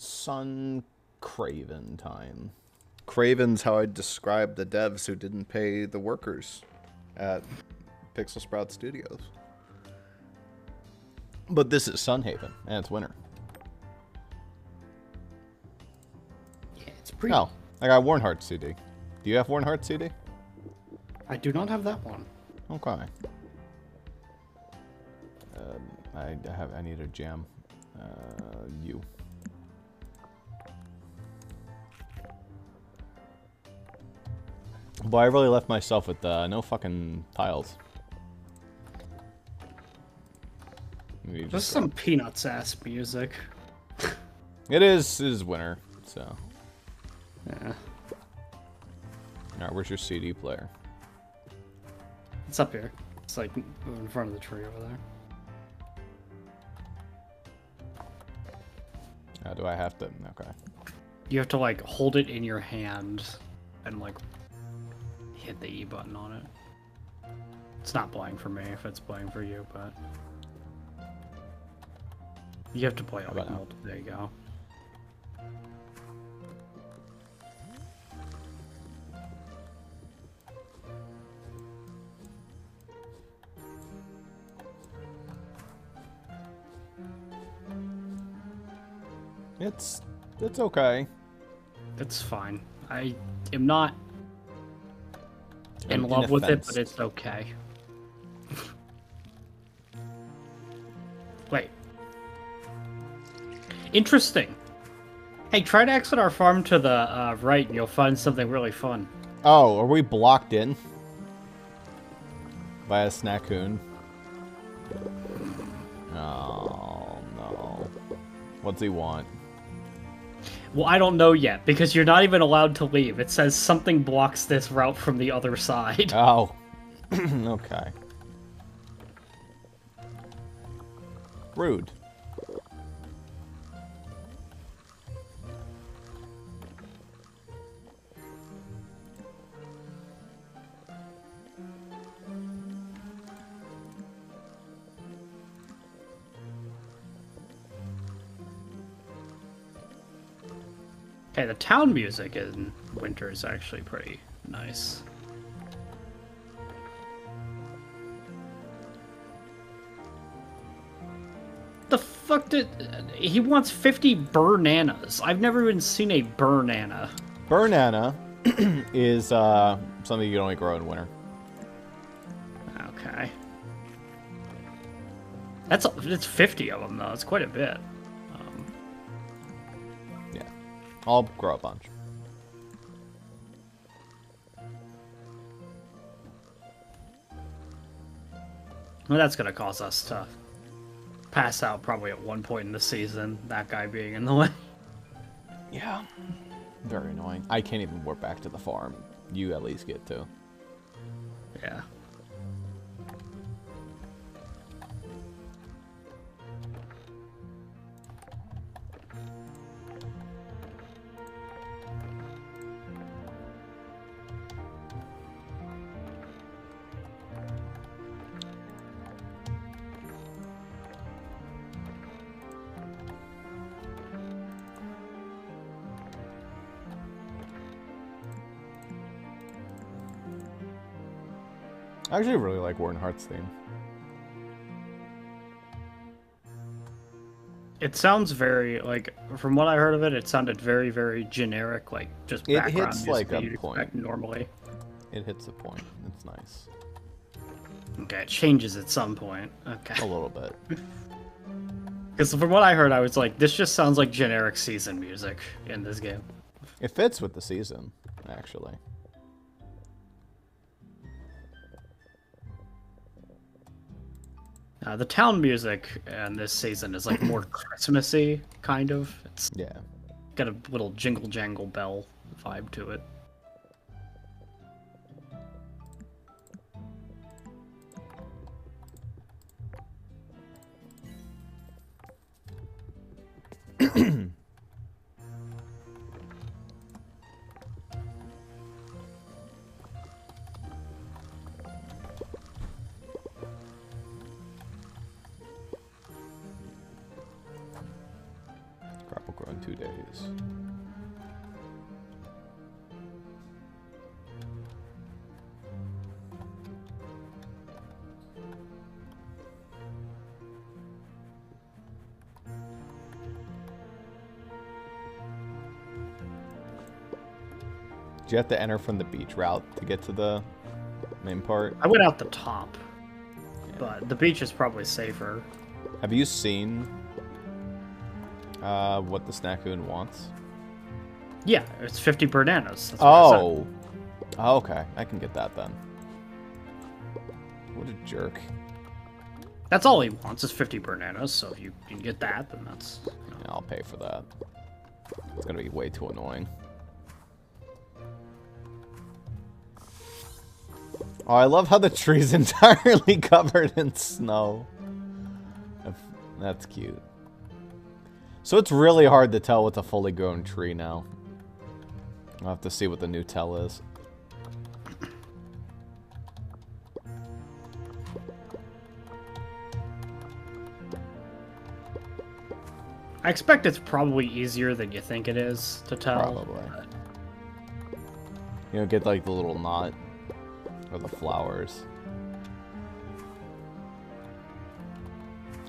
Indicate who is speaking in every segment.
Speaker 1: Sun Craven time. Craven's how I describe the devs who didn't pay the workers at Pixel Sprout Studios. But this is Sunhaven, and it's winter.
Speaker 2: Yeah, it's pretty.
Speaker 1: Oh, I got Warnheart CD. Do you have Warnheart CD?
Speaker 2: I do not have that one.
Speaker 1: Okay. I need a jam. You. Boy, I really left myself with no fucking tiles. Maybe
Speaker 2: Just some Peanuts ass music.
Speaker 1: It is winter, so.
Speaker 2: Yeah.
Speaker 1: Alright, where's your CD player?
Speaker 2: It's up here. It's like in front of the tree over there.
Speaker 1: Do I have to? Okay.
Speaker 2: You have to like hold it in your hand and like hit the E button on it. It's not playing for me if it's playing for you, but you have to play all
Speaker 1: about now?
Speaker 2: There you go.
Speaker 1: It's okay.
Speaker 2: It's fine. I am not in love with it, but it's okay. Wait. Interesting. Hey, try to exit our farm to the right and you'll find something really fun.
Speaker 1: Oh, are we blocked in? By a snackoon? Oh, no. What's he want?
Speaker 2: Well, I don't know yet, because you're not even allowed to leave. It says something blocks this route from the other side.
Speaker 1: Oh. Okay. Rude.
Speaker 2: Okay, the town music in winter is actually pretty nice. The fuck did... He wants 50 bananas. I've never even seen a burnana.
Speaker 1: Burnana is something you can only grow in winter.
Speaker 2: Okay. It's 50 of them, though. It's quite a bit.
Speaker 1: Yeah. I'll grow a bunch.
Speaker 2: Well, that's gonna cause us to pass out probably at one point in the season, that guy being in the way.
Speaker 1: Yeah. Very annoying. I can't even warp back to the farm. You at least get to.
Speaker 2: Yeah.
Speaker 1: I actually really like Warren Hart's theme.
Speaker 2: It sounds very, like, from what I heard of it, it sounded very, very generic, like, just
Speaker 1: It
Speaker 2: background
Speaker 1: hits,
Speaker 2: music
Speaker 1: like,
Speaker 2: that
Speaker 1: a
Speaker 2: you'd
Speaker 1: point.
Speaker 2: expect normally.
Speaker 1: It hits a point. It's nice.
Speaker 2: Okay, it changes at some point. Okay.
Speaker 1: A little bit.
Speaker 2: Because from what I heard, I was like, this just sounds like generic season music in this game.
Speaker 1: It fits with the season, actually.
Speaker 2: The town music in this season is like more Christmassy, kind of. It's
Speaker 1: Yeah.
Speaker 2: got a little jingle jangle bell vibe to it.
Speaker 1: Grapple growing 2 days. Do you have to enter from the beach route to get to the main part?
Speaker 2: I went out the top, but the beach is probably safer.
Speaker 1: Have you seen what the Snackoon wants?
Speaker 2: Yeah, it's 50 bananas. That's what I said.
Speaker 1: Oh, okay. I can get that then. What a jerk.
Speaker 2: That's all he wants is 50 bananas, so if you can get that, then that's... You know.
Speaker 1: Yeah, I'll pay for that. It's gonna be way too annoying. Oh, I love how the tree's entirely covered in snow. That's cute. So it's really hard to tell what's a fully grown tree now. I'll have to see what the new tell is.
Speaker 2: I expect it's probably easier than you think it is to tell.
Speaker 1: Probably. You know, get like the little knot or the flowers.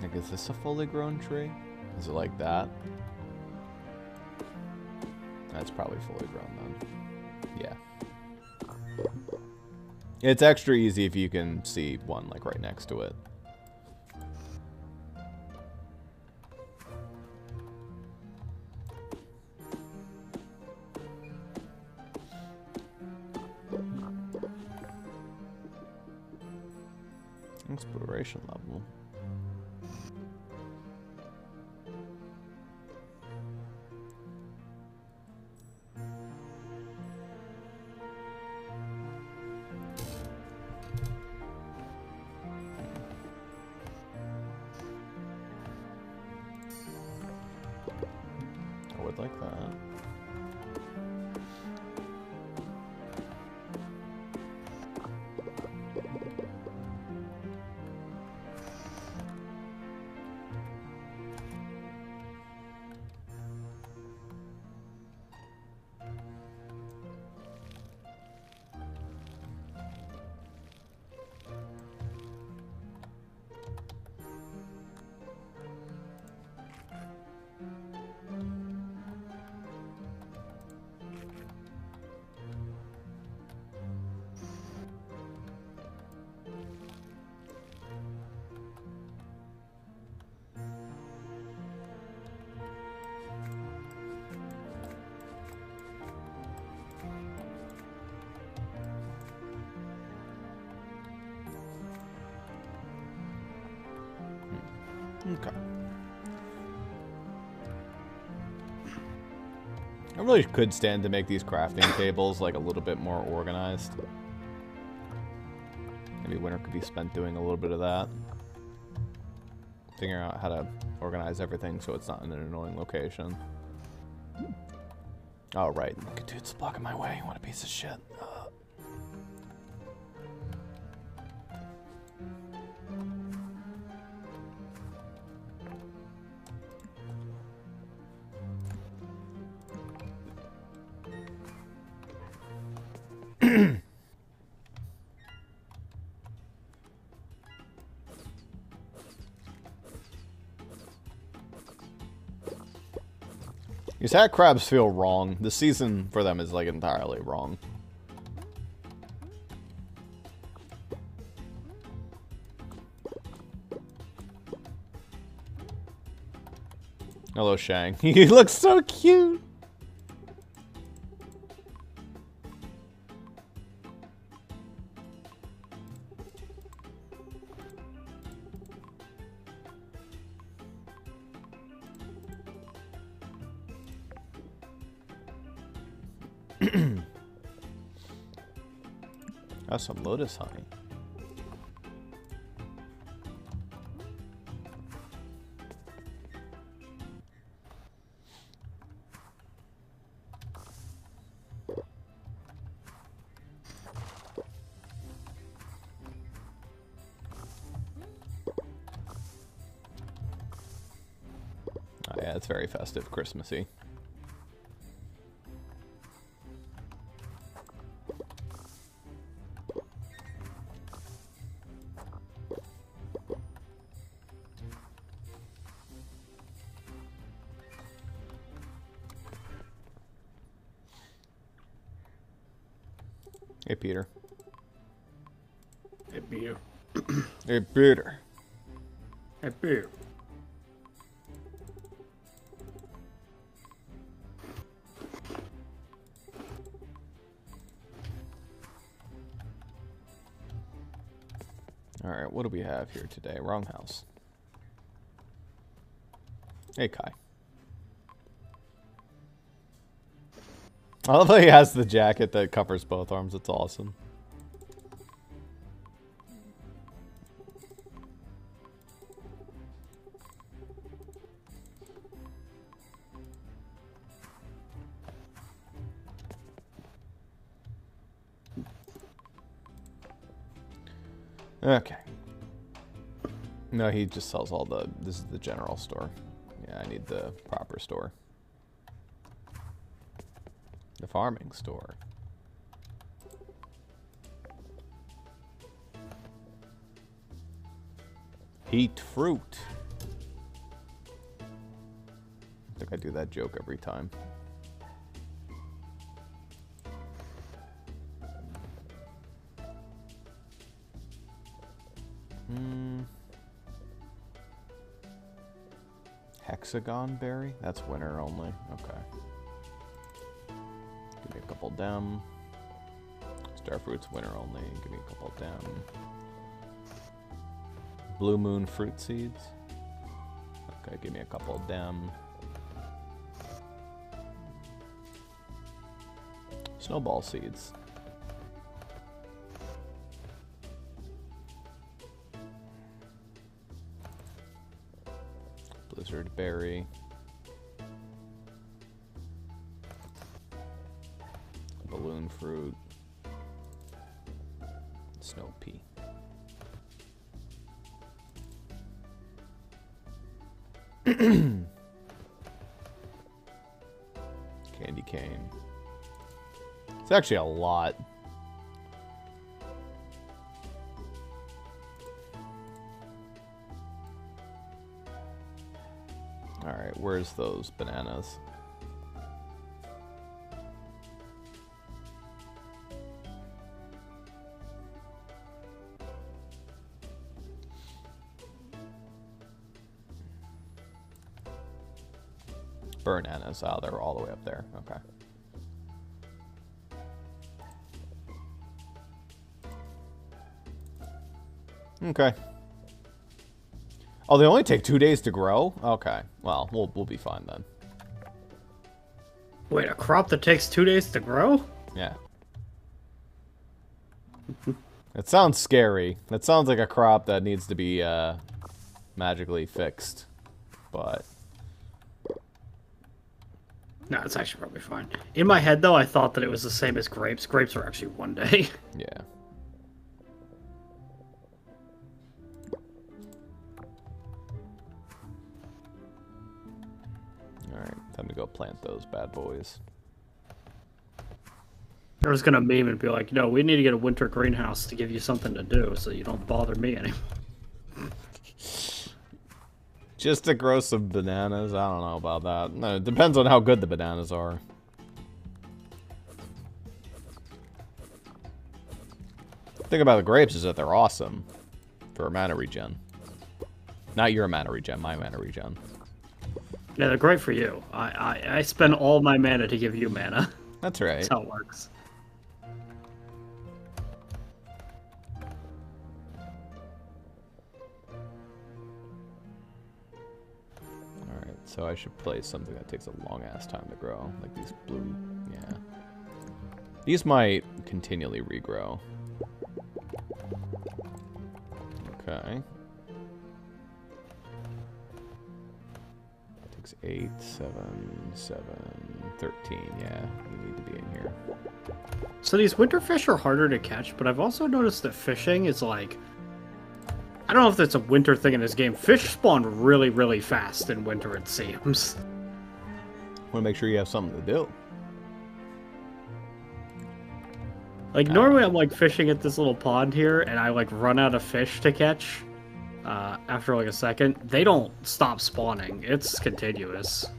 Speaker 1: Like, is this a fully grown tree? Is it like that? That's probably fully grown then. Yeah. It's extra easy if you can see one like right next to it. Exploration level. I would like that. Okay. I really could stand to make these crafting tables like a little bit more organized. Maybe winter could be spent doing a little bit of that. Figuring out how to organize everything so it's not in an annoying location. Oh, right. Dude's blocking my way. What a piece of shit. These hat crabs feel wrong. The season for them is like entirely wrong. Hello, Shang. He looks so cute. That's some lotus honey. Oh yeah, it's very festive, Christmassy. Hey, Peter.
Speaker 2: Hey, Peter.
Speaker 1: Hey, Peter.
Speaker 2: Hey, Peter.
Speaker 1: Alright, what do we have here today? Wrong house. Hey, Kai. I love how he has the jacket that covers both arms. It's awesome. Okay. No, he just sells all the... This is the general store. Yeah, I need the proper store. The farming store. Heat fruit. I think I do that joke every time. Hexagon berry? That's winter only. Okay. Give me a couple dem. Starfruit's winter only. Give me a couple dem. Blue moon fruit seeds. Okay, give me a couple dem. Snowball seeds. Blizzard berry. Balloon fruit. Snow pea. Candy cane. It's actually a lot. Alright, where's those bananas? Bananas. Oh, they're all the way up there. Okay. Okay. Oh, they only take 2 days to grow? Okay. Well, we'll be fine then.
Speaker 2: Wait, a crop that takes 2 days to grow?
Speaker 1: Yeah. It sounds scary. That sounds like a crop that needs to be magically fixed. But
Speaker 2: No, it's actually probably fine. In my head, though, I thought that it was the same as grapes. Grapes are actually 1 day.
Speaker 1: yeah. Alright, time to go plant those bad boys.
Speaker 2: I was gonna meme and be like, no, we need to get a winter greenhouse to give you something to do so you don't bother me anymore.
Speaker 1: Just to grow some bananas? I don't know about that. No, it depends on how good the bananas are. The thing about the grapes is that they're awesome for a mana regen. Not your mana regen, my mana regen.
Speaker 2: Yeah, they're great for you. I spend all my mana to give you mana.
Speaker 1: That's right.
Speaker 2: That's how it works.
Speaker 1: Alright, so I should play something that takes a long ass time to grow. Like these blue, yeah. These might continually regrow. Okay. 8, 7, 7, 13. Yeah, you need to be in here.
Speaker 2: So these winter fish are harder to catch, but I've also noticed that fishing is like... I don't know if that's a winter thing in this game. Fish spawn really, really fast in winter, it seems.
Speaker 1: Want to make sure you have something to do.
Speaker 2: Like, normally I'm like fishing at this little pond here, and I like run out of fish to catch. After like a second, they don't stop spawning. It's continuous.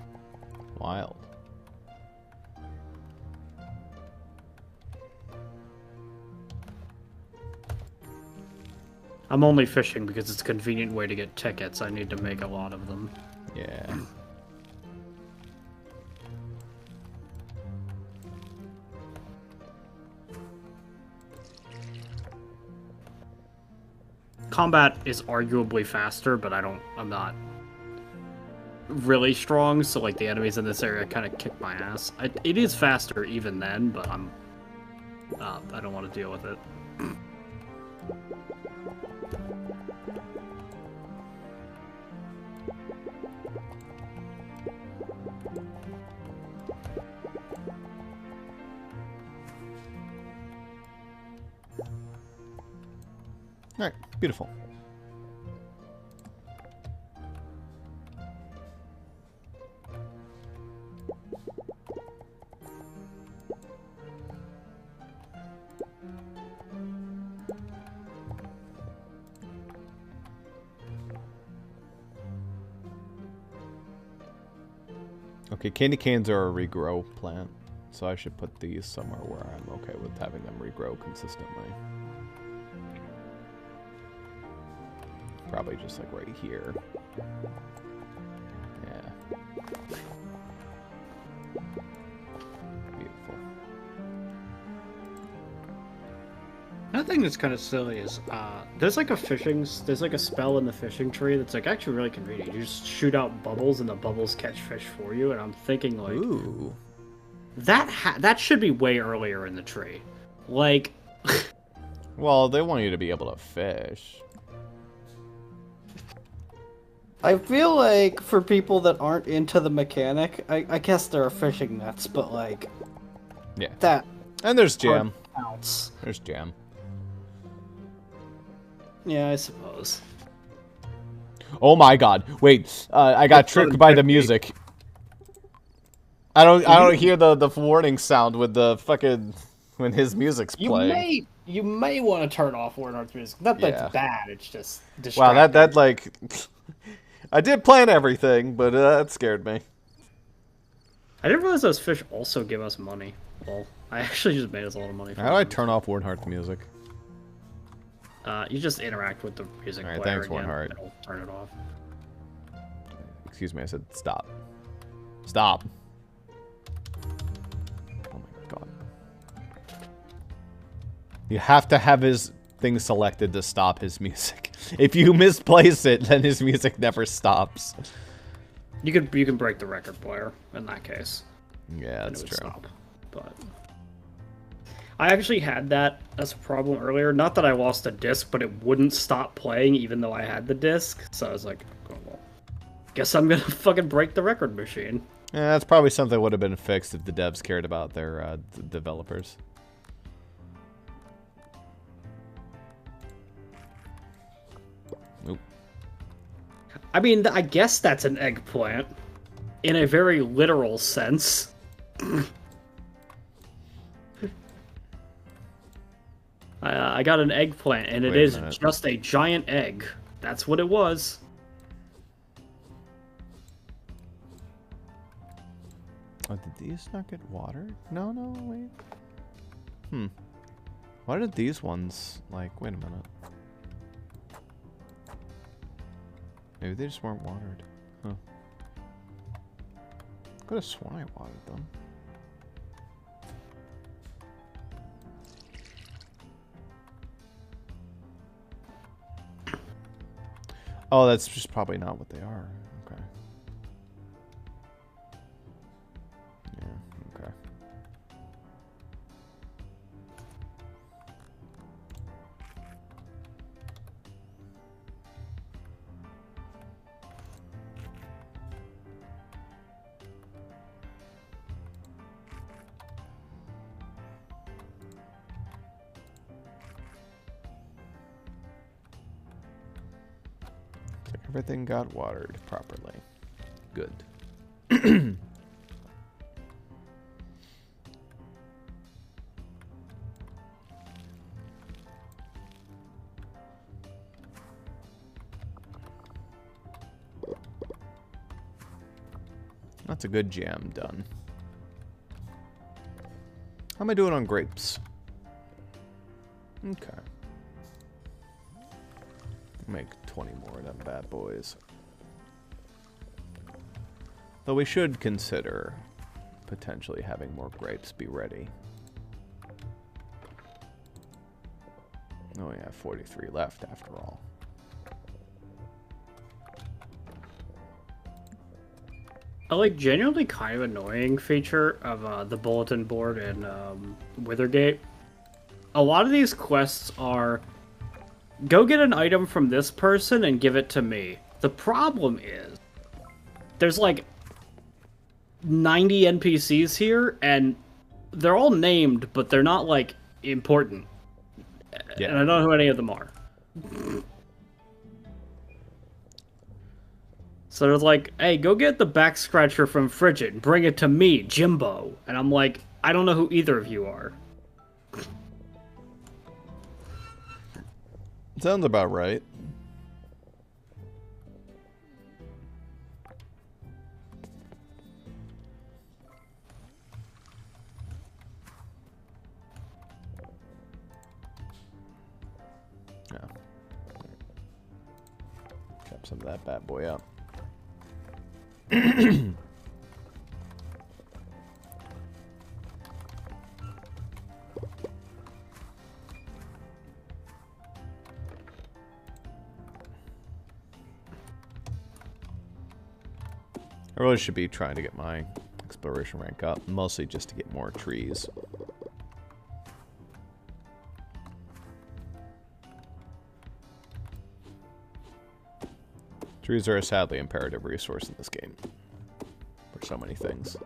Speaker 1: Wild.
Speaker 2: I'm only fishing because it's a convenient way to get tickets. I need to make a lot of them.
Speaker 1: Yeah.
Speaker 2: Combat is arguably faster, but I'm not really strong, so like the enemies in this area kind of kick my ass. It is faster even then, but I don't want to deal with it.
Speaker 1: Alright, beautiful. Okay, candy canes are a regrow plant, so I should put these somewhere where I'm okay with having them regrow consistently. Probably just like right here. Yeah. Beautiful.
Speaker 2: Another thing that's kind of silly is there's like a spell in the fishing tree that's like actually really convenient. You just shoot out bubbles and the bubbles catch fish for you. And I'm thinking like,
Speaker 1: ooh,
Speaker 2: that should be way earlier in the tree. Like,
Speaker 1: well, they want you to be able to fish.
Speaker 3: I feel like for people that aren't into the mechanic, I guess there are fishing nets, but like,
Speaker 1: Yeah.
Speaker 3: that
Speaker 1: And there's jam.
Speaker 3: counts.
Speaker 1: There's jam.
Speaker 3: Yeah, I suppose.
Speaker 1: Oh my god. Wait, I got tricked by the music. I don't hear the warning sound with the fucking when his music's playing.
Speaker 3: You may want to turn off Warrenhart's music. Not that
Speaker 1: Yeah.
Speaker 3: it's bad, it's just
Speaker 1: Wow,
Speaker 3: distracting.
Speaker 1: that like I did plan everything, but that scared me.
Speaker 2: I didn't realize those fish also give us money. Well, I actually just made us a lot of money.
Speaker 1: How do I turn off Warrenhart's music?
Speaker 2: You just interact with the music
Speaker 1: Alright,
Speaker 2: player
Speaker 1: thanks,
Speaker 2: again,
Speaker 1: Warrenhart.
Speaker 2: and it'll turn it off.
Speaker 1: Excuse me, I said stop. Stop. Oh my god. You have to have his thing selected to stop his music. If you misplace it, then his music never stops.
Speaker 2: You can break the record player in that case.
Speaker 1: Yeah,
Speaker 2: and
Speaker 1: that's
Speaker 2: it would
Speaker 1: true.
Speaker 2: stop. But I actually had that as a problem earlier. Not that I lost a disc, but it wouldn't stop playing even though I had the disc. So I was like, oh, well, guess I'm gonna fucking break the record machine.
Speaker 1: Yeah, that's probably something that would have been fixed if the devs cared about their developers. Nope.
Speaker 2: I mean, I guess that's an eggplant in a very literal sense. I got an eggplant, and it
Speaker 1: Wait a
Speaker 2: is
Speaker 1: minute.
Speaker 2: just a giant egg. That's what it was.
Speaker 1: Oh, did these not get watered? No, wait. Why did these ones, like, wait a minute. Maybe they just weren't watered. Huh. Could have sworn I watered them. Oh, that's just probably not what they are. Okay. Yeah, okay. So everything got watered properly. Good. That's a good jam done. How am I doing on grapes? Okay. Make 20 more of them bad boys. Though we should consider potentially having more grapes be ready. Oh, we have 43 left after all.
Speaker 2: A like genuinely kind of annoying feature of the bulletin board in Withergate. A lot of these quests are go get an item from this person and give it to me. The problem is there's like 90 NPCs here and they're all named, but they're not like important.
Speaker 1: Yeah.
Speaker 2: And I don't know who any of them are. So they're like, hey, go get the back scratcher from Frigid and bring it to me, Jimbo. And I'm like, I don't know who either of you are.
Speaker 1: Sounds about right. Yeah. Chop some of that bad boy up. I really should be trying to get my exploration rank up, mostly just to get more trees. Trees are a sadly imperative resource in this game for so many things.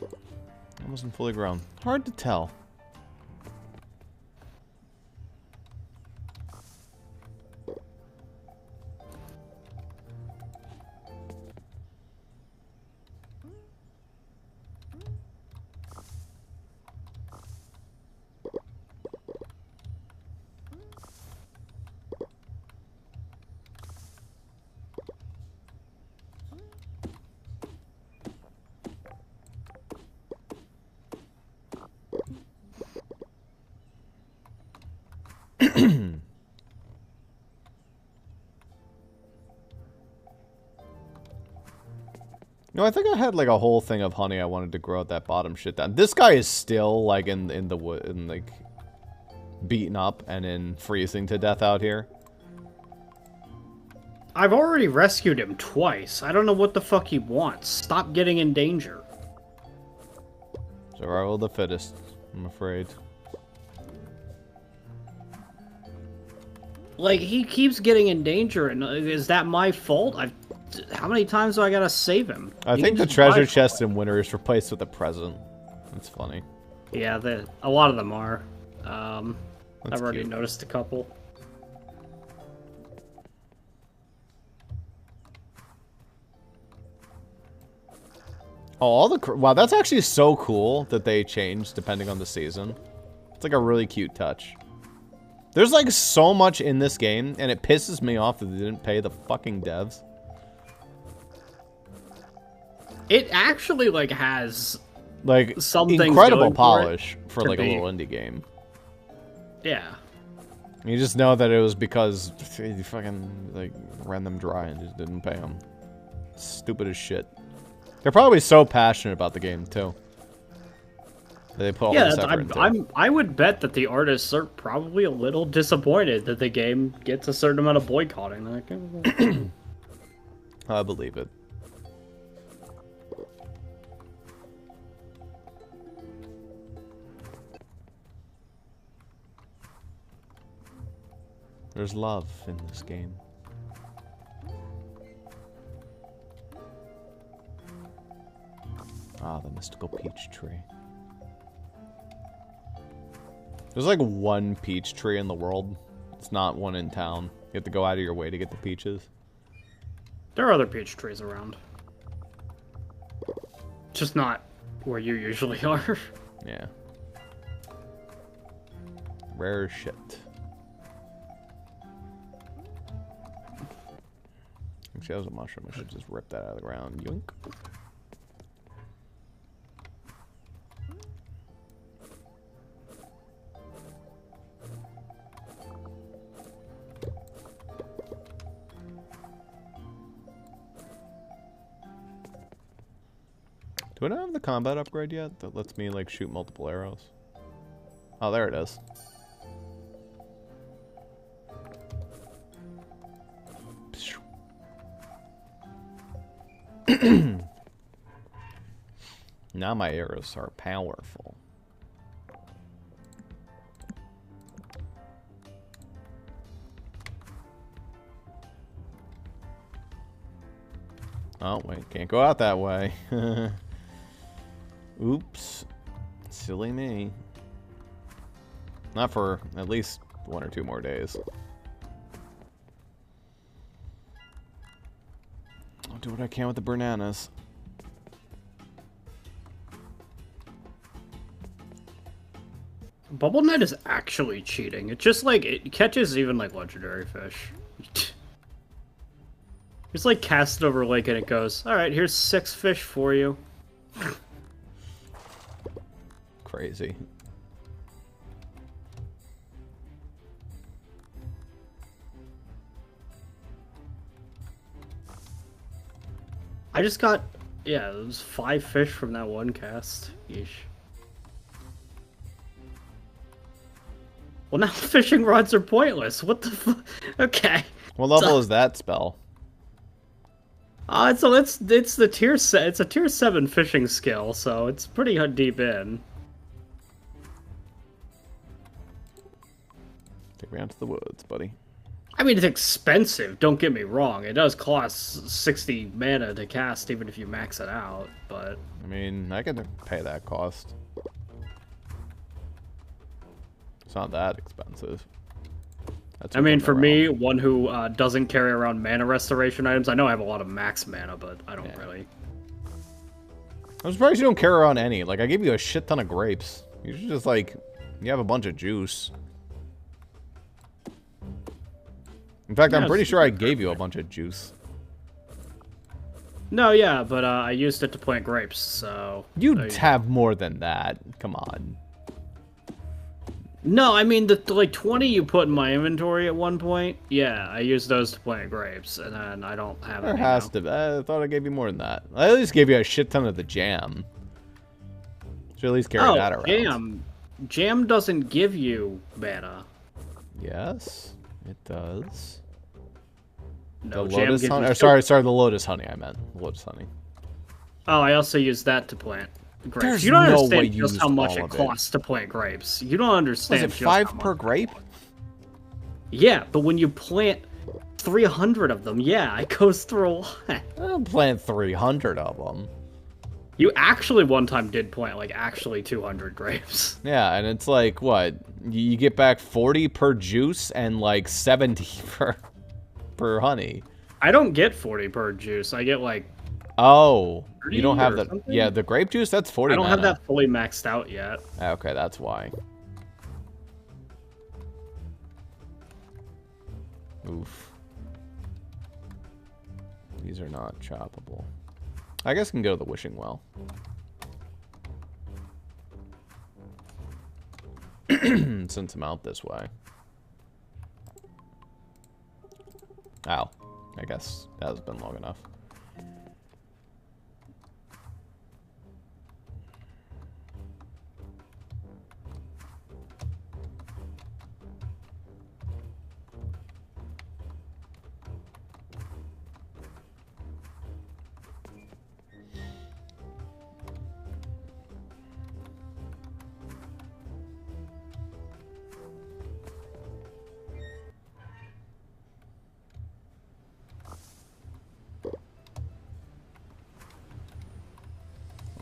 Speaker 1: It wasn't fully grown. Hard to tell. No, I think I had like a whole thing of honey I wanted to grow at that bottom shit down. This guy is still like in the wood and like beaten up and in freezing to death out here.
Speaker 2: I've already rescued him twice. I don't know what the fuck he wants. Stop getting in danger.
Speaker 1: Survival of the fittest, I'm afraid.
Speaker 2: Like, he keeps getting in danger, and is that my fault? How many times do I gotta save him?
Speaker 1: I think the treasure chest in winter is replaced with a present. That's funny.
Speaker 2: Yeah, a lot of them are. I've already
Speaker 1: cute.
Speaker 2: noticed a couple.
Speaker 1: Oh, all the wow, that's actually so cool that they changed depending on the season. It's like a really cute touch. There's like so much in this game, and it pisses me off that they didn't pay the fucking devs.
Speaker 2: It actually like has
Speaker 1: like
Speaker 2: something
Speaker 1: incredible polish for like
Speaker 2: be.
Speaker 1: a little indie game.
Speaker 2: Yeah.
Speaker 1: You just know that it was because you fucking like ran them dry and just didn't pay them. Stupid as shit. They're probably so passionate about the game too. They put all this effort into.
Speaker 2: I would bet that the artists are probably a little disappointed that the game gets a certain amount of boycotting. Like,
Speaker 1: I believe it. There's love in this game. Ah, the mystical peach tree. There's like one peach tree in the world. It's not one in town. You have to go out of your way to get the peaches.
Speaker 2: there are other peach trees around. Just not where you usually are.
Speaker 1: Yeah. Rare shit. Actually, that was a mushroom. I should just rip that out of the ground. Yoink. Do I not have the combat upgrade yet that lets me, like, shoot multiple arrows? Oh, there it is. Now my arrows are powerful. Oh, wait, can't go out that way. Oops. Silly me. Not for at least 1 or 2 more days. I'll do what I can with the bananas.
Speaker 2: Bubble Net is actually cheating. It's just like, it catches even like legendary fish. It's like cast it over a lake and it goes, alright, here's 6 fish for you.
Speaker 1: Crazy.
Speaker 2: I just got, yeah, it was 5 fish from that one cast. Yeesh. Well, now fishing rods are pointless. What the fuck? Okay.
Speaker 1: What level is that spell?
Speaker 2: It's the it's a tier 7 fishing skill, so it's pretty deep in.
Speaker 1: Take me out to the woods, buddy.
Speaker 2: I mean, it's expensive, don't get me wrong. It does cost 60 mana to cast, even if you max it out, but...
Speaker 1: I mean, I can pay that cost. It's not that expensive.
Speaker 2: I mean, for me, one who doesn't carry around mana restoration items, I know I have a lot of max mana, but I don't really.
Speaker 1: I'm surprised you don't carry around any. Like, I gave you a shit ton of grapes. You should just, like, you have a bunch of juice. In fact, I'm pretty sure I gave you a bunch of juice.
Speaker 2: No, yeah, but I used it to plant grapes, so...
Speaker 1: You'd have more than that. Come on.
Speaker 2: No, I mean, the like 20 you put in my inventory at one point, yeah, I used those to plant grapes, and then I don't have it.
Speaker 1: There has to be. I thought I gave you more than that. I at least gave you a shit ton of the jam. Should at least carry that around.
Speaker 2: Jam doesn't give you mana.
Speaker 1: Yes, it does.
Speaker 2: No,
Speaker 1: the lotus honey. Sorry, the lotus honey. I meant lotus honey.
Speaker 2: Oh, I also used that to plant grapes.
Speaker 1: There's
Speaker 2: you don't
Speaker 1: no
Speaker 2: understand just how much it costs to plant grapes. You don't understand.
Speaker 1: Was it 5 per grape?
Speaker 2: Yeah, but when you plant 300 of them, yeah, it goes through a lot.
Speaker 1: I don't plant 300 of them.
Speaker 2: You actually one time did plant like actually 200 grapes.
Speaker 1: Yeah, and it's like what? You get back 40 per juice and like 70 per honey.
Speaker 2: I don't get 40 per juice. I get like
Speaker 1: you don't have that.
Speaker 2: Something?
Speaker 1: Yeah, the grape juice, that's 40
Speaker 2: I don't
Speaker 1: mana.
Speaker 2: have that fully maxed out yet.
Speaker 1: Okay, that's why. Oof. These are not choppable. I guess I can go to the wishing well. Since I'm out this way. Ow. I guess that has been long enough.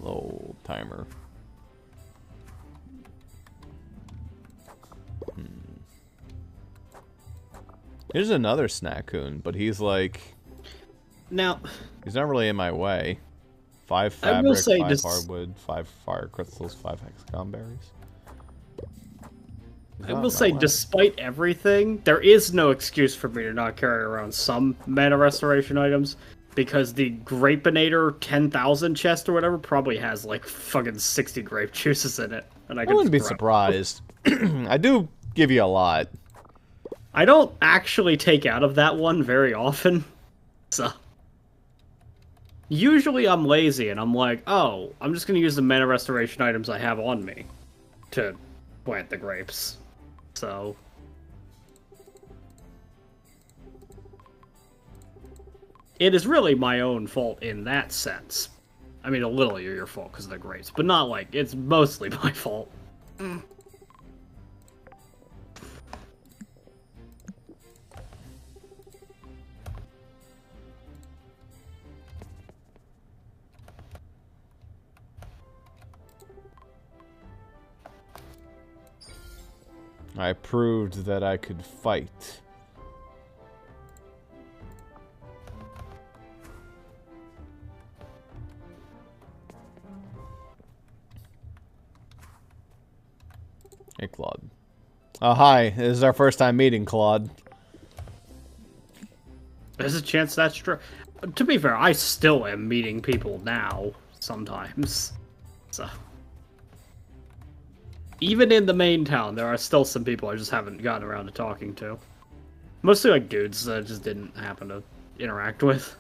Speaker 1: Low timer. Here's another snack-coon, but he's like...
Speaker 2: Now...
Speaker 1: He's not really in my way. 5 fabric, 5 hardwood, 5 fire crystals, 5 hexagon berries.
Speaker 2: I will say, despite everything, there is no excuse for me to not carry around some mana restoration items, because the Grapinator 10,000 chest or whatever probably has like fucking 60 grape juices in it. And I
Speaker 1: wouldn't be surprised. I do give you a lot.
Speaker 2: I don't actually take out of that one very often, so... Usually I'm lazy and I'm like, oh, I'm just gonna use the mana restoration items I have on me to plant the grapes. So it is really my own fault in that sense. I mean, a little your fault because of the grapes, but not like, it's mostly my fault.
Speaker 1: I proved that I could fight. Hey, Claude. Oh, hi. This is our first time meeting, Claude.
Speaker 2: There's a chance that's true. To be fair, I still am meeting people now, sometimes. So. Even in the main town, there are still some people I just haven't gotten around to talking to. Mostly like dudes that I just didn't happen to interact with.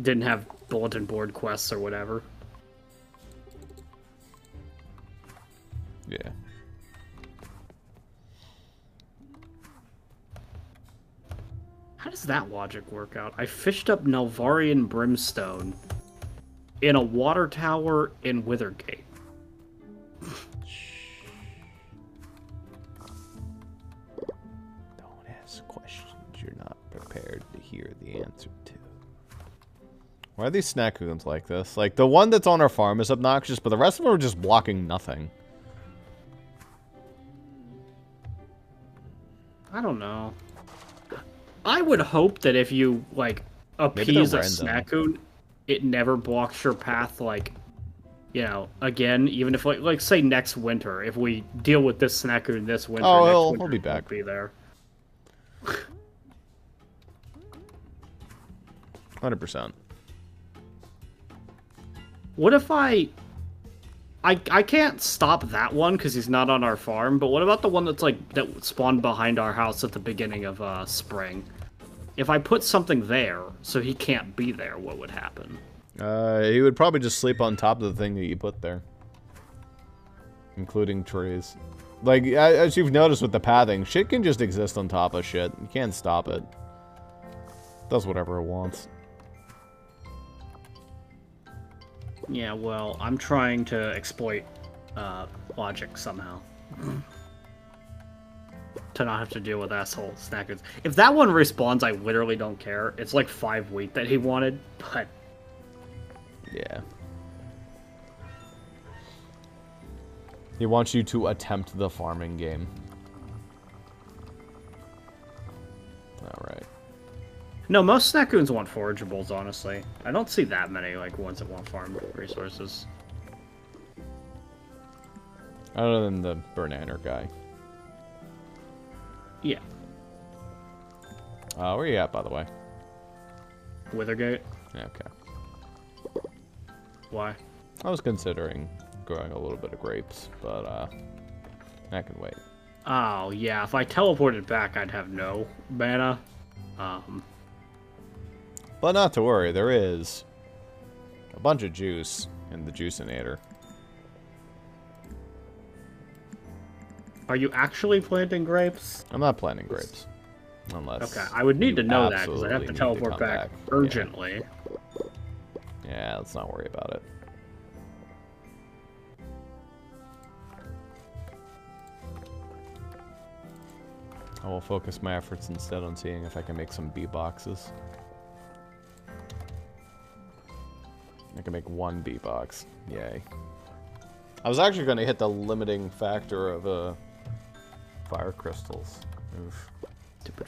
Speaker 2: Didn't have bulletin board quests or whatever.
Speaker 1: Yeah.
Speaker 2: How does that logic work out? I fished up Nelvarian brimstone in a water tower in Withergate.
Speaker 1: Don't ask questions you're not prepared to hear the answer to. Why are these snackoons like this? Like, the one that's on our farm is obnoxious, but the rest of them are just blocking nothing.
Speaker 2: I don't know. I would hope that if you, like, appease a snackoon, it never blocks your path, like, you know, again, even if, like say next winter, if we deal with this snackoon this winter,
Speaker 1: he'll be back.
Speaker 2: Won't be there.
Speaker 1: 100%.
Speaker 2: What if I can't stop that one because he's not on our farm, but what about the one that's like that spawned behind our house at the beginning of spring? If I put something there so he can't be there, what would happen?
Speaker 1: He would probably just sleep on top of the thing that you put there. Including trees. Like, as you've noticed with the pathing, shit can just exist on top of shit. You can't stop it. It does whatever it wants.
Speaker 2: Yeah, well, I'm trying to exploit logic somehow. To not have to deal with asshole snackers. If that one respawns, I literally don't care. It's like 5 wheat that he wanted, but...
Speaker 1: Yeah. He wants you to attempt the farming game. Alright.
Speaker 2: No, most snackoons want forageables, honestly. I don't see that many, like, ones that want farm resources.
Speaker 1: Other than the banana guy.
Speaker 2: Yeah.
Speaker 1: Where are you at, by the way?
Speaker 2: Withergate?
Speaker 1: Yeah, okay.
Speaker 2: Why?
Speaker 1: I was considering growing a little bit of grapes, but, I can wait.
Speaker 2: Oh, yeah, if I teleported back, I'd have no mana.
Speaker 1: But not to worry, there is a bunch of juice in the juicinator.
Speaker 2: Are you actually planting grapes?
Speaker 1: I'm not planting grapes. Unless...
Speaker 2: Okay, I would need to know that, because I'd have to teleport back urgently.
Speaker 1: Yeah, let's not worry about it. I will focus my efforts instead on seeing if I can make some bee boxes. I can make 1 bee box. Yay. I was actually going to hit the limiting factor of fire crystals. Oof.
Speaker 2: Stupid.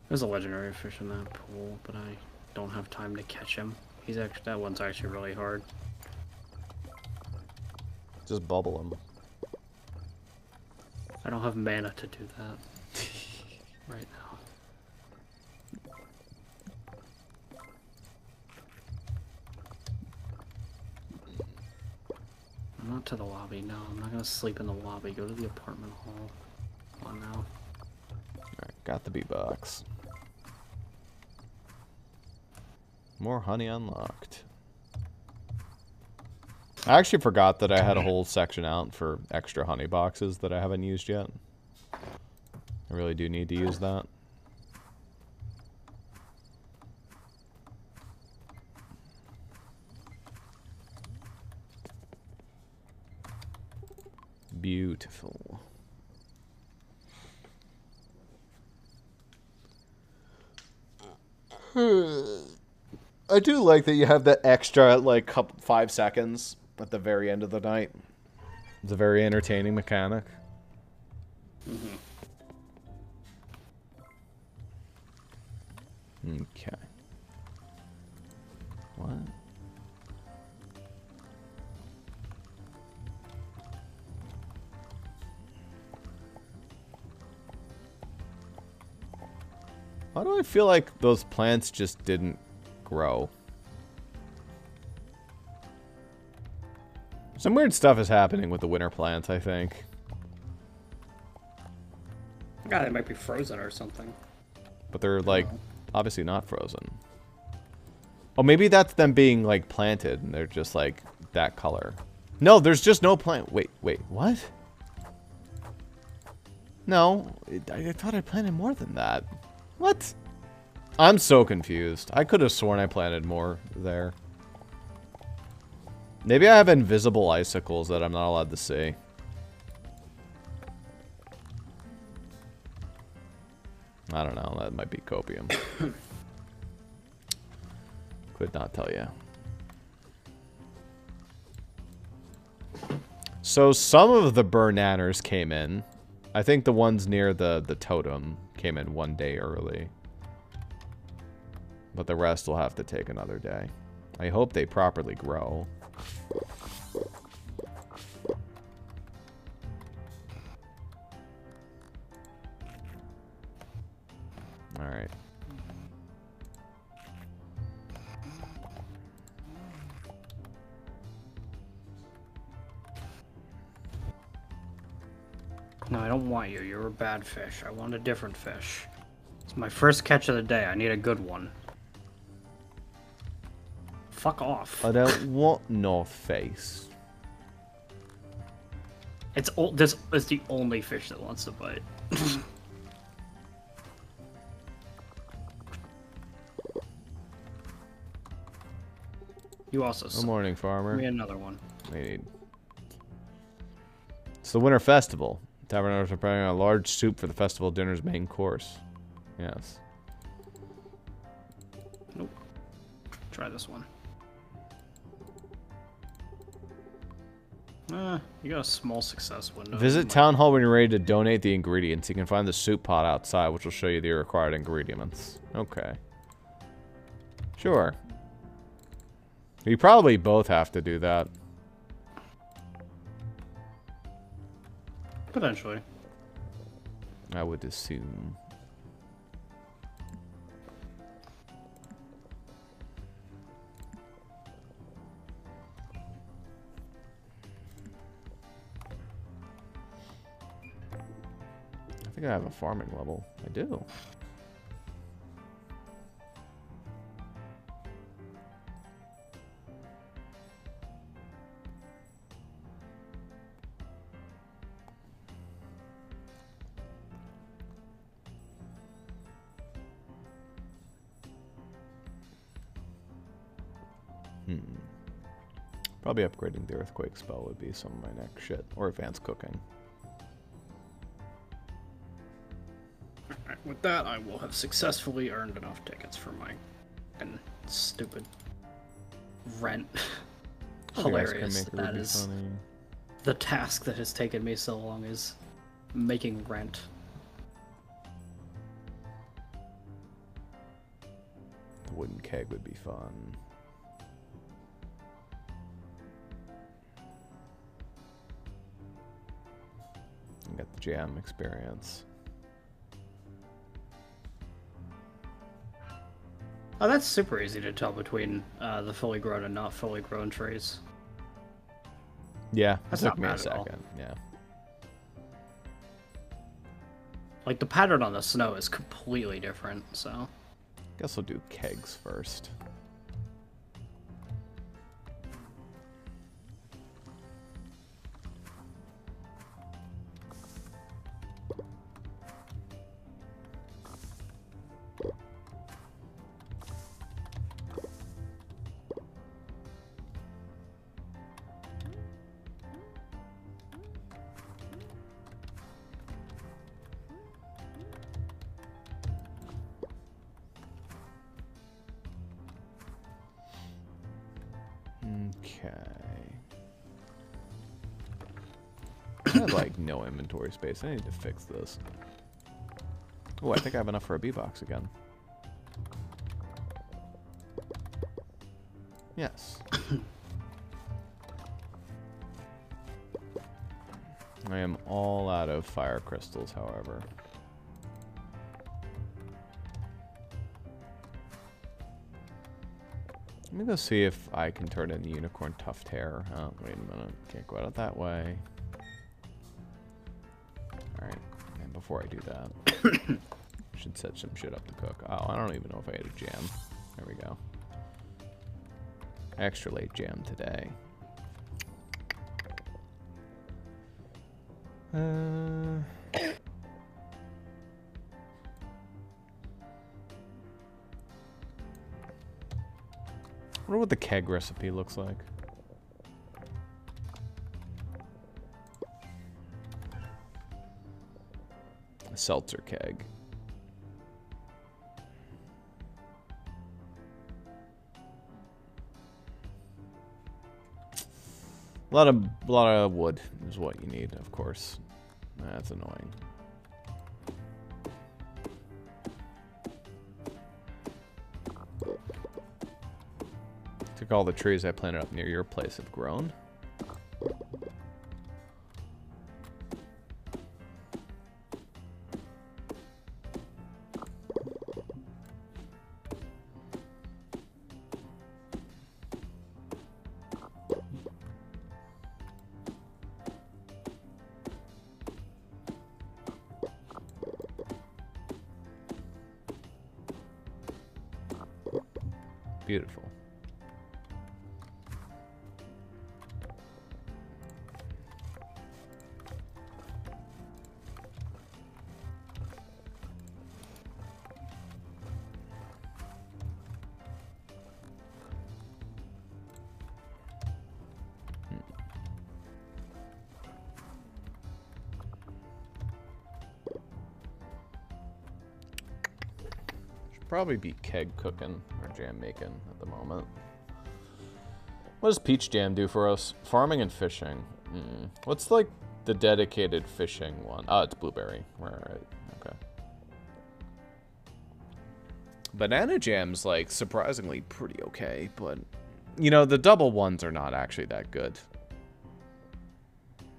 Speaker 2: There's a legendary fish in that pool, but I don't have time to catch him. He's actually, that one's actually really hard.
Speaker 1: Just bubble him.
Speaker 2: I don't have mana to do that right now. I'm not to the lobby. No, I'm not gonna sleep in the lobby. Go to the apartment hall. Come on now.
Speaker 1: Alright, got the bee box. More honey unlocked. I actually forgot that I had a whole section out for extra honey boxes that I haven't used yet. I really do need to use that. Beautiful. I do like that you have that extra, like, 5 seconds at the very end of the night. It's a very entertaining mechanic.
Speaker 2: Mm-hmm.
Speaker 1: Okay. What? Why do I feel like those plants just didn't grow? Some weird stuff is happening with the winter plants, I think.
Speaker 2: God, they might be frozen or something.
Speaker 1: But they're, like, obviously not frozen. Oh, maybe that's them being, like, planted, and they're just, like, that color. No, there's just no plant. Wait, what? No, I thought I planted more than that. What? I'm so confused. I could have sworn I planted more there. Maybe I have invisible icicles that I'm not allowed to see. I don't know. That might be copium. Could not tell you. So some of the burnanners came in. I think the ones near the totem came in 1 day early. But the rest will have to take another day. I hope they properly grow. Alright.
Speaker 2: No, I don't want you. You're a bad fish. I want a different fish. It's my first catch of the day. I need a good one. Fuck off.
Speaker 1: I don't want no face.
Speaker 2: This is the only fish that wants to bite. You also
Speaker 1: Good morning, farmer.
Speaker 2: Give me another one.
Speaker 1: I need. It's the Winter Festival. Taverners are preparing a large soup for the festival dinner's main course. Yes.
Speaker 2: Nope. Try this one. You got a small success window.
Speaker 1: Visit Town Hall when you're ready to donate the ingredients. You can find the soup pot outside, which will show you the required ingredients. Okay. Sure. You probably both have to do that.
Speaker 2: Potentially.
Speaker 1: I would assume. I think I have a farming level. I do. Probably upgrading the earthquake spell would be some of my next shit. Or advanced cooking.
Speaker 2: Alright, with that, I will have successfully earned enough tickets for my stupid rent. Hilarious. That is funny. The task that has taken me so long is making rent.
Speaker 1: The wooden keg would be fun. Get the jam experience.
Speaker 2: Oh, that's super easy to tell between the fully grown and not fully grown trees.
Speaker 1: Yeah,
Speaker 2: That's
Speaker 1: it took
Speaker 2: not
Speaker 1: me a
Speaker 2: bad at all.
Speaker 1: second. Yeah.
Speaker 2: Like, the pattern on the snow is completely different, so...
Speaker 1: Guess we'll do kegs first. Okay. I have like no inventory space. I need to fix this. Oh, I think I have enough for a bee box again. Yes. I am all out of fire crystals, however. Let me go see if I can turn in the unicorn tuft hair. Oh, wait a minute. Can't go out that way. Alright. And before I do that, I should set some shit up to cook. Oh, I don't even know if I ate a jam. There we go. Extra late jam today. I wonder what the keg recipe looks like. A seltzer keg. A lot of wood is what you need, of course. That's annoying. Took all the trees I planted up near your place have grown. Beautiful. Probably be keg cooking or jam making at the moment. What does peach jam do for us? Farming and fishing. What's like the dedicated fishing one? Oh, it's blueberry. Right. Okay. Banana jam's like surprisingly pretty okay, but you know the double ones are not actually that good.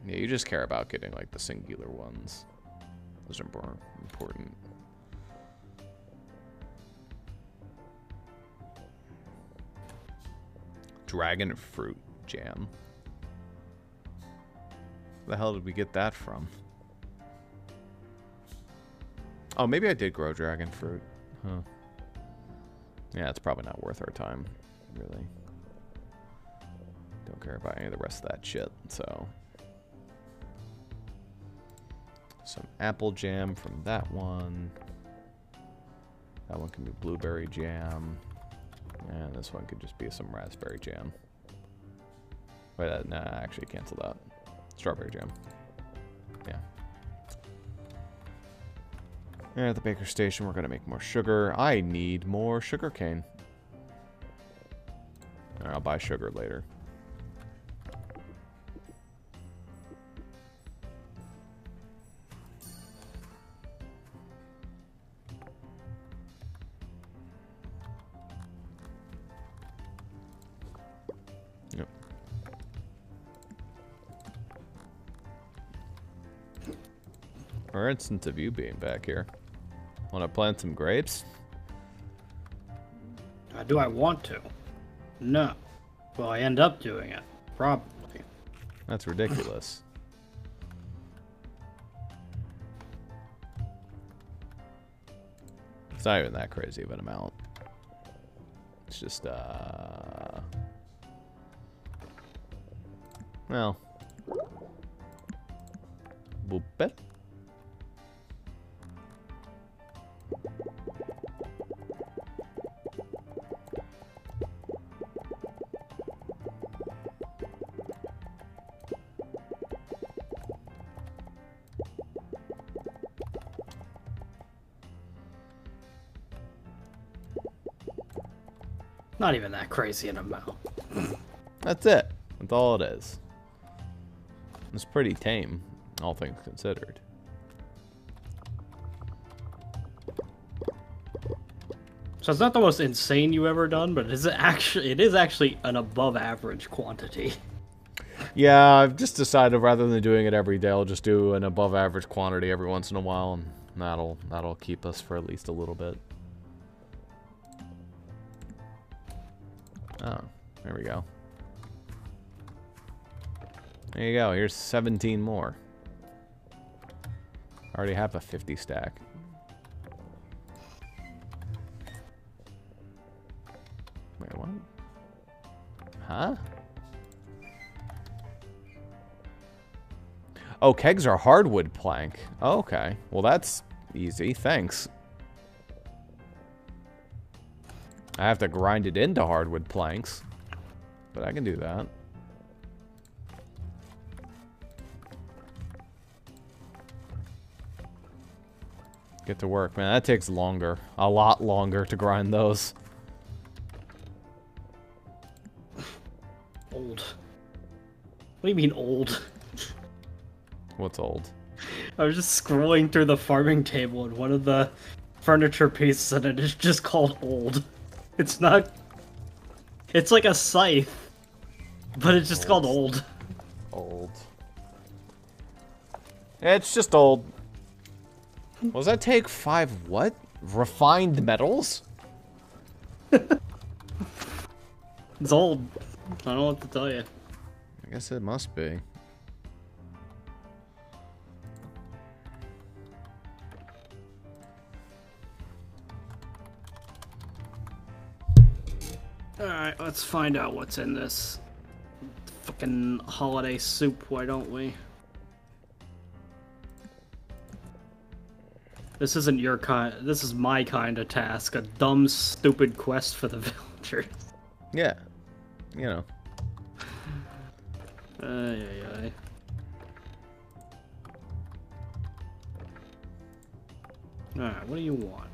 Speaker 1: Yeah, you just care about getting like the singular ones. Those are more important. Dragon fruit jam. Where the hell did we get that from? Oh, maybe I did grow dragon fruit. Huh. Yeah, it's probably not worth our time, really. Don't care about any of the rest of that shit, so. Some apple jam from that one. That one can be blueberry jam. And this one could just be some raspberry jam. Wait, nah, actually cancel that. Strawberry jam. Yeah. And at the baker station, we're going to make more sugar. I need more sugar cane. I'll buy sugar later. Yep. For instance of you being back here. Want to plant some grapes?
Speaker 2: Do I want to? No. Will I end up doing it? Probably.
Speaker 1: That's ridiculous. It's not even that crazy of an amount. It's just, well. Boop it.
Speaker 2: Not even that crazy an amount.
Speaker 1: That's it. That's all it is. It's pretty tame, all things considered.
Speaker 2: So it's not the most insane you ever done, but it is actually an above average quantity.
Speaker 1: Yeah, I've just decided rather than doing it every day, I'll just do an above average quantity every once in a while, and that'll keep us for at least a little bit. Oh, there we go. There you go. Here's 17 more. I already have a 50 stack. Wait, what? Huh? Oh, kegs are hardwood plank. Oh, okay. Well, that's easy. Thanks. I have to grind it into hardwood planks. But I can do that. Get to work, man. That takes longer. A lot longer to grind those.
Speaker 2: Old. What do you mean old?
Speaker 1: What's old?
Speaker 2: I was just scrolling through the farming table and one of the furniture pieces and it is just called old. It's not... It's like a scythe, but it's just called old.
Speaker 1: Old. It's just old. What does that take? 5 what? Refined metals?
Speaker 2: It's old. I don't know what to tell you.
Speaker 1: I guess it must be.
Speaker 2: Alright, let's find out what's in this fucking holiday soup, why don't we? This isn't your kind, this is my kind of task, a dumb, stupid quest for the villagers.
Speaker 1: Yeah. You know.
Speaker 2: Ay, ay, ay. Alright, what do you want?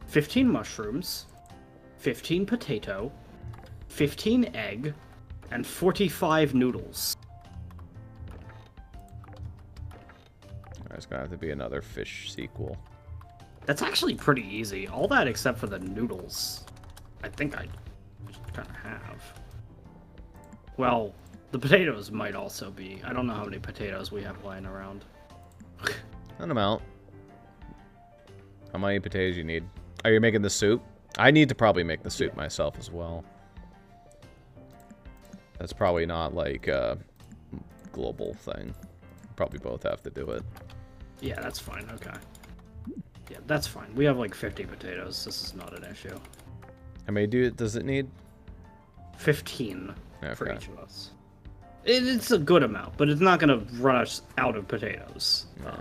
Speaker 2: 15 mushrooms, 15 potato, 15 egg, and 45 noodles.
Speaker 1: There's gonna have to be another fish sequel.
Speaker 2: That's actually pretty easy. All that except for the noodles. I think I kind of have. Well, the potatoes might also be. I don't know how many potatoes we have lying around.
Speaker 1: An amount. How many potatoes you need? Are you making the soup? I need to probably make the soup myself as well. That's probably not like a global thing. Probably both have to do it.
Speaker 2: Yeah, that's fine. Okay. Yeah, that's fine. We have like 50 potatoes. This is not an issue.
Speaker 1: How many does it need?
Speaker 2: 15 for
Speaker 1: Okay.
Speaker 2: each of us. It's a good amount, but it's not going to run us out of potatoes.
Speaker 1: Yeah.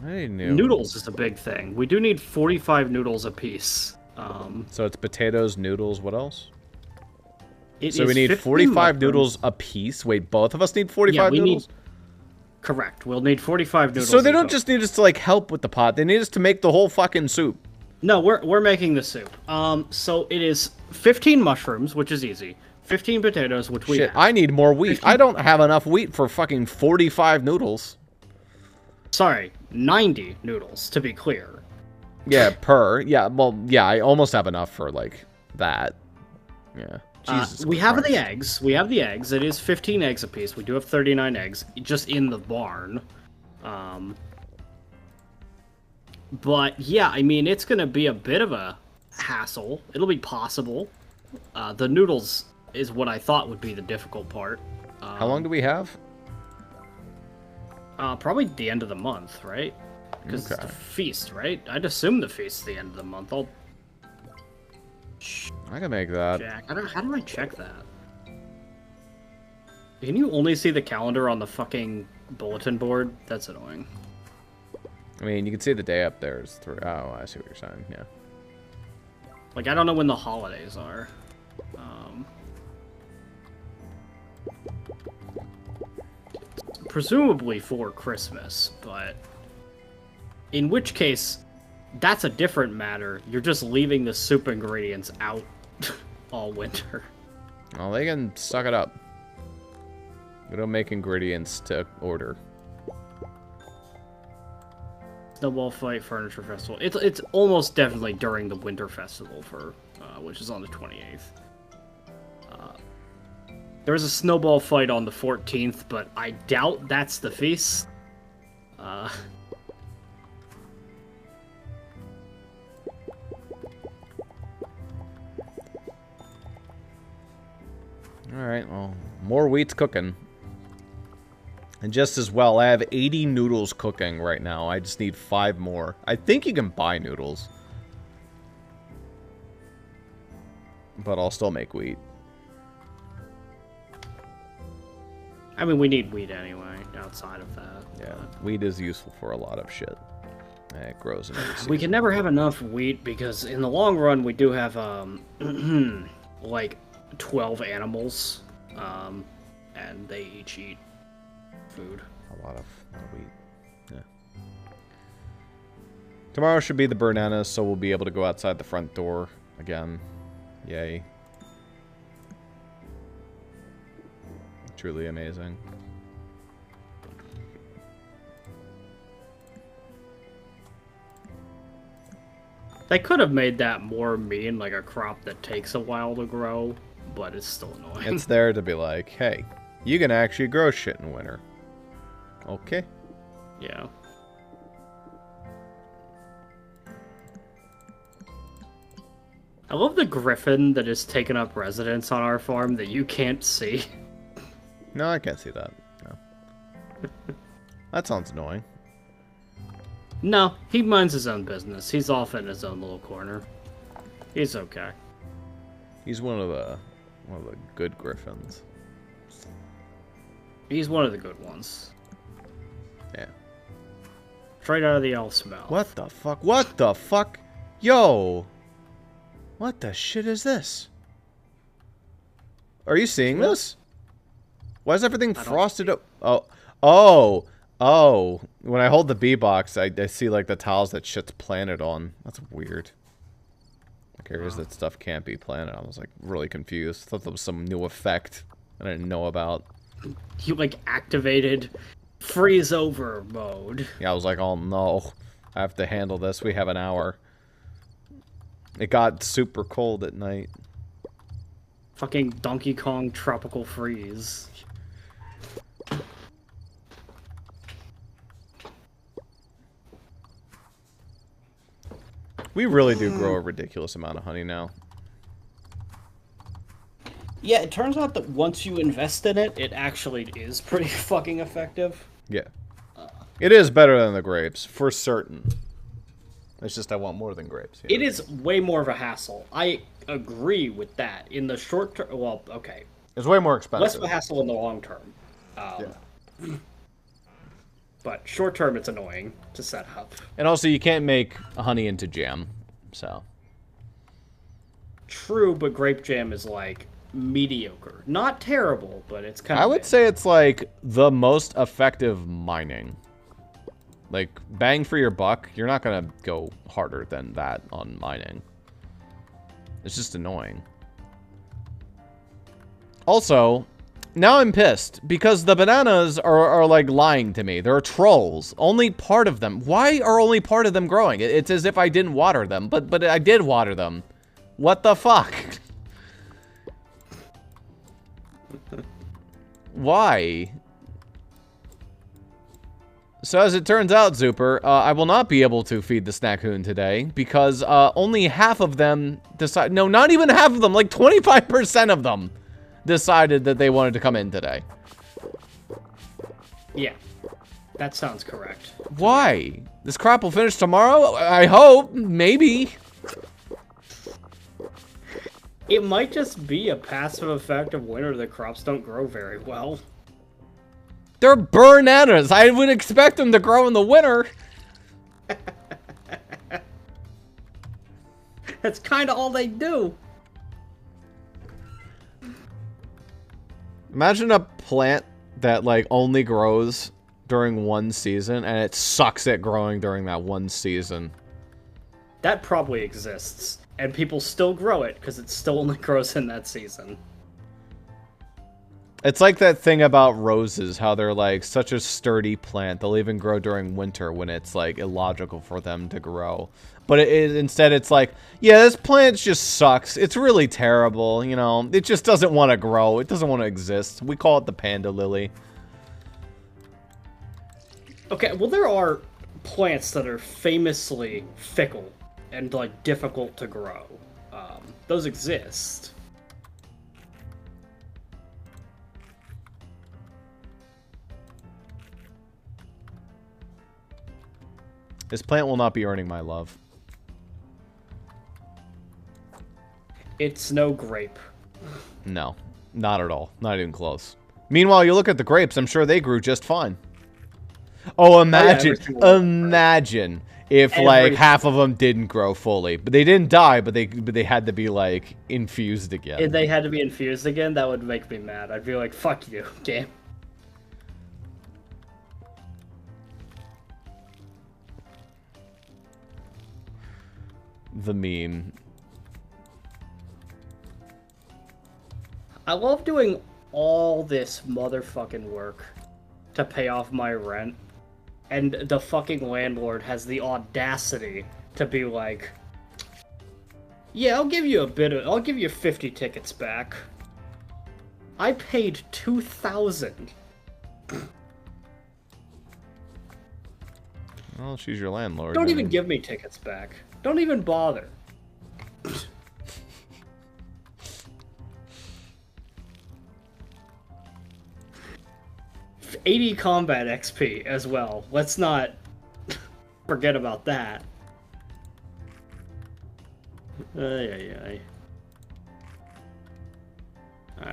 Speaker 1: I knew.
Speaker 2: Noodles is a big thing. We do need 45 noodles apiece.
Speaker 1: So it's potatoes, noodles, what else?
Speaker 2: It
Speaker 1: So
Speaker 2: is
Speaker 1: we need
Speaker 2: 15
Speaker 1: 45
Speaker 2: mushrooms.
Speaker 1: noodles apiece. Wait, both of us need 45
Speaker 2: we
Speaker 1: noodles?
Speaker 2: Correct. We'll need 45 noodles.
Speaker 1: So they
Speaker 2: in
Speaker 1: don't
Speaker 2: total.
Speaker 1: just need us to like help with the pot. They need us to make the whole fucking soup.
Speaker 2: No, we're making the soup. So it is 15 mushrooms, which is easy. 15 potatoes, which we
Speaker 1: Shit,
Speaker 2: have.
Speaker 1: I need more wheat.
Speaker 2: 15
Speaker 1: I don't have enough wheat for fucking 45 noodles.
Speaker 2: Sorry, 90 noodles, to be clear.
Speaker 1: Yeah, per. Yeah, well, yeah, I almost have enough for, like, that. Yeah. Jesus
Speaker 2: We have
Speaker 1: Christ.
Speaker 2: the eggs. We have the eggs. It is 15 eggs apiece. We do have 39 eggs just in the barn. But yeah, I mean, it's going to be a bit of a hassle. It'll be possible. The noodles is what I thought would be the difficult part.
Speaker 1: How long do we have?
Speaker 2: Probably the end of the month, right? Because it's
Speaker 1: Okay.
Speaker 2: the feast, right? I'd assume the feast's the end of the month. I'll
Speaker 1: I can make that.
Speaker 2: check. How do I check that? Can you only see the calendar on the fucking bulletin board? That's annoying.
Speaker 1: I mean, you can see the day up there is 3. Oh, I see what you're saying. Yeah.
Speaker 2: Like, I don't know when the holidays are. Presumably for Christmas, but In which case, that's a different matter. You're just leaving the soup ingredients out all winter.
Speaker 1: Well, they can suck it up. We don't make ingredients to order.
Speaker 2: Snowball Fight Furniture Festival. It's almost definitely during the Winter Festival for which is on the 28th. There was a snowball fight on the 14th, but I doubt that's the feast.
Speaker 1: Alright, well, more wheat's cooking. And just as well, I have 80 noodles cooking right now. I just need 5 more. I think you can buy noodles. But I'll still make wheat.
Speaker 2: I mean, we need wheat anyway, outside of that.
Speaker 1: Yeah, wheat is useful for a lot of shit. It grows in every season.
Speaker 2: We can never have enough wheat because in the long run we do have like 12 animals, and they each eat food.
Speaker 1: A lot of wheat. Yeah. Tomorrow should be the bananas, so we'll be able to go outside the front door again. Yay. Truly amazing.
Speaker 2: They could have made that more mean, like a crop that takes a while to grow, but it's still annoying.
Speaker 1: It's there to be like, hey, you can actually grow shit in winter. Okay.
Speaker 2: Yeah. I love the griffin that has taken up residence on our farm that you can't see.
Speaker 1: No, I can't see that. No. That sounds annoying.
Speaker 2: No, he minds his own business. He's off in his own little corner. He's okay.
Speaker 1: He's one of the good griffins.
Speaker 2: He's one of the good ones.
Speaker 1: Yeah.
Speaker 2: Straight out of the elf's mouth.
Speaker 1: What the fuck? What the fuck? Yo! What the shit is this? Are you seeing this? Why is everything frosted up? Oh. When I hold the B box, I see like the tiles that shit's planted on. That's weird. Like areas that stuff can't be planted. I was like really confused. Thought there was some new effect I didn't know about.
Speaker 2: You like activated freeze over mode.
Speaker 1: Yeah, I was like, oh no. I have to handle this. We have an hour. It got super cold at night.
Speaker 2: Fucking Donkey Kong tropical freeze.
Speaker 1: We really do grow a ridiculous amount of honey now.
Speaker 3: Yeah, it turns out that once you invest in it, it actually is pretty fucking effective.
Speaker 1: Yeah. It is better than the grapes, for certain. It's just I want more than grapes.
Speaker 2: It is way more of a hassle. I agree with that. In the short term, well, okay.
Speaker 1: It's way more expensive.
Speaker 2: Less of a hassle in the long term.
Speaker 1: Yeah.
Speaker 2: But short term, it's annoying to set up.
Speaker 1: And also, you can't make honey into jam, so.
Speaker 2: True, but grape jam is like mediocre. Not terrible, but it's kind of...
Speaker 1: I would say it's like the most effective mining. Like, bang for your buck, you're not gonna go harder than that on mining. It's just annoying. Also, now I'm pissed, because the bananas are like lying to me. They're trolls. Only part of them. Why are only part of them growing? It's as if I didn't water them, but I did water them. What the fuck? Why? So as it turns out, Zuper, I will not be able to feed the Snackhoon today because only half of them decide. No, not even half of them. Like 25% of them decided that they wanted to come in today.
Speaker 2: Yeah, that sounds correct.
Speaker 1: Why? This crop will finish tomorrow? I hope. Maybe.
Speaker 2: It might just be a passive effect of winter that crops don't grow very well.
Speaker 1: They're bananas. I would expect them to grow in the winter.
Speaker 2: That's kind of all they do.
Speaker 1: Imagine a plant that like only grows during one season, and it sucks at growing during that one season.
Speaker 2: That probably exists, and people still grow it because it still only grows in that season.
Speaker 1: It's like that thing about roses, how they're like such a sturdy plant. They'll even grow during winter when it's like illogical for them to grow. But instead it's like, yeah, this plant just sucks. It's really terrible, you know. It just doesn't want to grow. It doesn't want to exist. We call it the panda lily.
Speaker 2: Okay, well there are plants that are famously fickle and like difficult to grow. Those exist.
Speaker 1: This plant will not be earning my love.
Speaker 2: It's no grape.
Speaker 1: No, not at all. Not even close. Meanwhile, you look at the grapes, I'm sure they grew just fine. Oh, imagine, imagine if like half of them didn't grow fully, but they didn't die, but they had to be like infused again.
Speaker 2: If they had to be infused again, that would make me mad. I'd be like, fuck you, game.
Speaker 1: The meme.
Speaker 2: I love doing all this motherfucking work to pay off my rent, and the fucking landlord has the audacity to be like, yeah, I'll give you 50 tickets back. I paid 2,000.
Speaker 1: Well, she's your landlord.
Speaker 2: Don't even give me tickets back. Don't even bother. 80 combat XP as well. Let's not forget about that. Alright,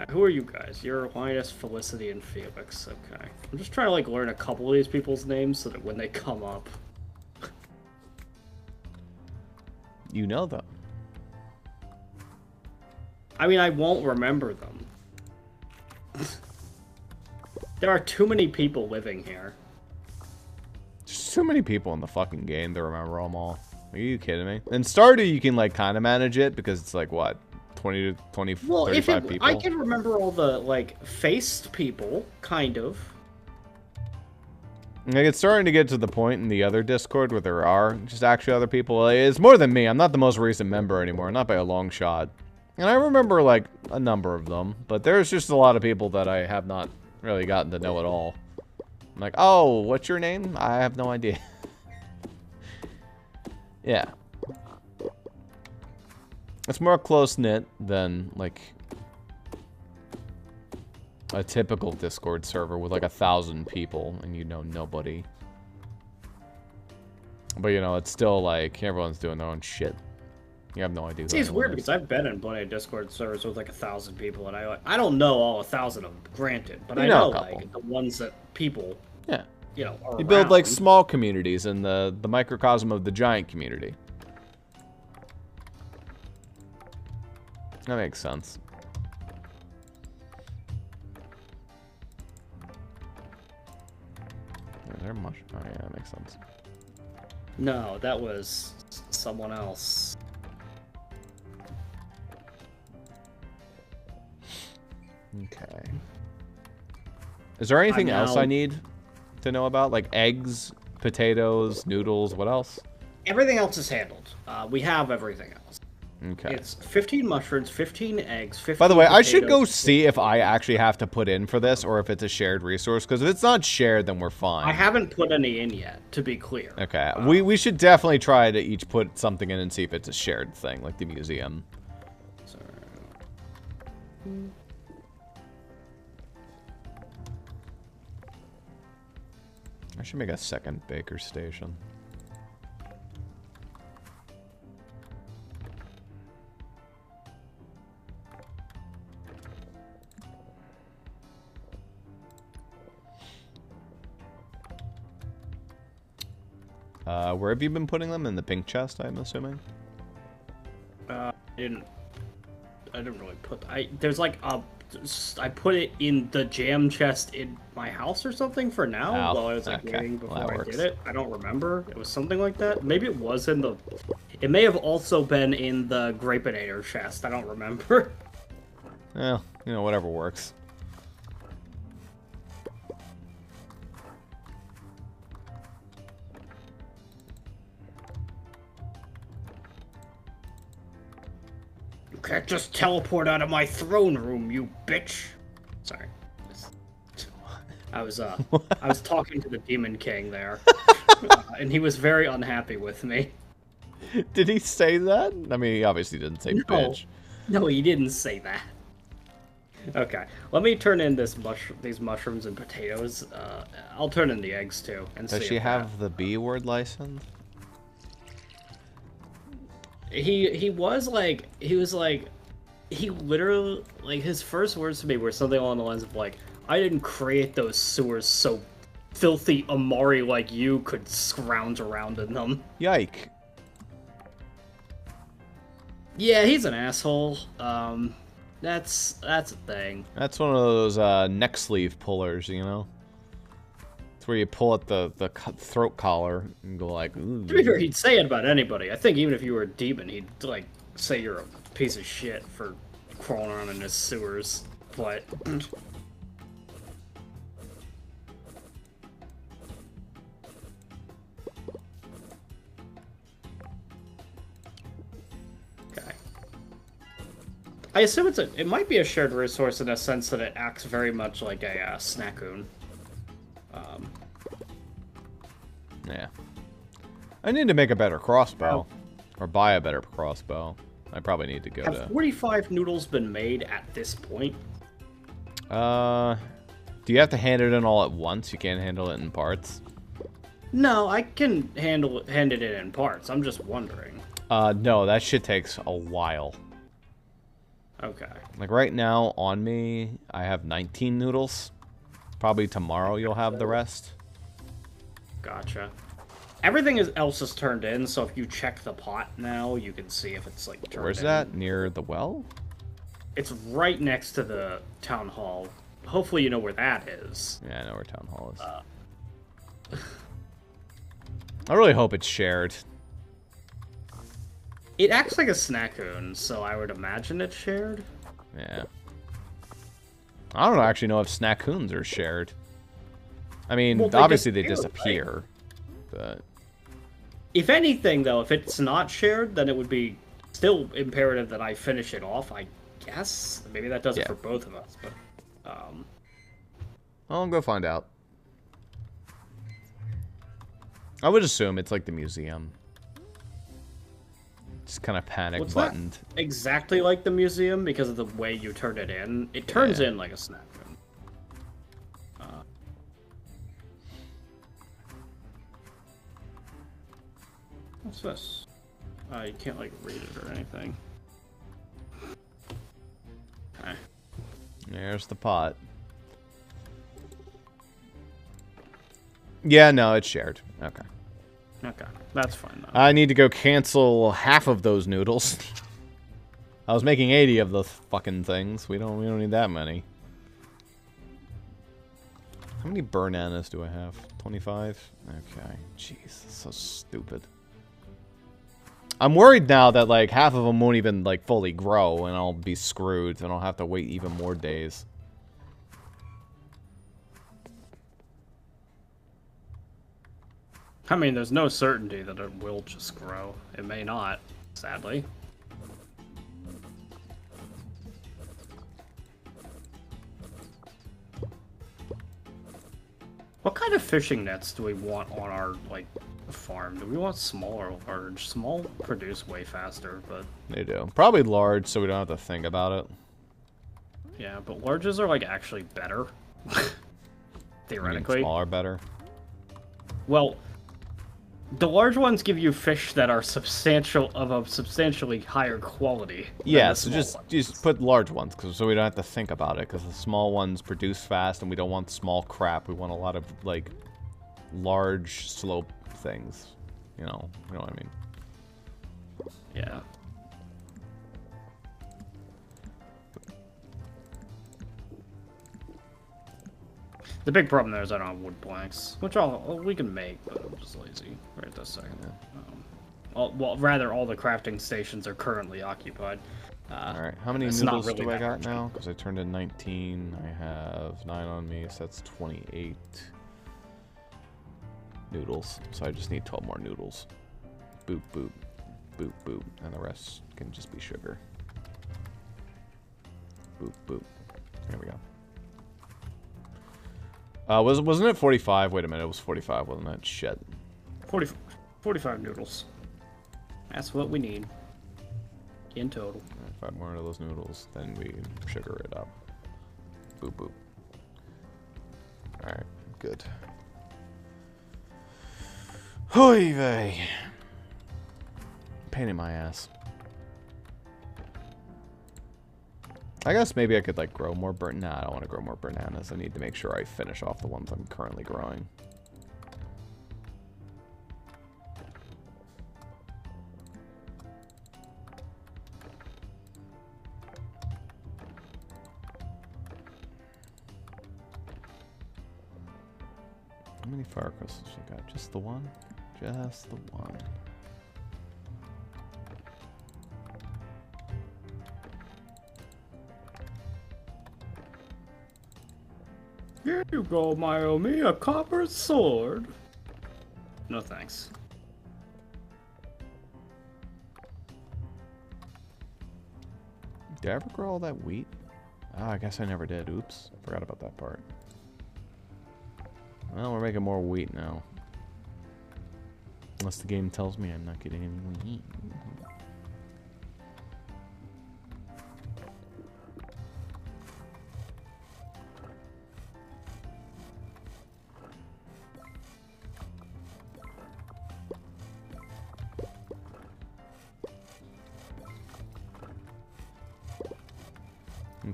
Speaker 2: who are you guys? You're Linus, Felicity, and Felix. Okay. I'm just trying to like learn a couple of these people's names so that when they come up...
Speaker 1: You know them.
Speaker 2: I mean, I won't remember them. There are too many people living here.
Speaker 1: There's too many people in the fucking game to remember them all. Are you kidding me? In Stardew, you can like kind of manage it because it's like what, 20 to 20,
Speaker 2: well,
Speaker 1: 35 people.
Speaker 2: I can remember all the like faced people, kind of.
Speaker 1: Like, it's starting to get to the point in the other Discord where there are just actually other people. It's more than me. I'm not the most recent member anymore, not by a long shot. And I remember, like, a number of them. But there's just a lot of people that I have not really gotten to know at all. I'm like, oh, what's your name? I have no idea. Yeah. It's more close-knit than, like, a typical Discord server with like 1,000 people and you know nobody. But you know, it's still like everyone's doing their own shit. You have no idea.
Speaker 2: See, it's weird because I've been in plenty of Discord servers with like 1,000 people, and I don't know all 1,000 of them, granted, but I know like the ones that people,
Speaker 1: yeah,
Speaker 2: you know, are
Speaker 1: you build
Speaker 2: around.
Speaker 1: like small communities in the microcosm of the giant community. That makes sense. Is there much? Oh yeah, that makes sense.
Speaker 2: No, that was someone else.
Speaker 1: Okay. Is there anything else I need to know about? Like eggs, potatoes, noodles, what else?
Speaker 2: Everything else is handled. We have everything else.
Speaker 1: Okay.
Speaker 2: It's 15 mushrooms, 15 eggs, 15
Speaker 1: By the way,
Speaker 2: potatoes.
Speaker 1: I should go see if I actually have to put in for this or if it's a shared resource, because if it's not shared, then we're fine.
Speaker 2: I haven't put any in yet, to be clear.
Speaker 1: Okay. We should definitely try to each put something in and see if it's a shared thing, like the museum.
Speaker 2: So...
Speaker 1: I should make a second baker station. Where have you been putting them? In the pink chest, I'm assuming?
Speaker 2: I didn't really put... there's like a I put it in the jam chest in my house or something for now
Speaker 1: Oh,
Speaker 2: while I was like
Speaker 1: okay.
Speaker 2: waiting before
Speaker 1: Well, that
Speaker 2: I
Speaker 1: works.
Speaker 2: did it. I don't remember. It was something like that. Maybe it was in the. It may have also been in the Grapinator chest. I don't remember.
Speaker 1: Well, you know, whatever works.
Speaker 2: You can't just teleport out of my throne room, you bitch. Sorry. I was talking to the Demon King there, and he was very unhappy with me.
Speaker 1: Did he say that? I mean, he obviously didn't say bitch.
Speaker 2: No, he didn't say that. Okay, let me turn in these mushrooms and potatoes. I'll turn in the eggs too, and
Speaker 1: Does
Speaker 2: see
Speaker 1: she
Speaker 2: if
Speaker 1: have the B word license?
Speaker 2: he was like he literally like his first words to me were something along the lines of like, I didn't create those sewers so filthy Amari like you could scrounge around in them.
Speaker 1: Yike.
Speaker 2: Yeah, he's an asshole. That's a thing.
Speaker 1: That's one of those neck sleeve pullers, you know? It's where you pull at the throat collar and go like, ooh.
Speaker 2: To be fair, he'd say it about anybody. I think even if you were a demon, he'd like say you're a piece of shit for crawling around in his sewers. But okay, I assume it might be a shared resource in a sense that it acts very much like a snackoon.
Speaker 1: Yeah. I need to make a better crossbow. Or buy a better crossbow. I probably need to go
Speaker 2: Have 45 noodles been made at this point?
Speaker 1: Do you have to hand it in all at once? You can't handle it in parts?
Speaker 2: No, I can hand it in parts. I'm just wondering.
Speaker 1: No, that shit takes a while.
Speaker 2: Okay.
Speaker 1: Like right now, on me, I have 19 noodles. Probably tomorrow you'll have the rest.
Speaker 2: Gotcha. Everything else is turned in, so if you check the pot now, you can see if it's like turned
Speaker 1: Where's
Speaker 2: in.
Speaker 1: that? Near the well?
Speaker 2: It's right next to the town hall. Hopefully you know where that is.
Speaker 1: Yeah, I know where town hall is. I really hope it's shared.
Speaker 2: It acts like a snackoon, so I would imagine it's shared.
Speaker 1: Yeah. I don't actually know if snackoons are shared. I mean,
Speaker 2: Well, they
Speaker 1: obviously they
Speaker 2: disappear,
Speaker 1: disappear, but...
Speaker 2: If anything, though, if it's not shared, then it would be still imperative that I finish it off, I guess. Maybe that does it for both of us, but...
Speaker 1: I'll go find out. I would assume it's like the museum. Just kind of panic buttoned.
Speaker 2: Not exactly like the museum because of the way you turn it in. It turns in like a snack room. What's this? You can't like read it or anything. Okay.
Speaker 1: There's the pot. Yeah, no, it's shared. Okay.
Speaker 2: Okay, that's fine though.
Speaker 1: I need to go cancel half of those noodles. I was making 80 of those fucking things. We don't need that many. How many bananas do I have? 25? Okay. Jeez, that's so stupid. I'm worried now that like half of them won't even like fully grow and I'll be screwed and I'll have to wait even more days.
Speaker 2: I mean, there's no certainty that it will just grow. It may not, sadly. What kind of fishing nets do we want on our, like, farm? Do we want small or large? Small produce way faster, but...
Speaker 1: They do. Probably large so we don't have to think about it.
Speaker 2: Yeah, but larges are, like, actually better. Theoretically.
Speaker 1: Smaller better?
Speaker 2: Well... The large ones give you fish that are of a substantially higher quality.
Speaker 1: Yeah, so just put large ones, so we don't have to think about it. Because the small ones produce fast, and we don't want small crap. We want a lot of like large slope things. You know what I mean?
Speaker 2: Yeah. The big problem there is I don't have wood planks, which we can make, but I'm just lazy right this second. Well, rather, all the crafting stations are currently occupied.
Speaker 1: Alright, how many noodles do I got now? Because I turned in 19. I have 9 on me, so that's 28 noodles. So I just need 12 more noodles. Boop, boop, boop, boop. And the rest can just be sugar. Boop, boop. There we go. Wasn't it 45? Wait a minute, it was 45, wasn't it? Shit.
Speaker 2: 45 noodles. That's what we need. In total.
Speaker 1: 5 more of those noodles, then we sugar it up. Boop, boop. Alright, good. Hoy vey. Pain in my ass. I guess maybe I could like grow more Nah, I don't want to grow more bananas. I need to make sure I finish off the ones I'm currently growing. How many fire crystals I got? Just the one? Just the one.
Speaker 2: Here you go, Myomi, a copper sword. No thanks.
Speaker 1: Did I ever grow all that wheat? Ah, I guess I never did. Oops. Forgot about that part. Well, we're making more wheat now. Unless the game tells me I'm not getting any wheat.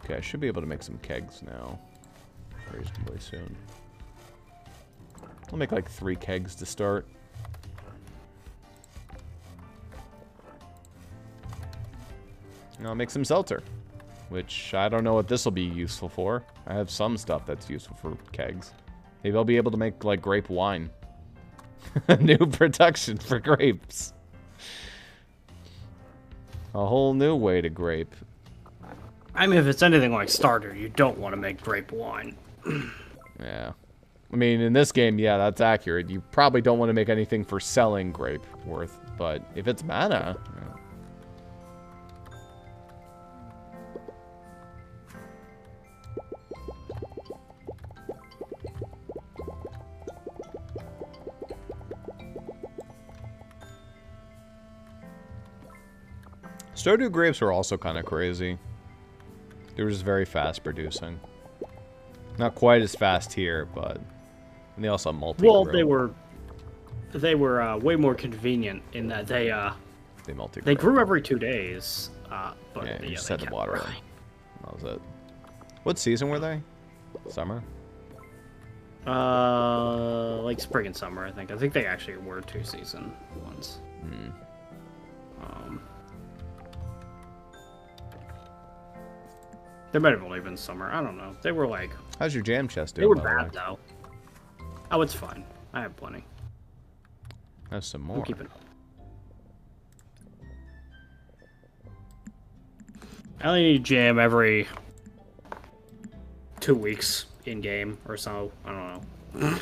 Speaker 1: Okay, I should be able to make some kegs now. Reasonably soon. I'll make like 3 kegs to start. And I'll make some seltzer. Which, I don't know what this will be useful for. I have some stuff that's useful for kegs. Maybe I'll be able to make like grape wine. New production for grapes. A whole new way to grape.
Speaker 2: I mean, if it's anything like starter, you don't want to make grape wine.
Speaker 1: Yeah. I mean, in this game, yeah, that's accurate. You probably don't want to make anything for selling grape worth, but if it's mana... Yeah. Stardew grapes are also kind of crazy. They were just very fast producing. Not quite as fast here, but they also multi-grow.
Speaker 2: Well, they were way more convenient in that they
Speaker 1: multi-grow.
Speaker 2: They grew every 2 days. But
Speaker 1: yeah, you
Speaker 2: yeah,
Speaker 1: just had to water them. That was it. What season were they? Summer?
Speaker 2: Like spring and summer, I think. I think they actually were 2-season ones.
Speaker 1: Hmm.
Speaker 2: They might have only been summer. I don't know. They were like...
Speaker 1: How's your jam chest doing?
Speaker 2: They were bad, though. Oh, it's fine. I have plenty.
Speaker 1: Have some more.
Speaker 2: We'll keep it up. I only need jam every 2 weeks in-game or so. I don't know.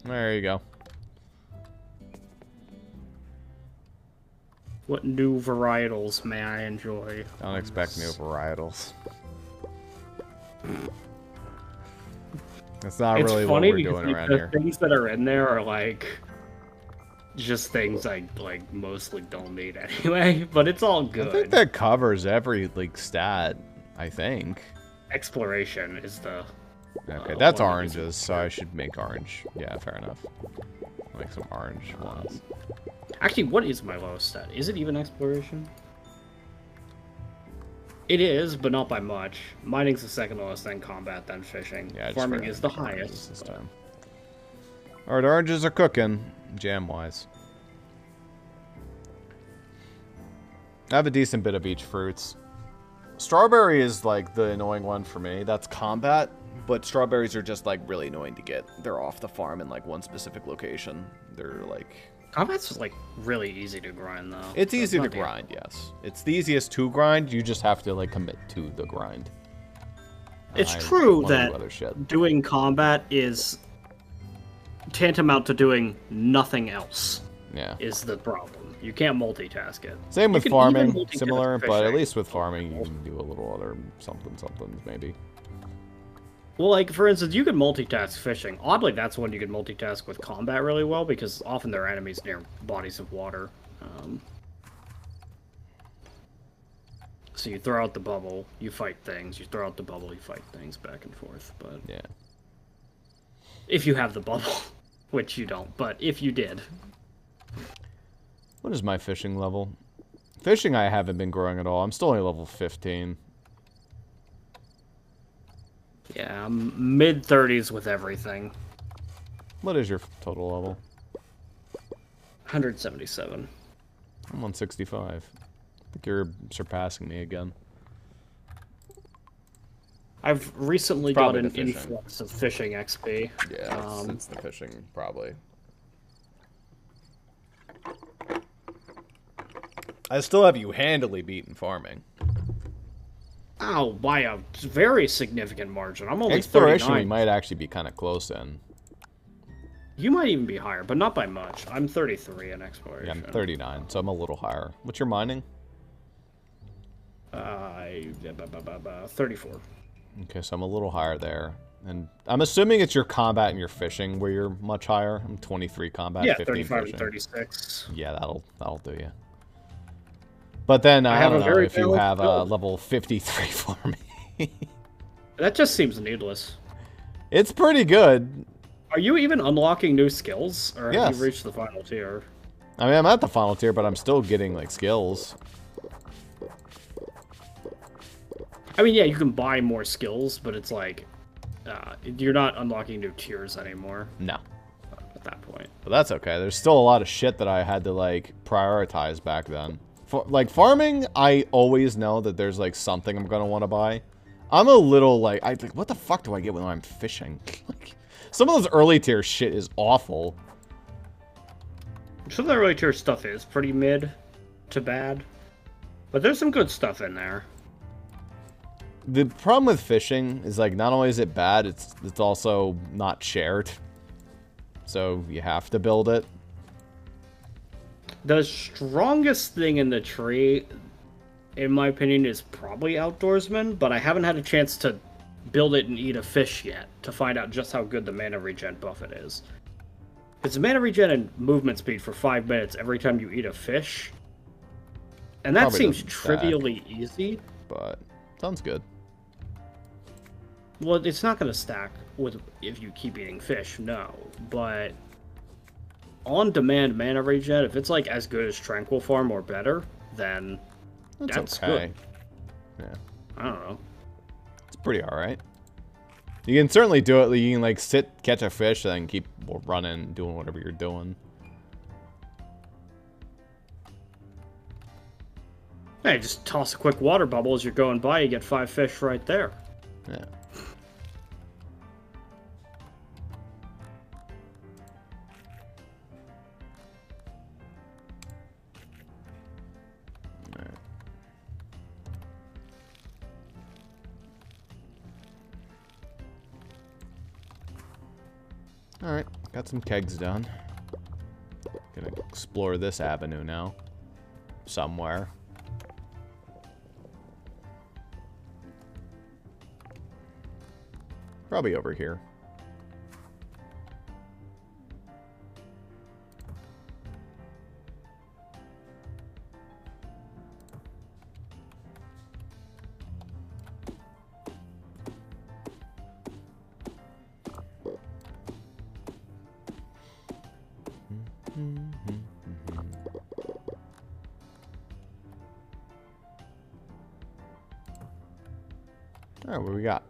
Speaker 1: There you go.
Speaker 2: What new varietals may I enjoy?
Speaker 1: Don't expect new varietals. That's not really what we're doing around here.
Speaker 2: The things that are in there are like just things I like mostly don't need anyway, but it's all good.
Speaker 1: I think that covers every like stat, I think.
Speaker 2: Exploration is the
Speaker 1: okay, that's oranges, so I should make orange. Yeah, fair enough. I'll make some orange ones.
Speaker 2: Actually, what is my lowest stat? Is it even exploration? It is, but not by much. Mining's the second lowest, then combat, then fishing.
Speaker 1: Yeah,
Speaker 2: Farming is the highest.
Speaker 1: This time. Alright, oranges are cooking, jam-wise. I have a decent bit of each fruits. Strawberry is, like, the annoying one for me. That's combat, but strawberries are just, like, really annoying to get. They're off the farm in, like, one specific location. They're, like...
Speaker 2: Combat's, like, really easy to grind, though.
Speaker 1: It's easy to grind, yes. It's the easiest to grind. You just have to, like, commit to the grind.
Speaker 2: It's true that doing combat is tantamount to doing nothing else.
Speaker 1: Yeah.
Speaker 2: Is the problem. You can't multitask it.
Speaker 1: Same with farming, similar, but at least with farming you can do a little other somethings maybe.
Speaker 2: Well, like, for instance, you can multitask fishing. Oddly, that's when you can multitask with combat really well, because often there are enemies near bodies of water. So you throw out the bubble, you fight things. You throw out the bubble, you fight things back and forth. But
Speaker 1: yeah.
Speaker 2: If you have the bubble, which you don't, but if you did.
Speaker 1: What is my fishing level? Fishing I haven't been growing at all. I'm still only level 15.
Speaker 2: Yeah, I'm mid-30s with everything.
Speaker 1: What is your total level?
Speaker 2: 177.
Speaker 1: I'm 165. I think you're surpassing me again.
Speaker 2: I've recently got an influx of fishing XP.
Speaker 1: Yeah, it's the fishing, probably. I still have you handily beaten farming.
Speaker 2: Oh, by a very significant margin. I'm only
Speaker 1: Exploration
Speaker 2: 39.
Speaker 1: we might actually be kind of close in.
Speaker 2: You might even be higher, but not by much. I'm 33 in exploration.
Speaker 1: Yeah, I'm 39, so I'm a little higher. What's your mining?
Speaker 2: 34.
Speaker 1: Okay, so I'm a little higher there. And I'm assuming it's your combat and your fishing where you're much higher. I'm 23 combat,
Speaker 2: yeah,
Speaker 1: 15
Speaker 2: 35
Speaker 1: fishing.
Speaker 2: and 36.
Speaker 1: Yeah, that'll do you. But then I don't know if you have a level 53 for me.
Speaker 2: That just seems needless.
Speaker 1: It's pretty good.
Speaker 2: Are you even unlocking new skills, or have
Speaker 1: Yes.
Speaker 2: you reached the final tier?
Speaker 1: I mean, I'm at the final tier, but I'm still getting like skills.
Speaker 2: I mean, yeah, you can buy more skills, but it's like you're not unlocking new tiers anymore.
Speaker 1: No.
Speaker 2: At that point.
Speaker 1: But that's okay. There's still a lot of shit that I had to like prioritize back then. Like farming, I always know that there's like something I'm gonna want to buy. I'm a little like, what the fuck do I get when I'm fishing? Like, some of those early tier shit is awful.
Speaker 2: Some of the early tier stuff is pretty mid to bad, but there's some good stuff in there.
Speaker 1: The problem with fishing is like not only is it bad, it's also not shared. So you have to build it.
Speaker 2: The strongest thing in the tree, in my opinion, is probably Outdoorsman, but I haven't had a chance to build it and eat a fish yet to find out just how good the mana regen buff it is. It's mana regen and movement speed for 5 minutes every time you eat a fish. And that
Speaker 1: Probably
Speaker 2: seems trivially easy.
Speaker 1: But sounds good.
Speaker 2: Well, it's not going to stack with if you keep eating fish, no. But on-demand mana regen, if it's like as good as Tranquil Farm or better, then that's
Speaker 1: okay.
Speaker 2: good.
Speaker 1: Yeah.
Speaker 2: I don't know.
Speaker 1: It's pretty alright. You can certainly do it. You can like sit, catch a fish, and then keep running, doing whatever you're doing.
Speaker 2: Hey, just toss a quick water bubble as you're going by, you get 5 fish right there.
Speaker 1: Yeah. Alright, got some kegs done. Gonna explore this avenue now. Somewhere. Probably over here. Alright, what we got?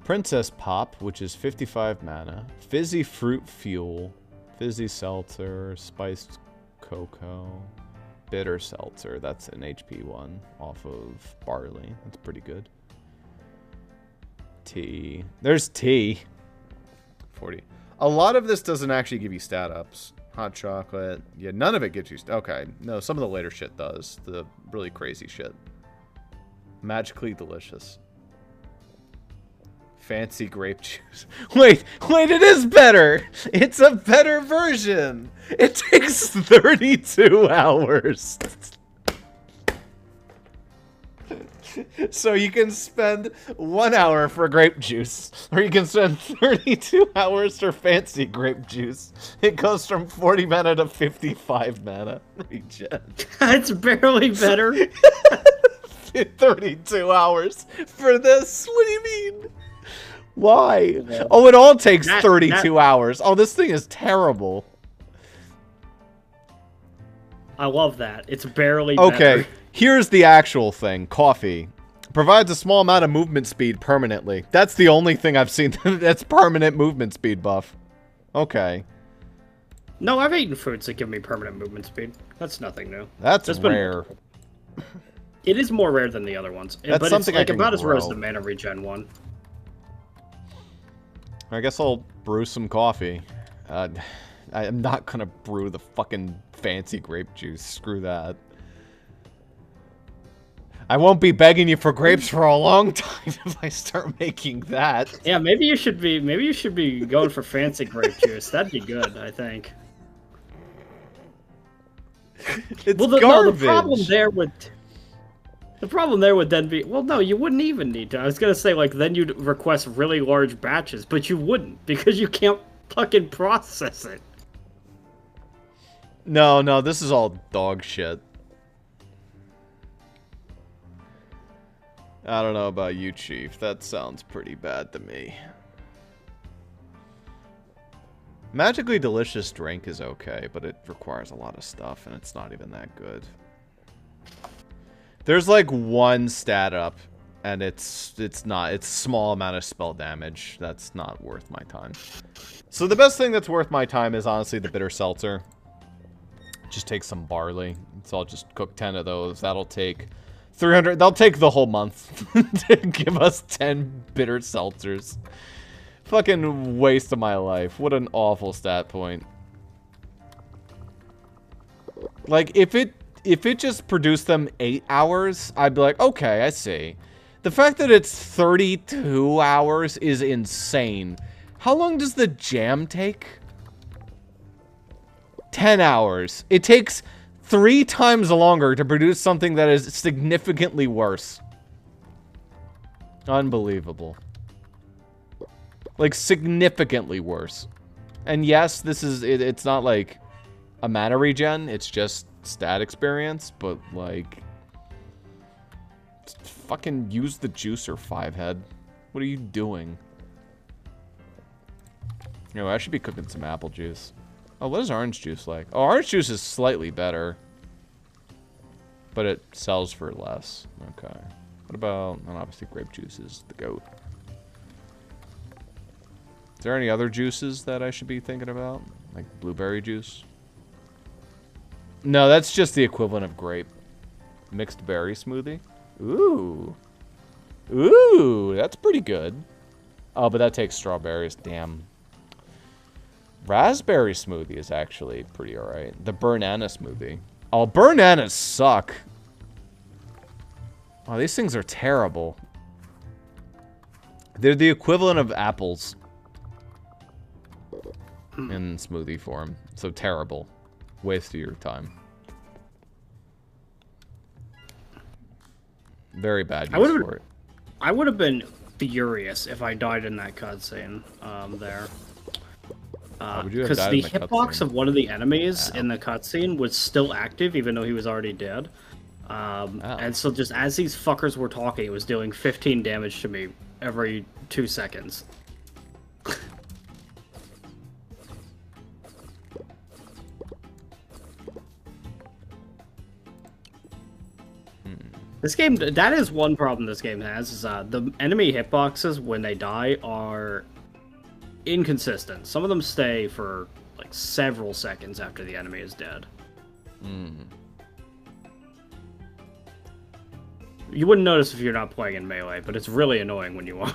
Speaker 1: Princess Pop, which is 55 mana. Fizzy Fruit Fuel. Fizzy Seltzer. Spiced Cocoa. Bitter Seltzer. That's an HP one off of barley. That's pretty good. Tea. There's tea. 40. A lot of this doesn't actually give you stat ups. Hot chocolate. Yeah, none of it gives you... Okay. No, some of the later shit does. The really crazy shit. Magically delicious. Fancy grape juice. Wait, it is better! It's a better version! It takes 32 hours. So you can spend 1 hour for grape juice, or you can spend 32 hours for fancy grape juice. It goes from 40 mana to 55 mana. Regen.
Speaker 2: It's barely better.
Speaker 1: 32 hours for this? What do you mean? Why? Oh, it all takes 32 hours. Oh, this thing is terrible.
Speaker 2: I love that. It's barely
Speaker 1: okay,
Speaker 2: better.
Speaker 1: Here's the actual thing. Coffee. Provides a small amount of movement speed permanently. That's the only thing I've seen that's permanent movement speed buff. Okay.
Speaker 2: No, I've eaten foods that give me permanent movement speed. That's nothing new.
Speaker 1: That's rare.
Speaker 2: It is more rare than the other ones.
Speaker 1: That's
Speaker 2: but
Speaker 1: something
Speaker 2: it's like
Speaker 1: I can
Speaker 2: about as rare as
Speaker 1: grow.
Speaker 2: the mana regen one.
Speaker 1: I guess I'll brew some coffee. I'm not gonna brew the fucking fancy grape juice. Screw that. I won't be begging you for grapes for a long time if I start making that.
Speaker 2: Yeah, maybe you should be going for fancy grape juice. That'd be good, I think.
Speaker 1: It's
Speaker 2: well,
Speaker 1: garbage.
Speaker 2: The problem there would then be, well, no, you wouldn't even need to. I was gonna say, like, then you'd request really large batches, but you wouldn't, because you can't fucking process it.
Speaker 1: No, this is all dog shit. I don't know about you, Chief. That sounds pretty bad to me. Magically delicious drink is okay, but it requires a lot of stuff, and it's not even that good. There's like one stat up, and it's a small amount of spell damage. That's not worth my time. So the best thing that's worth my time is honestly the bitter seltzer. Just take some barley. So I'll just cook 10 of those. That'll take 300. They'll take the whole month to give us 10 bitter seltzers. Fucking waste of my life. What an awful stat point. Like, if it just produced them 8 hours, I'd be like, okay, I see. The fact that it's 32 hours is insane. How long does the jam take? 10 hours. It takes 3 times longer to produce something that is significantly worse. Unbelievable. Like, significantly worse. And yes, this is, it's not like a mana regen, it's just stat experience, but like, fucking use the juicer, 5-head. What are you doing? You know, I should be cooking some apple juice. Oh, what is orange juice like? Oh, orange juice is slightly better, but it sells for less. Okay. What about, and obviously grape juice is the goat. Is there any other juices that I should be thinking about? Like blueberry juice? No, that's just the equivalent of grape. Mixed berry smoothie? Ooh. Ooh, that's pretty good. Oh, but that takes strawberries. Damn. Raspberry smoothie is actually pretty alright. The banana smoothie. Oh, bananas suck. Oh, these things are terrible. They're the equivalent of apples in smoothie form. So terrible. Waste of your time. Very bad use for it.
Speaker 2: I would have been furious if I died in that cutscene there. Because the hitbox of one of the enemies in the cutscene was still active, even though he was already dead. And so just as these fuckers were talking, it was doing 15 damage to me every 2 seconds. This game, that is one problem this game has, is the enemy hitboxes, when they die, are inconsistent. Some of them stay for, like, several seconds after the enemy is dead. You wouldn't notice if you're not playing in melee, but it's really annoying when you are.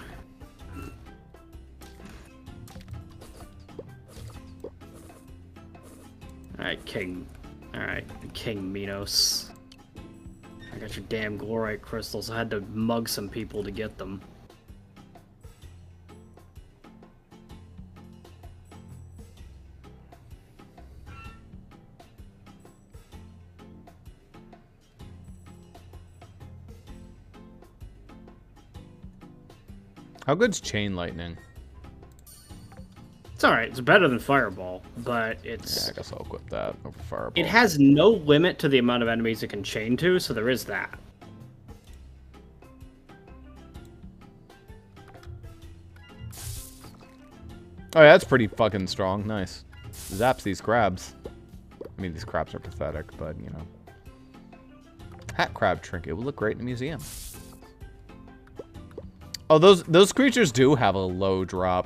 Speaker 2: Alright, King. Alright, King Minos. I got your damn glorite crystals. I had to mug some people to get them.
Speaker 1: How good's chain lightning?
Speaker 2: It's alright. It's better than fireball, but it's...
Speaker 1: Yeah, I guess I'll equip that over fireball.
Speaker 2: It has no limit to the amount of enemies it can chain to, so there is that.
Speaker 1: Oh yeah, that's pretty fucking strong. Nice. Zaps these crabs. I mean, these crabs are pathetic, but, you know. Hat crab trinket would look great in a museum. Oh, those creatures do have a low drop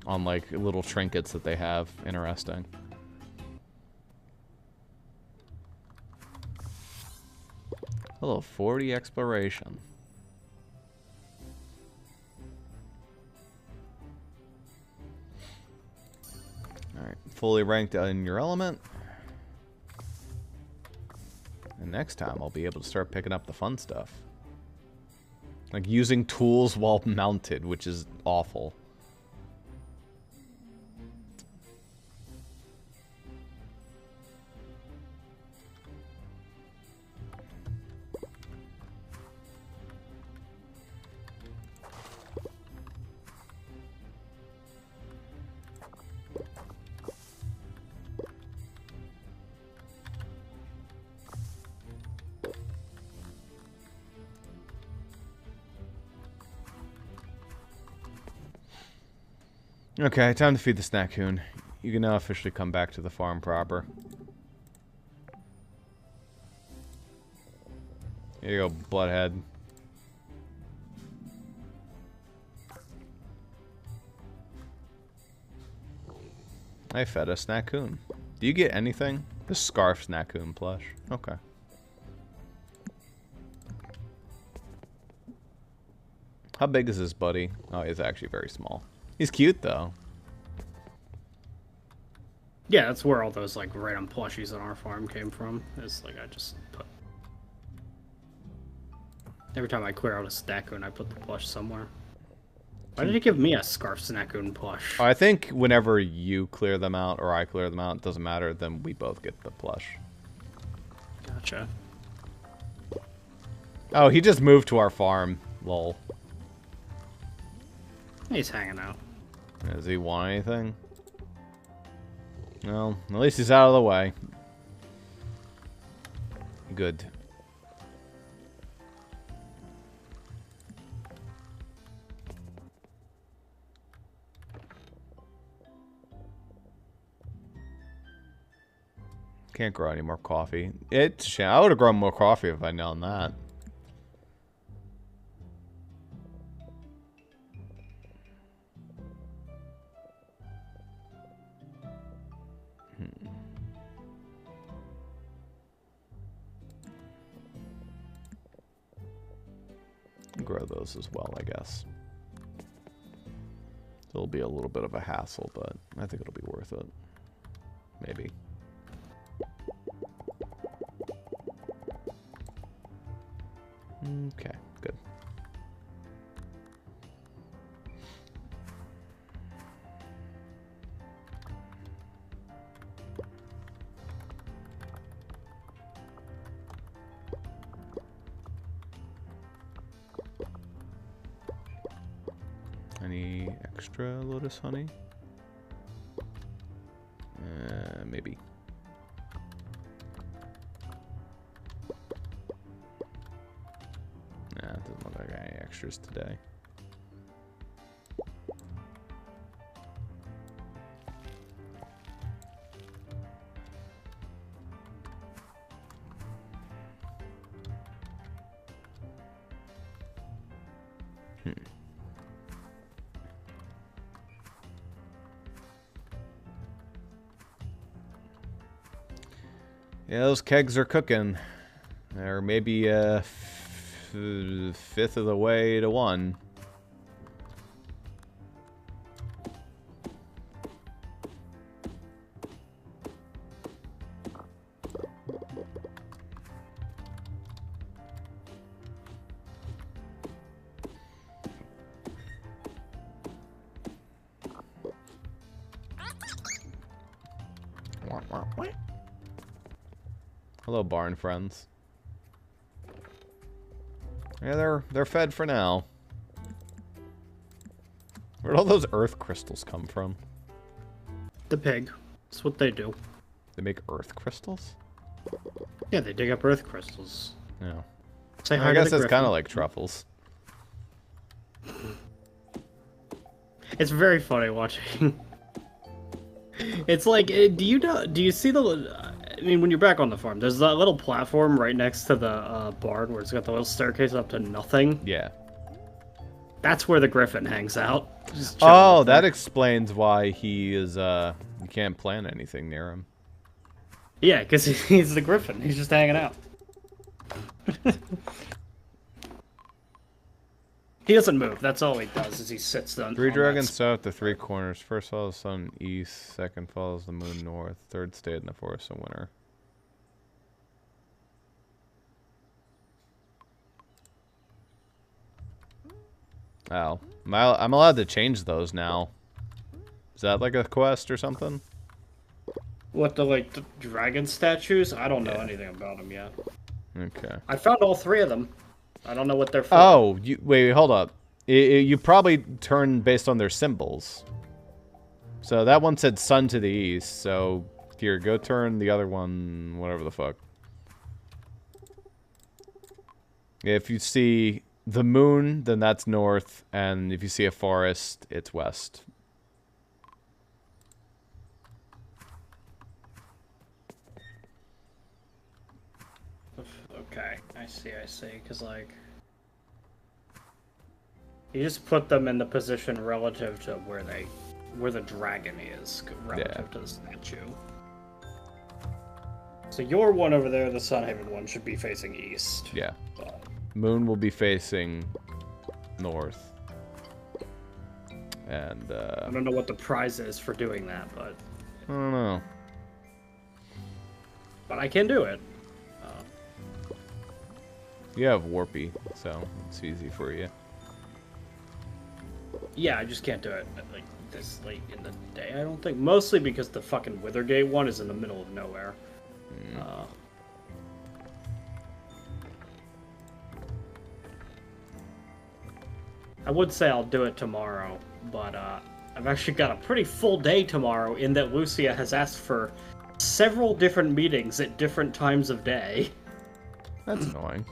Speaker 1: on, like, little trinkets that they have. Interesting. Hello, 40 exploration. Alright, fully ranked in your element. And next time I'll be able to start picking up the fun stuff. Like using tools while mounted, which is awful. Okay, time to feed the snack-coon. You can now officially come back to the farm proper. Here you go, Bloodhead. I fed a snack-coon. Do you get anything? The scarf snack-coon plush. Okay. How big is this buddy? Oh, he's actually very small. He's cute, though.
Speaker 2: Yeah, that's where all those, like, random plushies on our farm came from. It's like, I just put... Every time I clear out a Snackoon, I put the plush somewhere. Why did it give me a Scarf Snackoon plush?
Speaker 1: I think whenever you clear them out, or I clear them out, it doesn't matter, then we both get the plush.
Speaker 2: Gotcha.
Speaker 1: Oh, he just moved to our farm. Lol.
Speaker 2: He's hanging out.
Speaker 1: Does he want anything? Well, at least he's out of the way. Good. Can't grow any more coffee. It's a shame. I would have grown more coffee if I'd known that. Grow those as well, I guess. It'll be a little bit of a hassle, but I think it'll be worth it. Maybe. Okay, good. Any extra lotus honey? Maybe. Nah, it doesn't look like I got any extras today. Yeah, those kegs are cooking. They're maybe a fifth of the way to one. Hello, barn friends. Yeah, they're fed for now. Where'd all those earth crystals come from?
Speaker 2: The pig. That's what they do.
Speaker 1: They make earth crystals?
Speaker 2: Yeah, they dig up earth crystals.
Speaker 1: Yeah.
Speaker 2: Say hi
Speaker 1: I
Speaker 2: to
Speaker 1: guess
Speaker 2: the
Speaker 1: it's
Speaker 2: griffin.
Speaker 1: kind of like truffles.
Speaker 2: It's very funny watching. It's like, do you see the? I mean, when you're back on the farm, there's that little platform right next to the barn where it's got the little staircase up to nothing.
Speaker 1: Yeah.
Speaker 2: That's where the griffin hangs out. Just chilling
Speaker 1: Oh,
Speaker 2: up there.
Speaker 1: that explains why he is, you can't plant anything near him.
Speaker 2: Yeah, because he's the griffin. He's just hanging out. He doesn't move. That's all he does. Is he sits down.
Speaker 1: Three dragons south to three corners. First follows the sun east. Second follows the moon north. Third stayed in the forest in winter. Oh, I'm allowed to change those now. Is that like a quest or something?
Speaker 2: What, the dragon statues? I don't know anything about them yet.
Speaker 1: Okay.
Speaker 2: I found all three of them. I don't know what they're for.
Speaker 1: Oh, wait, hold up. You probably turn based on their symbols. So that one said sun to the east, so here, go turn the other one, whatever the fuck. If you see the moon, then that's north, and if you see a forest, it's west.
Speaker 2: Okay, I see, because, like... You just put them in the position relative to where the dragon is, relative to the statue. So your one over there, the Sunhaven one, should be facing east.
Speaker 1: Yeah.
Speaker 2: But...
Speaker 1: Moon will be facing north. And,
Speaker 2: I don't know what the prize is for doing that, but...
Speaker 1: I don't know.
Speaker 2: But I can do it.
Speaker 1: You have Warpy, so it's easy for you.
Speaker 2: Yeah, I just can't do it like this late in the day, I don't think. Mostly because the fucking Withergate one is in the middle of nowhere. I would say I'll do it tomorrow, but I've actually got a pretty full day tomorrow in that Lucia has asked for several different meetings at different times of day.
Speaker 1: That's annoying.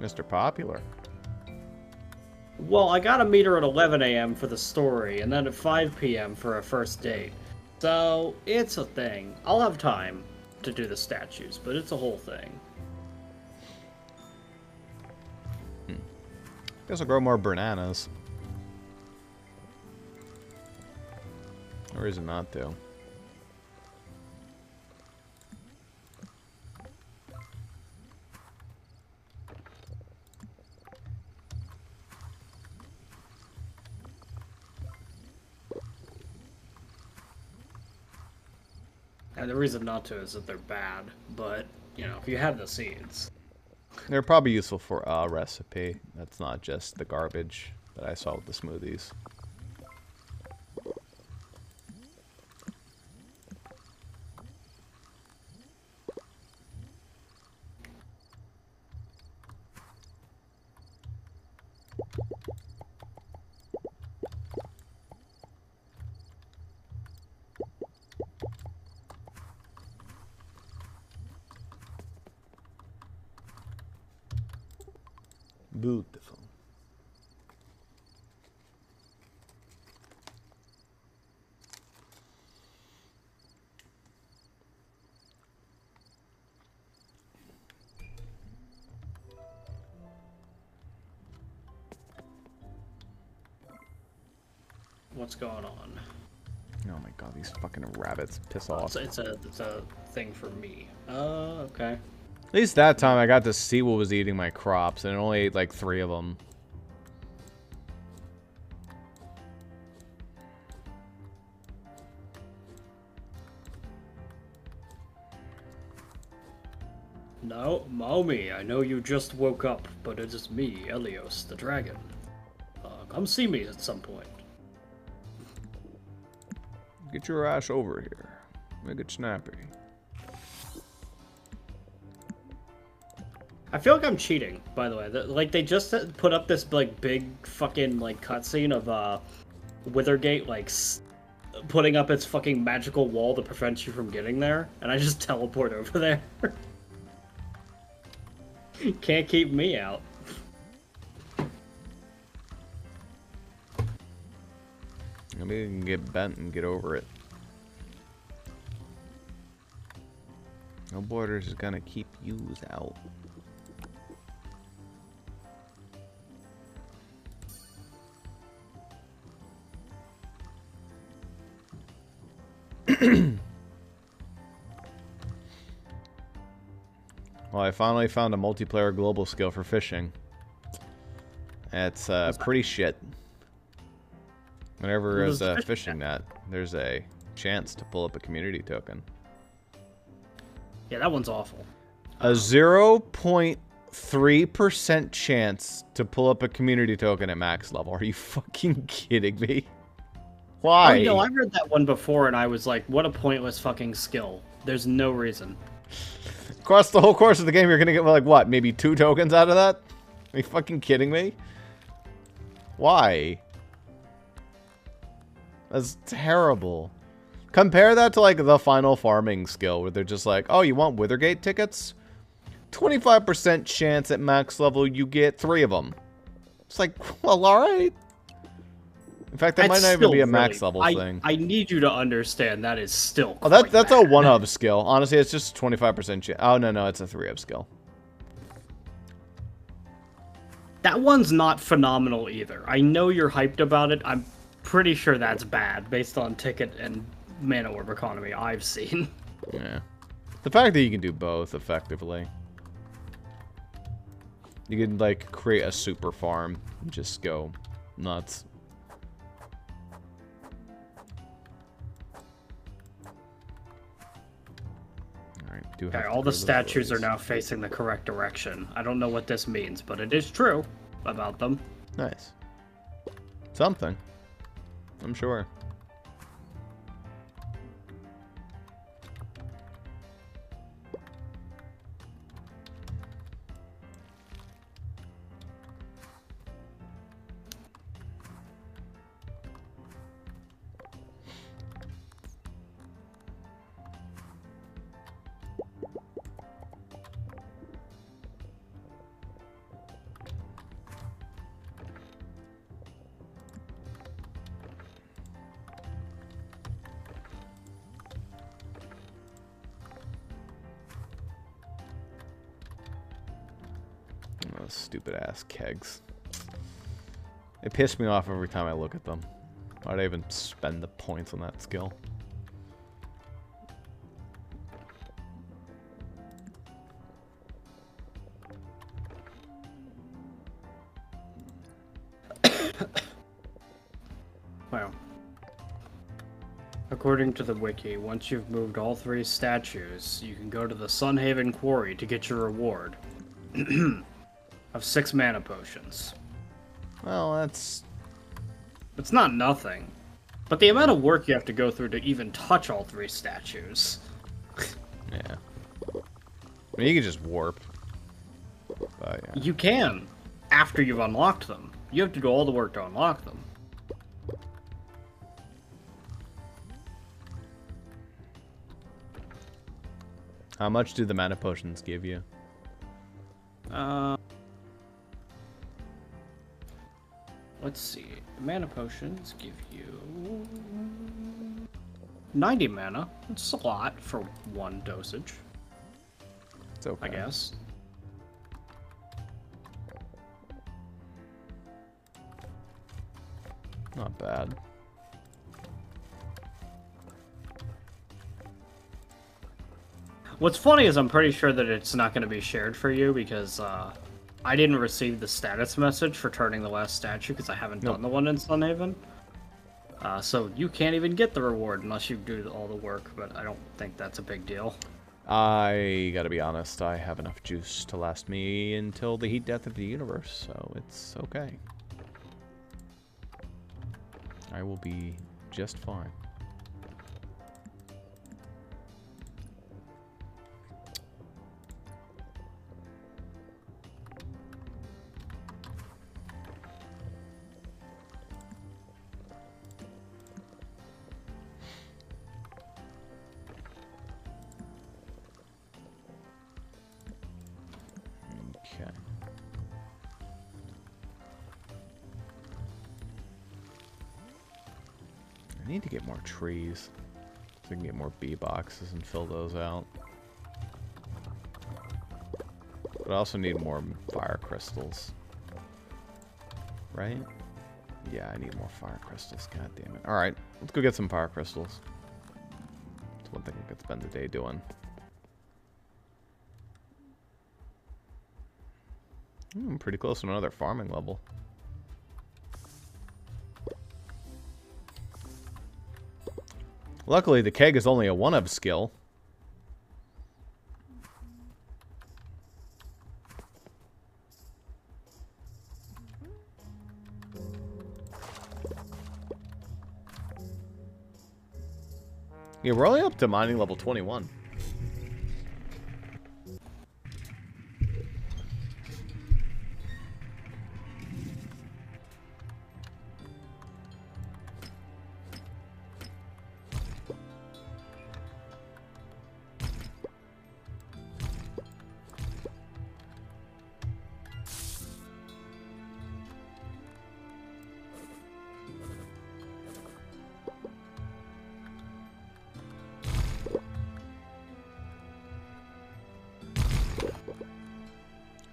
Speaker 1: Mr. Popular.
Speaker 2: Well, I gotta meet her at 11 a.m. for the story, and then at 5 p.m. for a first date. So, it's a thing. I'll have time to do the statues, but it's a whole thing.
Speaker 1: Guess I'll grow more bananas. No reason not to.
Speaker 2: And the reason not to is that they're bad, but, you know, if you have the seeds.
Speaker 1: They're probably useful for a recipe. That's not just the garbage that I saw with the smoothies. Beautiful.
Speaker 2: What's going on?
Speaker 1: Oh my god, these fucking rabbits piss off.
Speaker 2: It's a thing for me. Okay.
Speaker 1: At least that time I got to see what was eating my crops, and it only ate like 3 of them.
Speaker 2: No, Maomi, I know you just woke up, but it is me, Elios, the dragon. Come see me at some point.
Speaker 1: Get your ass over here. Make it snappy.
Speaker 2: I feel like I'm cheating, by the way. Like, they just put up this, like, big fucking, like, cutscene of, Withergate, like, putting up its fucking magical wall to prevent you from getting there, and I just teleport over there. Can't keep me out.
Speaker 1: Maybe you can get bent and get over it. No borders is gonna keep yous out. Well, I finally found a multiplayer global skill for fishing. It's pretty shit. Whenever there's a fishing net, there's a chance to pull up a community token.
Speaker 2: Yeah, that one's awful.
Speaker 1: A 0.3% chance to pull up a community token at max level. Are you fucking kidding me? Why?
Speaker 2: Oh, no, I read that one before and I was like, what a pointless fucking skill. There's no reason.
Speaker 1: Across the whole course of the game, you're gonna get, like, what, maybe 2 tokens out of that? Are you fucking kidding me? Why? That's terrible. Compare that to, like, the final farming skill, where they're just like, oh, you want Withergate tickets? 25% chance at max level you get 3 of them. It's like, well, alright. In fact, that might not even be a max level thing.
Speaker 2: I need you to understand that is still
Speaker 1: Oh, that's a 1-of skill. Honestly, it's just 25% chance. Oh, no, it's a 3-of skill.
Speaker 2: That one's not phenomenal either. I know you're hyped about it. I'm pretty sure that's bad based on ticket and mana orb economy I've seen.
Speaker 1: Yeah. The fact that you can do both effectively. You can, like, create a super farm and just go nuts.
Speaker 2: Okay, all the statues are now facing the correct direction. I don't know what this means, but it is true about them.
Speaker 1: Nice. Something. I'm sure. Stupid ass kegs. They piss me off every time I look at them. Why'd I even spend the points on that skill?
Speaker 2: Wow. According to the wiki, once you've moved all 3 statues, you can go to the Sunhaven Quarry to get your reward. Of 6 mana potions.
Speaker 1: Well, that's...
Speaker 2: It's not nothing. But the amount of work you have to go through to even touch all 3 statues.
Speaker 1: Yeah. I mean, you can just warp. But, yeah.
Speaker 2: You can, after you've unlocked them. You have to do all the work to unlock them.
Speaker 1: How much do the mana potions give you?
Speaker 2: Let's see. Mana potions give you 90 mana. It's a lot for 1 dosage.
Speaker 1: It's okay.
Speaker 2: I guess.
Speaker 1: Not bad.
Speaker 2: What's funny is I'm pretty sure that it's not going to be shared for you because I didn't receive the status message for turning the last statue because I haven't done the one in Sunhaven. So you can't even get the reward unless you do all the work, but I don't think that's a big deal.
Speaker 1: I gotta be honest, I have enough juice to last me until the heat death of the universe, so it's okay. I will be just fine. Okay. I need to get more trees so I can get more bee boxes and fill those out. But I also need more fire crystals. Right? Yeah, I need more fire crystals. God damn it. Alright, let's go get some fire crystals. That's one thing I could spend the day doing. I'm pretty close to another farming level. Luckily, the keg is only a one-of skill. Yeah, we're only up to mining level 21.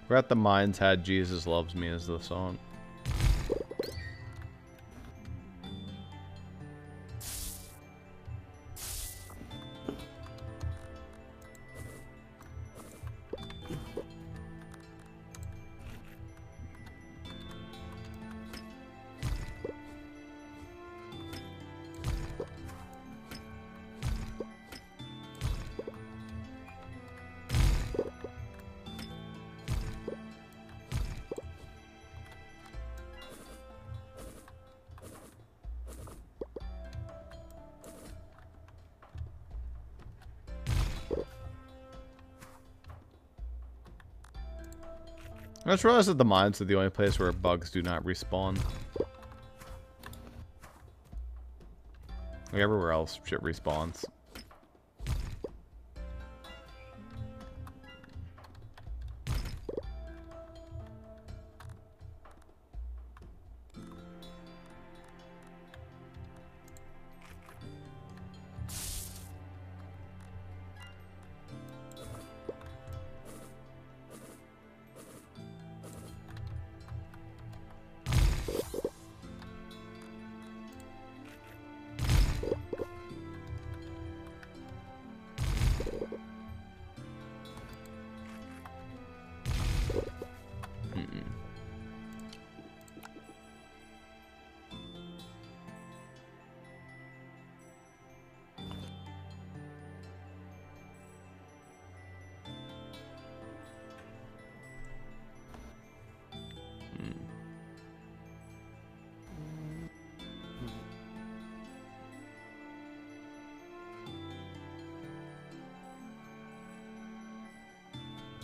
Speaker 1: We're at the mines had Jesus Loves Me as the song. I just realized that the mines are the only place where bugs do not respawn. Like everywhere else, shit respawns.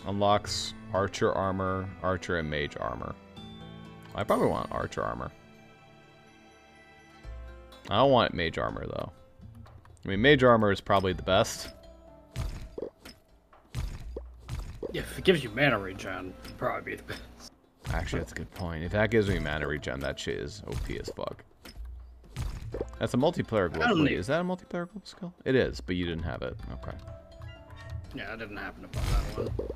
Speaker 1: Unlocks archer armor, archer and mage armor. I probably want archer armor. I don't want mage armor though. I mean, mage armor is probably the best.
Speaker 2: Yeah, if it gives you mana regen, it'd probably be the best.
Speaker 1: Actually, that's a good point. If that gives me mana regen, that shit is OP as fuck. That's a multiplayer gold. Wait, is that a multiplayer gold skill? It is, but you didn't have it. Okay.
Speaker 2: Yeah, I didn't happen to buy that one.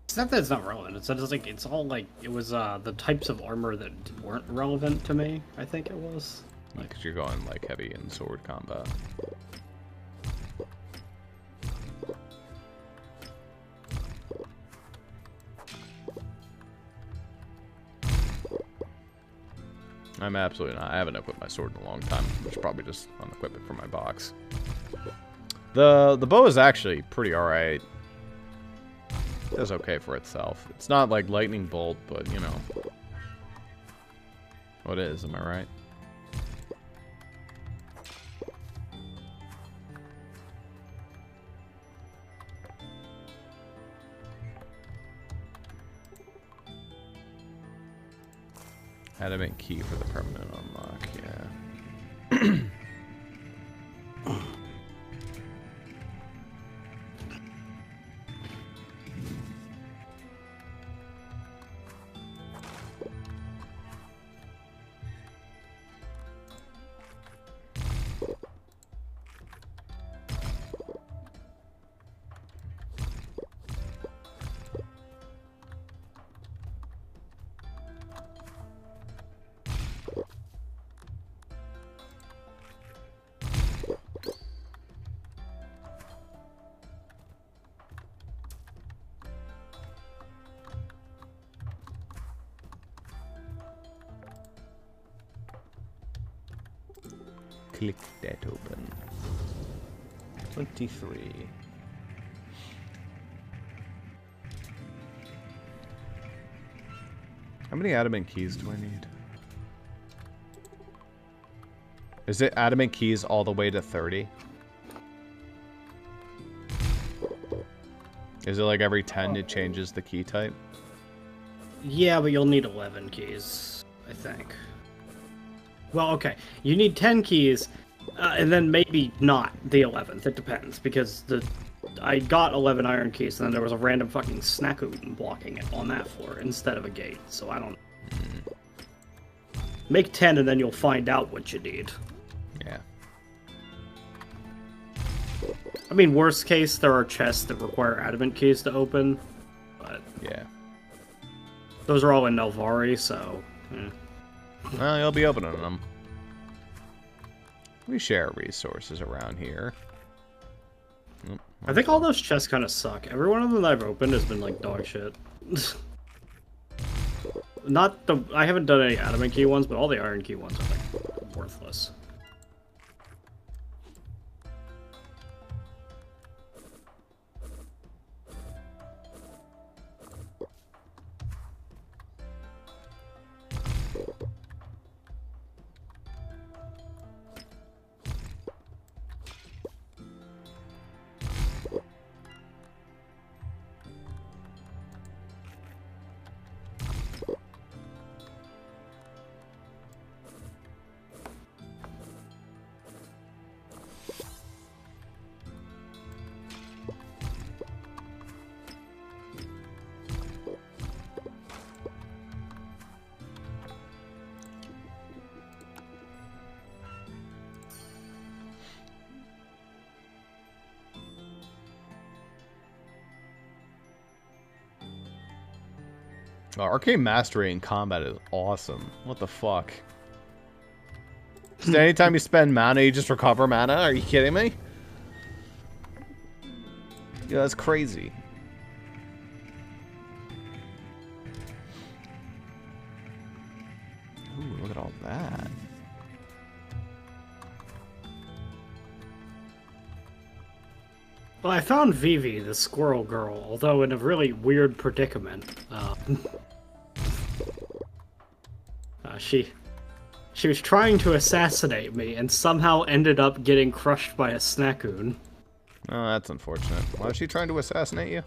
Speaker 2: It's not that it's not relevant. It's just like it's all like it was the types of armor that weren't relevant to me. I think it was.
Speaker 1: Because you're going like heavy in sword combat. I'm absolutely not. I haven't equipped my sword in a long time. I should probably just unequip it from my box. The bow is actually pretty alright. It does okay for itself. It's not like lightning bolt, but you know. What is, am I right? Adamant key for the permanent unlock, yeah. Click that open. 23. How many adamant keys do I need? Is it adamant keys all the way to 30? Is it like every 10 it changes the key type?
Speaker 2: Yeah, but you'll need 11 keys, I think. Well, okay. You need 10 keys, and then maybe not the 11th. It depends, because I got 11 iron keys, and then there was a random fucking snaku blocking it on that floor instead of a gate, so I don't know. Make 10, and then you'll find out what you need.
Speaker 1: Yeah.
Speaker 2: I mean, worst case, there are chests that require adamant keys to open, but...
Speaker 1: Yeah.
Speaker 2: Those are all in Nelvari, so...
Speaker 1: Well, you'll be opening them. We share resources around here.
Speaker 2: I think all those chests kind of suck. Every one of them that I've opened has been like dog shit. I haven't done any adamant key ones, but all the iron key ones are like worthless.
Speaker 1: Arcane Mastery in combat is awesome. What the fuck? Just anytime you spend mana, you just recover mana? Are you kidding me? Yeah, that's crazy. Ooh, look at all that.
Speaker 2: Well, I found Vivi, the squirrel girl, although in a really weird predicament. She was trying to assassinate me and somehow ended up getting crushed by a snakoon.
Speaker 1: Oh, that's unfortunate. Why is she trying to assassinate you?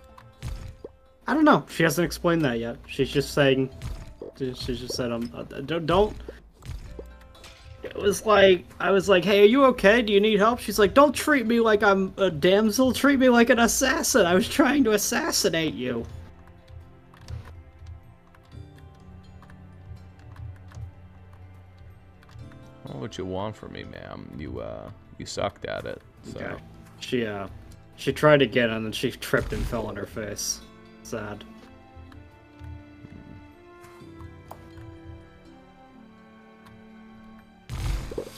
Speaker 2: I don't know. She hasn't explained that yet. She's just saying... She just said, don't... It was like... I was like, hey, are you okay? Do you need help? She's like, don't treat me like I'm a damsel. Treat me like an assassin. I was trying to assassinate you.
Speaker 1: Well, what you want from me, ma'am? You sucked at it, so...
Speaker 2: Okay. She tried again, and then she tripped and fell on her face. Sad.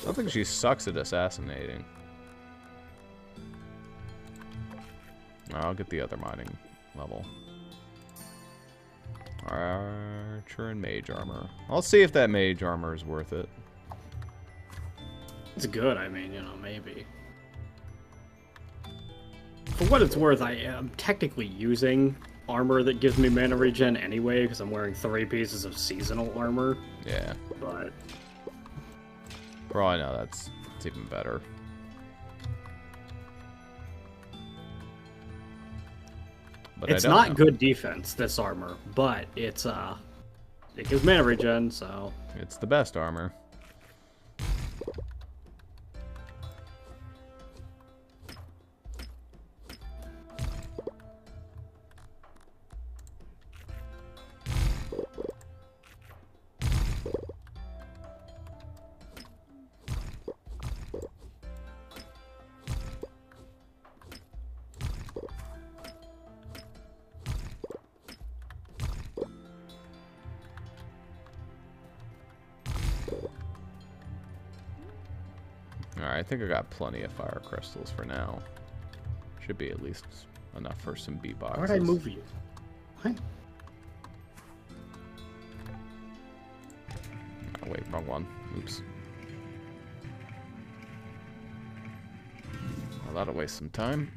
Speaker 1: I think she sucks at assassinating. I'll get the other mining level. Archer and mage armor. I'll see if that mage armor is worth it.
Speaker 2: It's good, I mean, you know, maybe. For what it's worth, I am technically using armor that gives me mana regen anyway, because I'm wearing 3 pieces of seasonal armor.
Speaker 1: Yeah.
Speaker 2: But
Speaker 1: for all I know, it's even better. But
Speaker 2: it's not good defense, this armor, but it's it gives mana regen, so
Speaker 1: it's the best armor. Alright, I think I got plenty of fire crystals for now. Should be at least enough for some bee boxes.
Speaker 2: where'd I move you? What?
Speaker 1: Oh, wait, wrong one. Oops. Well, that'll waste some time.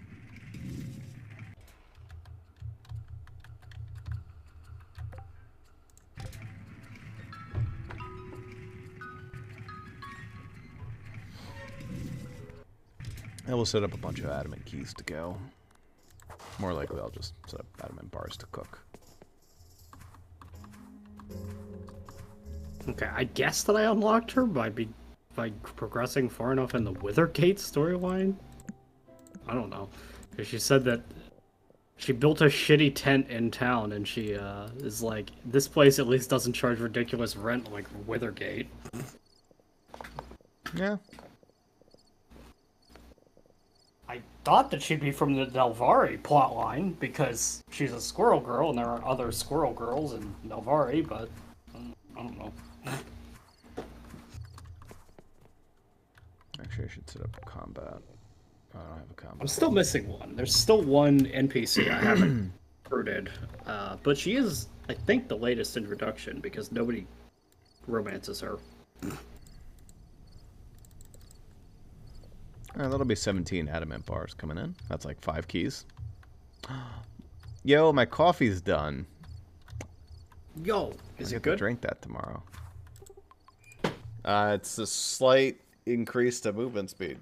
Speaker 1: I will set up a bunch of adamant keys to go. More likely, I'll just set up adamant bars to cook.
Speaker 2: Okay, I guess that I unlocked her by progressing far enough in the Withergate storyline. I don't know, because she said that she built a shitty tent in town, and she is like, this place at least doesn't charge ridiculous rent like Withergate.
Speaker 1: Yeah.
Speaker 2: I thought that she'd be from the Nelvari plotline because she's a squirrel girl, and there are other squirrel girls in Nelvari, but I don't know.
Speaker 1: Actually, I should set up combat. Oh, I don't have a combat.
Speaker 2: I'm still missing one. There's still one NPC I haven't recruited, but she is, I think, the latest introduction because nobody romances her.
Speaker 1: Alright, that'll be 17 adamant bars coming in. That's like 5 keys. Yo, my coffee's done.
Speaker 2: Yo, is it good?
Speaker 1: Drink that tomorrow.
Speaker 4: It's a slight increase to movement speed.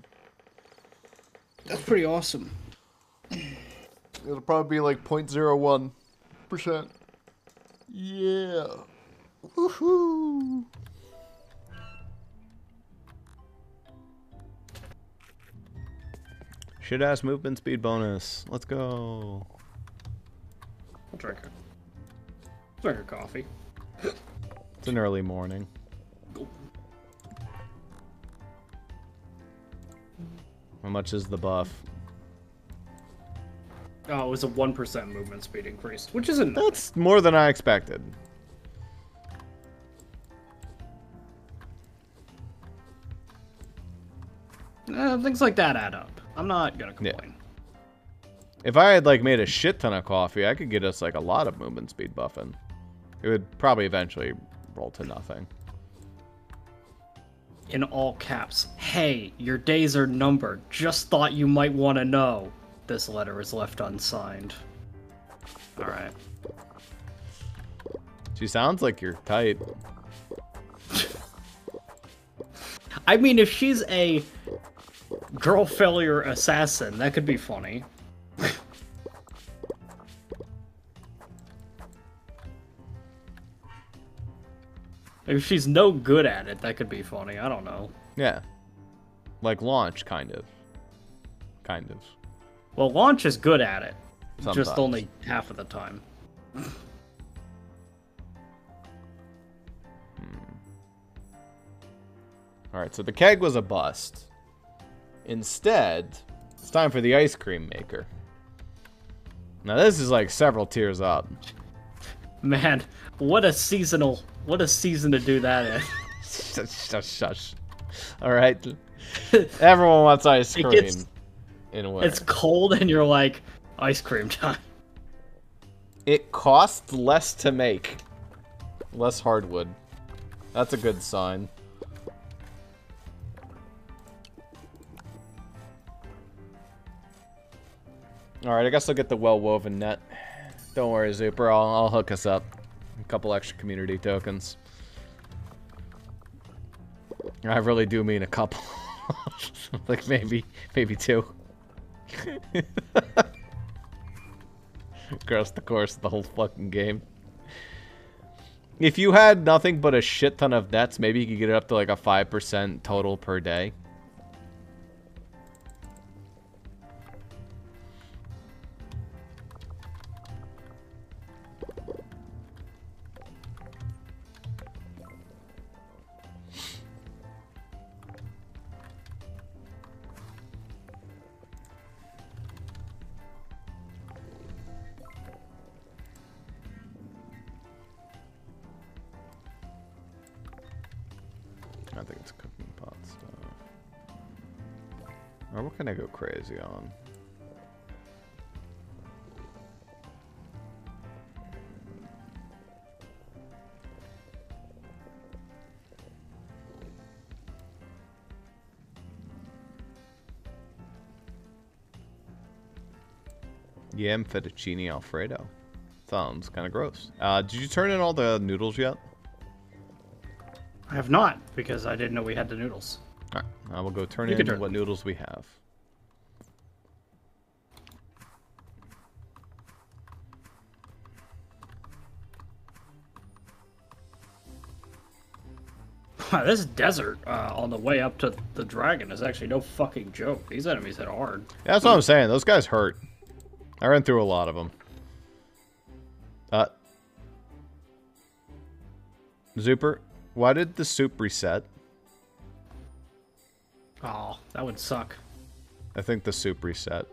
Speaker 2: That's pretty awesome.
Speaker 4: It'll probably be like 0.01%. Yeah. Woohoo!
Speaker 1: Shit ass movement speed bonus. Let's go.
Speaker 2: I'll drink a coffee.
Speaker 1: It's an early morning. How much is the buff?
Speaker 2: Oh, it was a 1% movement speed increase, which isn't.
Speaker 1: That's more than I expected.
Speaker 2: Things like that add up. I'm not gonna complain.
Speaker 1: If I had like made a shit ton of coffee, I could get us like a lot of movement speed buffing. It would probably eventually roll to nothing.
Speaker 2: In all caps, hey, your days are numbered. Just thought you might want to know. This letter is left unsigned. Alright.
Speaker 1: She sounds like you're tight.
Speaker 2: I mean, if she's a girl failure assassin, that could be funny. If she's no good at it, that could be funny. I don't know.
Speaker 1: Yeah. Like Launch, kind of. Kind of.
Speaker 2: Well, Launch is good at it.
Speaker 1: Sometimes.
Speaker 2: Just only half of the time.
Speaker 1: Alright, so the keg was a bust. Instead, it's time for the ice cream maker. Now this is like several tiers up.
Speaker 2: Man, what a season to do that in.
Speaker 1: Shush. All right. Everyone wants ice cream. In winter.
Speaker 2: It's cold and you're like, ice cream time.
Speaker 1: It costs less to make. Less hardwood. That's a good sign. Alright, I guess I'll get the well-woven net. Don't worry, Zuper. I'll hook us up. A couple extra community tokens. I really do mean a couple. Like maybe 2. Across the course of the whole fucking game. If you had nothing but a shit ton of nets, maybe you could get it up to like a 5% total per day. I think it's cooking pot stuff. Or what can I go crazy on? Yam fettuccine alfredo. Sounds kind of gross. Did you turn in all the noodles yet?
Speaker 2: I have not, because I didn't know we had the noodles.
Speaker 1: Alright, I will go turn
Speaker 2: You can
Speaker 1: in
Speaker 2: turn
Speaker 1: what
Speaker 2: them.
Speaker 1: noodles we have.
Speaker 2: This desert on the way up to the dragon is actually no fucking joke. These enemies hit hard.
Speaker 1: Yeah, that's what I'm saying. Those guys hurt. I ran through a lot of them. Zuper, why did the soup reset?
Speaker 2: Oh, that would suck.
Speaker 1: I think the soup reset.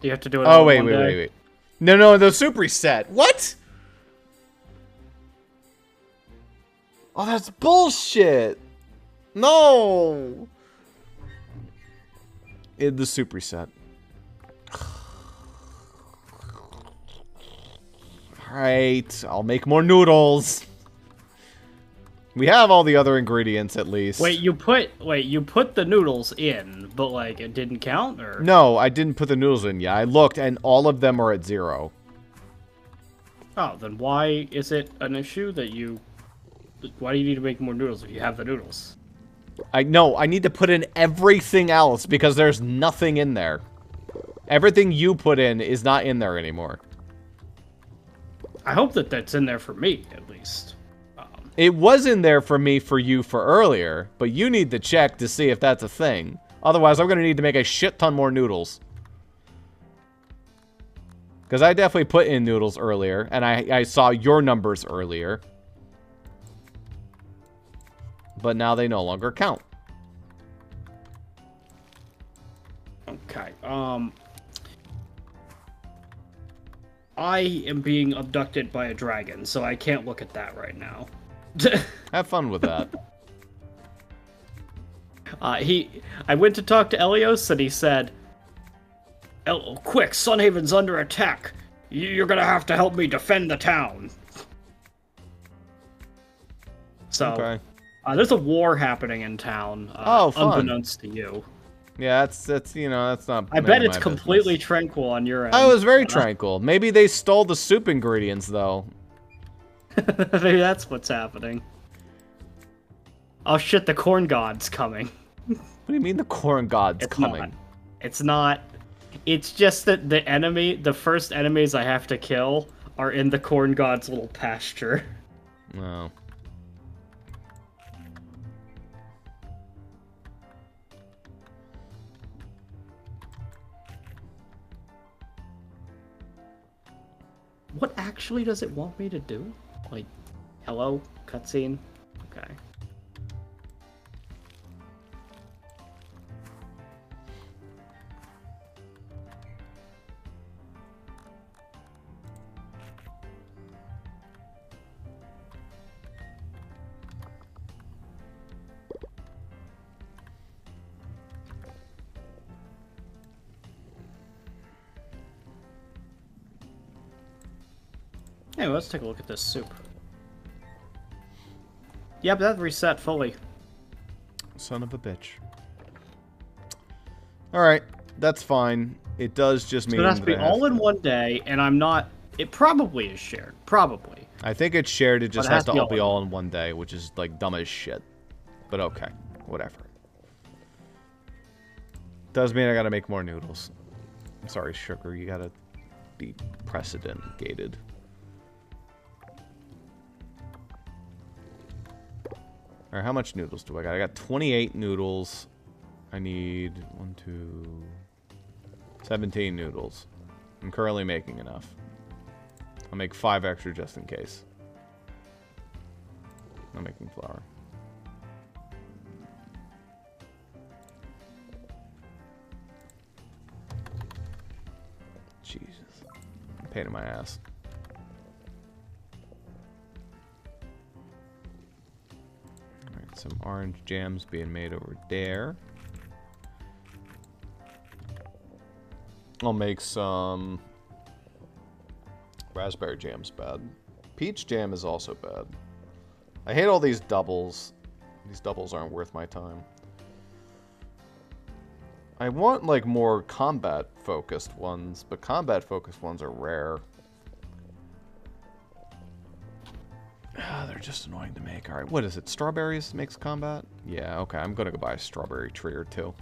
Speaker 2: Do you have to do it
Speaker 1: Oh,
Speaker 2: all in
Speaker 1: wait,
Speaker 2: one
Speaker 1: wait,
Speaker 2: day?
Speaker 1: wait, wait. No, the soup reset. What? Oh, that's bullshit. No. The soup reset. Alright, I'll make more noodles. We have all the other ingredients at least.
Speaker 2: Wait, you put the noodles in, but like it didn't count, or
Speaker 1: No, I didn't put the noodles in yet. I looked and all of them are at 0.
Speaker 2: Oh, then why is it an issue that you? Why do you need to make more noodles if you have the noodles?
Speaker 1: I need to put in everything else because there's nothing in there. Everything you put in is not in there anymore.
Speaker 2: I hope that that's in there for me at least.
Speaker 1: It was in there for me for you for earlier, but you need to check to see if that's a thing. Otherwise, I'm going to need to make a shit ton more noodles. Because I definitely put in noodles earlier, and I saw your numbers earlier. But now they no longer count.
Speaker 2: Okay. I am being abducted by a dragon, so I can't look at that right now.
Speaker 1: Have fun with that.
Speaker 2: I went to talk to Elios, and he said, quick, Sunhaven's under attack. You're gonna have to help me defend the town. So,
Speaker 1: Okay.
Speaker 2: there's a war happening in town,
Speaker 1: Oh, fun.
Speaker 2: unbeknownst to you.
Speaker 1: Yeah, that's you know, that's not.
Speaker 2: I
Speaker 1: none
Speaker 2: bet
Speaker 1: of
Speaker 2: it's
Speaker 1: my
Speaker 2: completely
Speaker 1: business.
Speaker 2: tranquil on your end.
Speaker 1: Oh, it was very tranquil. Maybe they stole the soup ingredients, though.
Speaker 2: Maybe that's what's happening. Oh shit, the corn god's coming.
Speaker 1: What do you mean the corn god's
Speaker 2: It's
Speaker 1: coming?
Speaker 2: not. It's not. It's just that the first enemies I have to kill are in the corn god's little pasture.
Speaker 1: No.
Speaker 2: What actually does it want me to do? Like, hello? Cutscene? Okay. Hey, let's take a look at this soup. Yep, that reset fully.
Speaker 1: Son of a bitch. Alright, that's fine. It does just mean
Speaker 2: So it has to
Speaker 1: that
Speaker 2: be all in one day, and I'm not... It probably is shared. Probably.
Speaker 1: I think it's shared, it just
Speaker 2: But it
Speaker 1: has to all
Speaker 2: be
Speaker 1: be all in one day, which is, like, dumb as shit. But okay, whatever. Does mean I gotta make more noodles. I'm sorry, sugar, you gotta be precedent-gated. Alright, how much noodles do I got? I got 28 noodles. I need 17 noodles. I'm currently making enough. I'll make 5 extra just in case. I'm making flour. Jesus. Pain in my ass. Alright, some orange jams being made over there. I'll make some raspberry jam's bad. Peach jam is also bad. I hate all these doubles. These doubles aren't worth my time. I want, like, more combat-focused ones, but combat-focused ones are rare. They're just annoying to make. Alright, what is it? Strawberries makes combat? Yeah, okay, I'm gonna go buy a strawberry tree or two.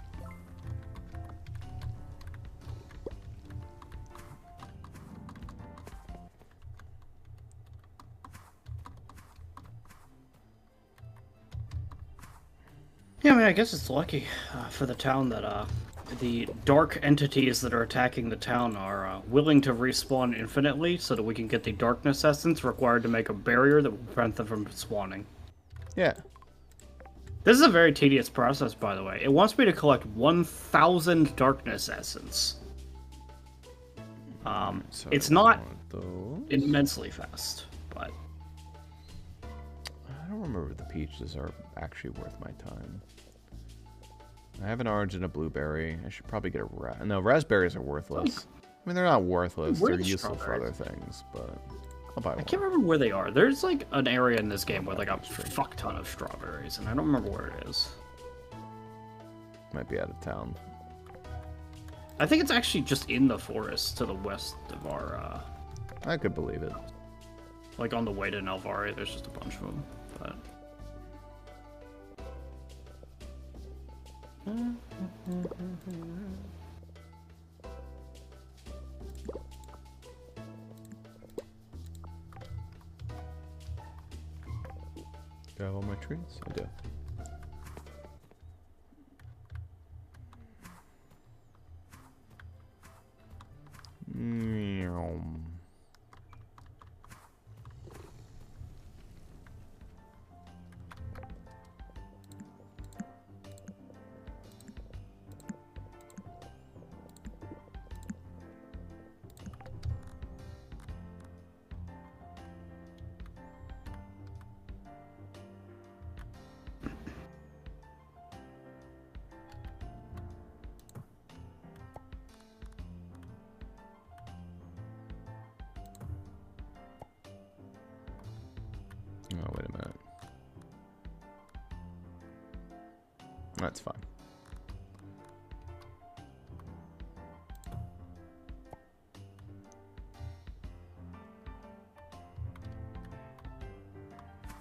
Speaker 2: Yeah, I mean, I guess it's lucky for the town that the dark entities that are attacking the town are willing to respawn infinitely so that we can get the darkness essence required to make a barrier that will prevent them from spawning.
Speaker 1: Yeah.
Speaker 2: This is a very tedious process, by the way. It wants me to collect 1,000 darkness essence.
Speaker 1: So
Speaker 2: It's not
Speaker 1: those.
Speaker 2: immensely fast, but...
Speaker 1: I don't remember if the peaches are actually worth my time. I have an orange and a blueberry. I should probably get a no, raspberries are worthless. I mean, they're not worthless.
Speaker 2: Where are
Speaker 1: They're
Speaker 2: the
Speaker 1: useful for other
Speaker 2: strawberries?
Speaker 1: things, but I'll buy one.
Speaker 2: I can't remember where they are. There's like an area in this game with like a fuck ton of strawberries, and I don't remember where it is.
Speaker 1: Might be out of town.
Speaker 2: I think it's actually just in the forest to the west of our,
Speaker 1: I could believe it.
Speaker 2: like on the way to Nelvari. There's just a bunch of them, but...
Speaker 1: Do I have all my trees? I do. Meow. Oh, wait a minute. That's fine.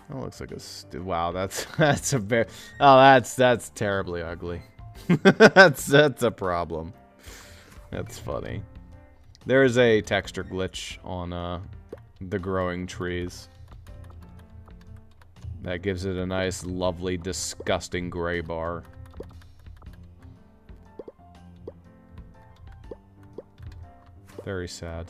Speaker 1: That looks like a wow. That's a very that's terribly ugly. that's a problem. That's funny. There is a texture glitch on the growing trees. That gives it a nice, lovely, disgusting gray bar. Very sad.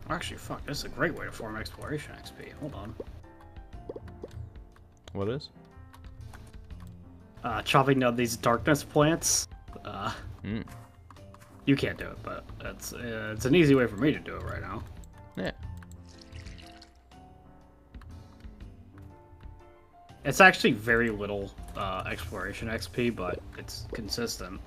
Speaker 2: Actually, fuck, this is a great way to form exploration XP. Hold on.
Speaker 1: What is?
Speaker 2: Chopping down these darkness plants.
Speaker 1: Mm.
Speaker 2: You can't do it, but it's an easy way for me to do it right now.
Speaker 1: Yeah.
Speaker 2: It's actually very little exploration XP, but it's consistent.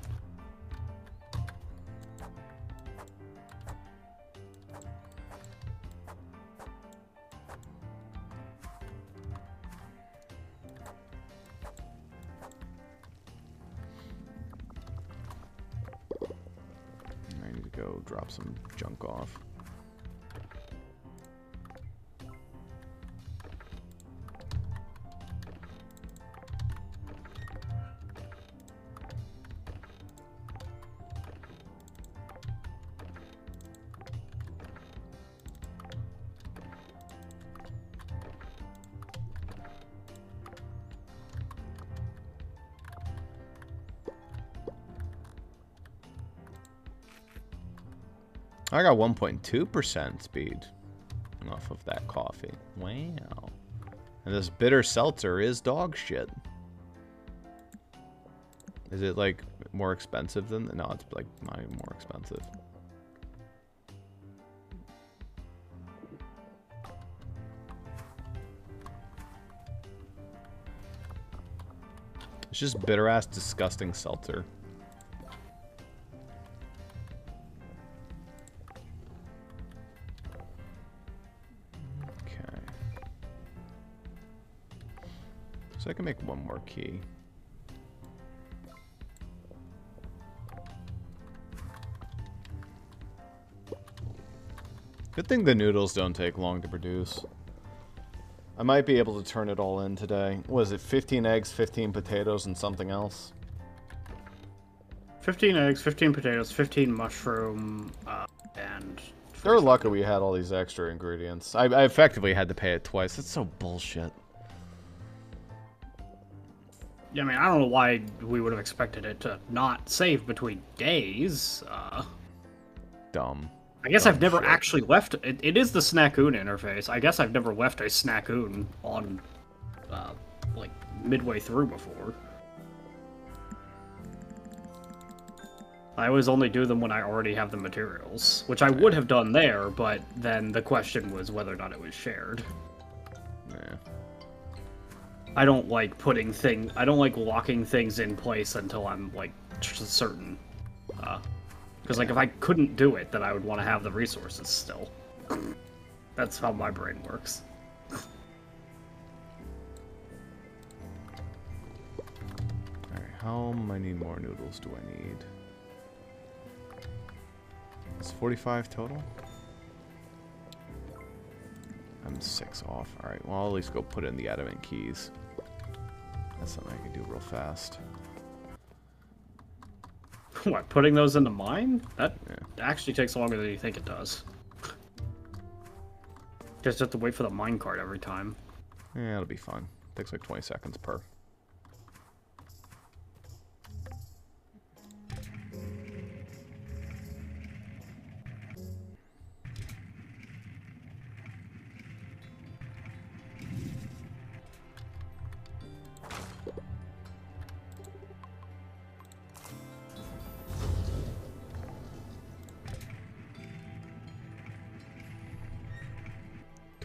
Speaker 1: I need to go drop some junk off. I got 1.2% speed off of that coffee. Wow. And this bitter seltzer is dog shit. Is it, like, more expensive than... No, it's, like, not even more expensive. It's just bitter-ass, disgusting seltzer. So I can make one more key. Good thing the noodles don't take long to produce. I might be able to turn it all in today. What is it, 15 eggs, 15 potatoes, and something else?
Speaker 2: 15 eggs, 15 potatoes, 15 mushroom, and...
Speaker 1: They're lucky we had all these extra ingredients. I effectively had to pay it twice. It's so bullshit.
Speaker 2: Yeah, I mean, I don't know why we would have expected it to not save between days.
Speaker 1: Dumb.
Speaker 2: I guess
Speaker 1: Dumb
Speaker 2: I've never
Speaker 1: shit.
Speaker 2: actually left... It is the Snackoon interface. I guess I've never left a Snackoon on, like, midway through before. I always only do them when I already have the materials, which I would have done there, but then the question was whether or not it was shared.
Speaker 1: Yeah.
Speaker 2: I don't like I don't like locking things in place until I'm, like, certain. Because, like, if I couldn't do it, then I would want to have the resources still. That's how my brain works.
Speaker 1: Alright, how many more noodles do I need? It's 45 total? I'm 6 off. Alright, well, I'll at least go put in the adamant keys. That's something I can do real fast.
Speaker 2: What, putting those into mine? That
Speaker 1: Yeah.
Speaker 2: actually takes longer than you think it does. Just have to wait for the minecart every time.
Speaker 1: Yeah, it'll be fun. Takes like 20 seconds per.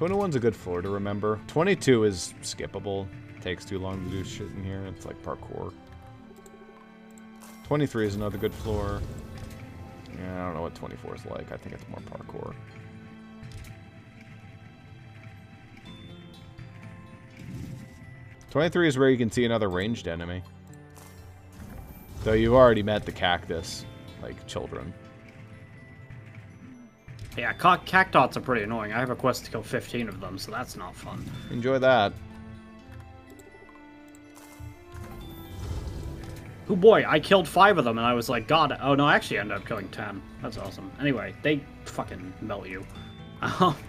Speaker 1: One's a good floor to remember. 22 is skippable. Takes too long to do shit in here. It's like parkour. 23 is another good floor. Yeah, I don't know what 24 is like. I think it's more parkour. '23 is where you can see another ranged enemy. Though you've already met the cactus, like children.
Speaker 2: Yeah, cactots are pretty annoying. I have a quest to kill 15 of them, so that's not fun.
Speaker 1: Enjoy that.
Speaker 2: Oh boy, I killed 5 of them, and I was like, God. Oh no, I actually ended up killing 10. That's awesome. Anyway, they fucking melt you.
Speaker 1: Yeah.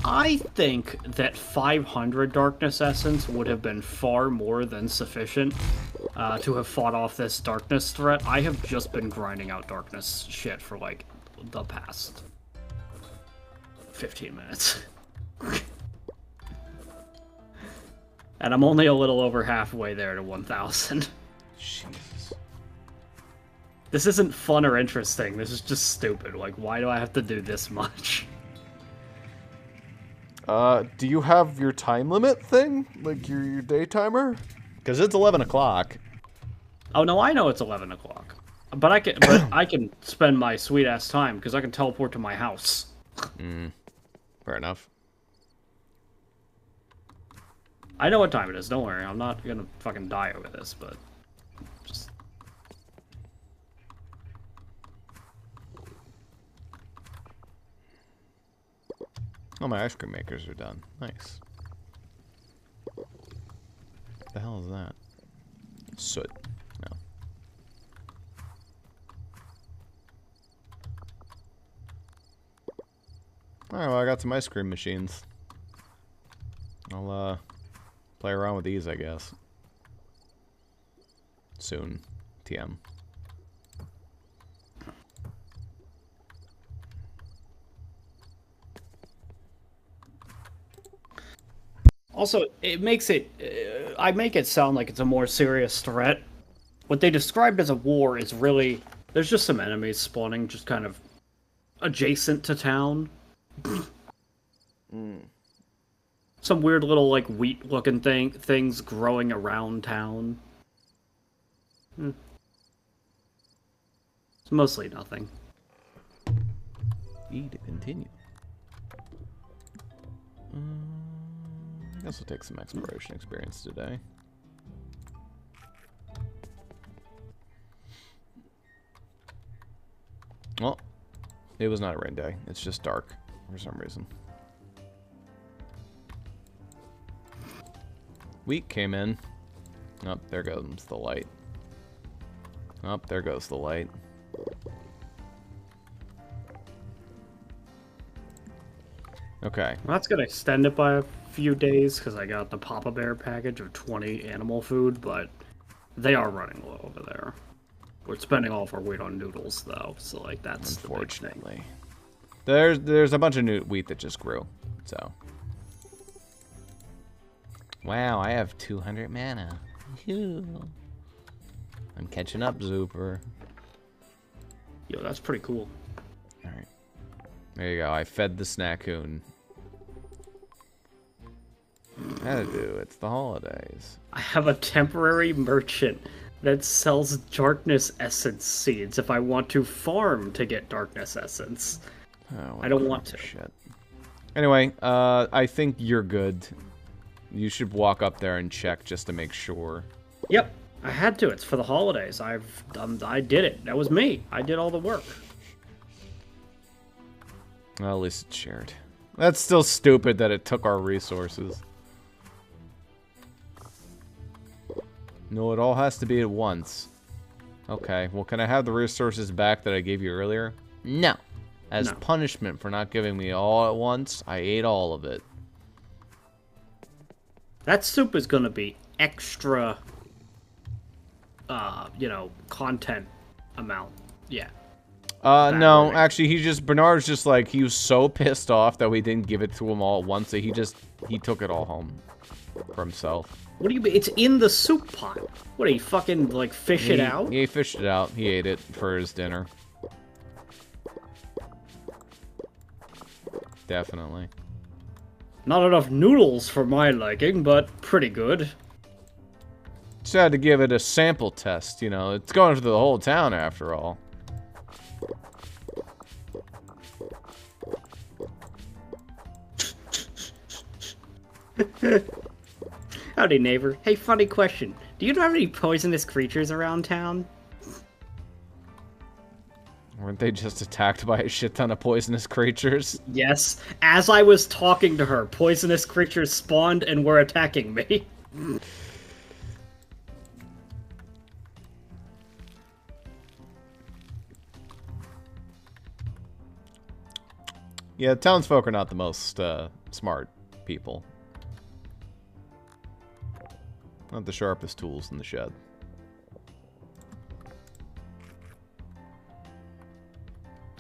Speaker 2: I think that 500 Darkness Essence would have been far more than sufficient to have fought off this Darkness threat. I have just been grinding out Darkness shit for, like, the past 15 minutes. And I'm only a little over halfway there to 1,000.
Speaker 1: Jesus.
Speaker 2: This isn't fun or interesting. This is just stupid. Like, why do I have to do this much?
Speaker 4: Do you have your time limit thing? Like your day timer?
Speaker 1: Because it's 11 o'clock.
Speaker 2: Oh no, I know it's 11 o'clock. But I can spend my sweet ass time because I can teleport to my house.
Speaker 1: Fair enough.
Speaker 2: I know what time it is. Don't worry. I'm not gonna fucking die over this, but just.
Speaker 1: Oh, my ice cream makers are done. Nice. What the hell is that? Soot. No. Alright, well, I got some ice cream machines. I'll, play around with these, I guess. Soon. TM.
Speaker 2: Also, it makes it. I make it sound like it's a more serious threat. What they described as a war is really. There's just some enemies spawning just kind of adjacent to town. Some weird little, like, wheat-looking things growing around town. It's mostly nothing.
Speaker 1: E to continue. I guess we'll take some exploration experience today. Well, it was not a rain day. It's just dark for some reason. Wheat came in. Oh, there goes the light. Oh, there goes the light. Okay.
Speaker 2: Well, that's gonna extend it by a few days because I got the Papa Bear package of 20 animal food, but they are running low over there. We're spending all of our weight on noodles, though, so like that's the big thing.
Speaker 1: Unfortunately. There's a bunch of new wheat that just grew, so. Wow, I have 200 mana. Phew. I'm catching up, Zuper.
Speaker 2: Yo, that's pretty cool.
Speaker 1: Alright. There you go, I fed the snackoon. Gotta do, it's the holidays.
Speaker 2: I have a temporary merchant that sells darkness essence seeds if I want to farm to get darkness essence.
Speaker 1: Oh,
Speaker 2: I don't want to.
Speaker 1: Shit. Anyway, I think you're good. You should walk up there and check just to make sure.
Speaker 2: Yep, I had to. It's for the holidays. I did it. That was me. I did all the work.
Speaker 1: Well, at least it's shared. That's still stupid that it took our resources. No, it all has to be at once. Okay, well, can I have the resources back that I gave you earlier? No. As punishment for not giving me all at once, I ate all of it.
Speaker 2: That soup is gonna be extra, content amount. Yeah.
Speaker 1: No, actually, Bernard's just like, he was so pissed off that we didn't give it to him all at once that he took it all home for himself.
Speaker 2: What do you mean? It's in the soup pot. What, he fucking, like, fish it out?
Speaker 1: He fished it out. He ate it for his dinner. Definitely.
Speaker 2: Not enough noodles for my liking, but pretty good.
Speaker 1: Just had to give it a sample test, you know. It's going for the whole town after all.
Speaker 2: Howdy, neighbor. Hey, funny question. Do you have any poisonous creatures around town?
Speaker 1: Weren't they just attacked by a shit ton of poisonous creatures?
Speaker 2: Yes. As I was talking to her, poisonous creatures spawned and were attacking me.
Speaker 1: Yeah, townsfolk are not the most smart people. Not the sharpest tools in the shed.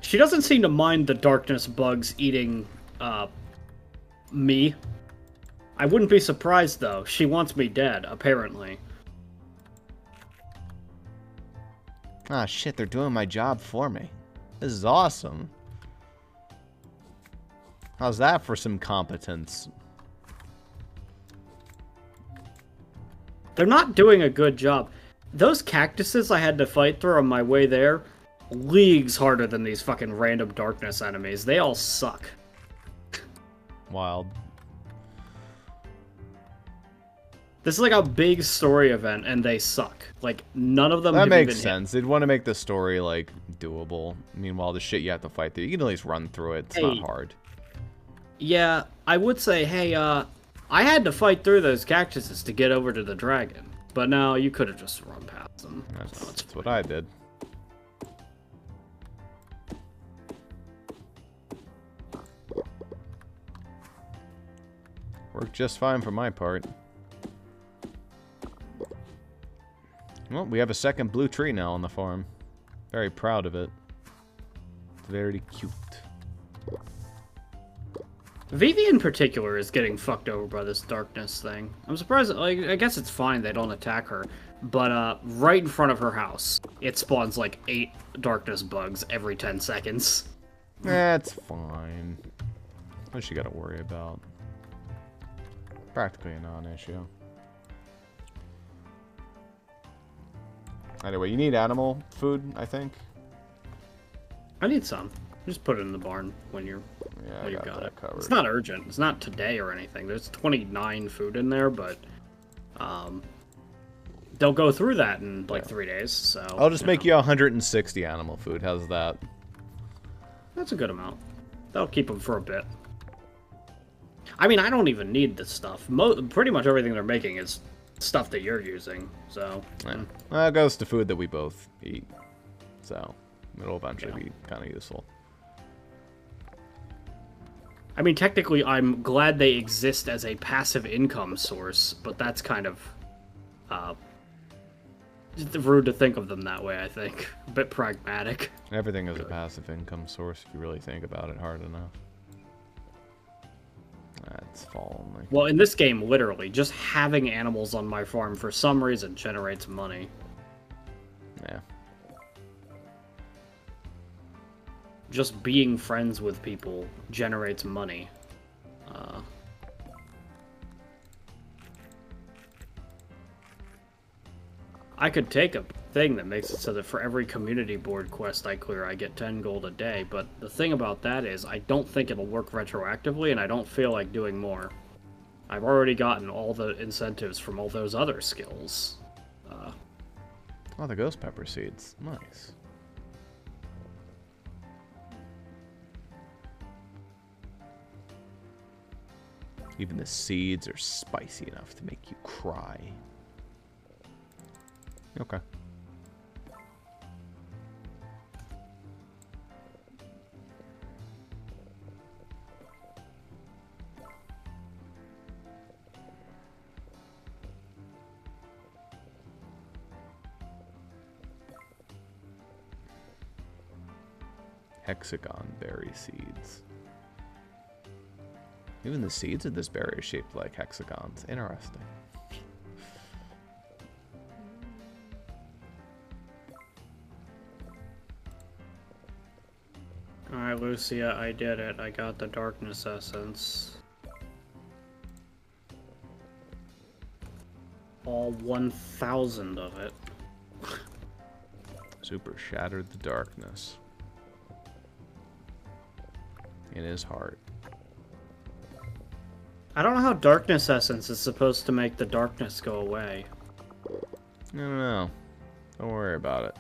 Speaker 2: She doesn't seem to mind the darkness bugs eating, me. I wouldn't be surprised, though. She wants me dead, apparently.
Speaker 1: Ah, shit, they're doing my job for me. This is awesome. How's that for some competence?
Speaker 2: They're not doing a good job. Those cactuses I had to fight through on my way there, leagues harder than these fucking random darkness enemies. They all suck.
Speaker 1: Wild.
Speaker 2: This is like a big story event, and they suck. Like, none of them
Speaker 1: That
Speaker 2: have
Speaker 1: makes
Speaker 2: even
Speaker 1: sense. They'd want to make the story, like, doable. Meanwhile, the shit you have to fight through, you can at least run through it. It's not hard.
Speaker 2: Yeah, I would say, hey, I had to fight through those cactuses to get over to the dragon. But no, you could have just run past them.
Speaker 1: That's what I did. Worked just fine for my part. Well, we have a second blue tree now on the farm. Very proud of it. It's very cute.
Speaker 2: Vivi in particular is getting fucked over by this darkness thing. I'm surprised, like, I guess it's fine they don't attack her, but right in front of her house, it spawns like 8 darkness bugs every 10 seconds.
Speaker 1: That's fine. What you gotta worry about? Practically a non-issue. Anyway, you need animal food, I think.
Speaker 2: I need some. Just put it in the barn when you've got it. Covered. It's not urgent. It's not today or anything. There's 29 food in there, but they'll go through that in like 3 days. So
Speaker 1: I'll just make you 160 animal food. How's that?
Speaker 2: That's a good amount. That'll keep them for a bit. I mean, I don't even need this stuff. Pretty much everything they're making is stuff that you're using. So
Speaker 1: yeah. Well, it goes to food that we both eat. So it'll eventually be kind of useful.
Speaker 2: I mean, technically, I'm glad they exist as a passive income source, but that's kind of rude to think of them that way, I think. A bit pragmatic.
Speaker 1: Everything is a passive income source if you really think about it hard enough. That's fallen.
Speaker 2: Well, in this game, literally, just having animals on my farm for some reason generates money.
Speaker 1: Yeah.
Speaker 2: Just being friends with people generates money. I could take a thing that makes it so that for every community board quest I clear, I get 10 gold a day, but the thing about that is I don't think it'll work retroactively, and I don't feel like doing more. I've already gotten all the incentives from all those other skills.
Speaker 1: Oh, the ghost pepper seeds. Nice. Even the seeds are spicy enough to make you cry. Okay. Hexagon berry seeds. Even the seeds of this berry are shaped like hexagons. Interesting.
Speaker 2: Alright, Lucia, I did it. I got the darkness essence. All 1,000 of it.
Speaker 1: Zuper shattered the darkness in his heart.
Speaker 2: I don't know how darkness essence is supposed to make the darkness go away.
Speaker 1: I don't know. Don't worry about it.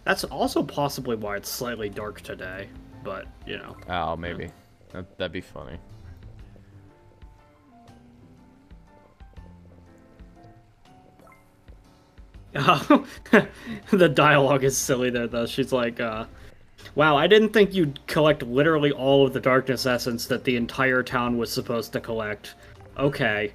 Speaker 2: That's also possibly why it's slightly dark today, but, you know.
Speaker 1: Oh, maybe. That'd be funny.
Speaker 2: The dialogue is silly there, though. She's like, wow, I didn't think you'd collect literally all of the darkness essence that the entire town was supposed to collect. Okay.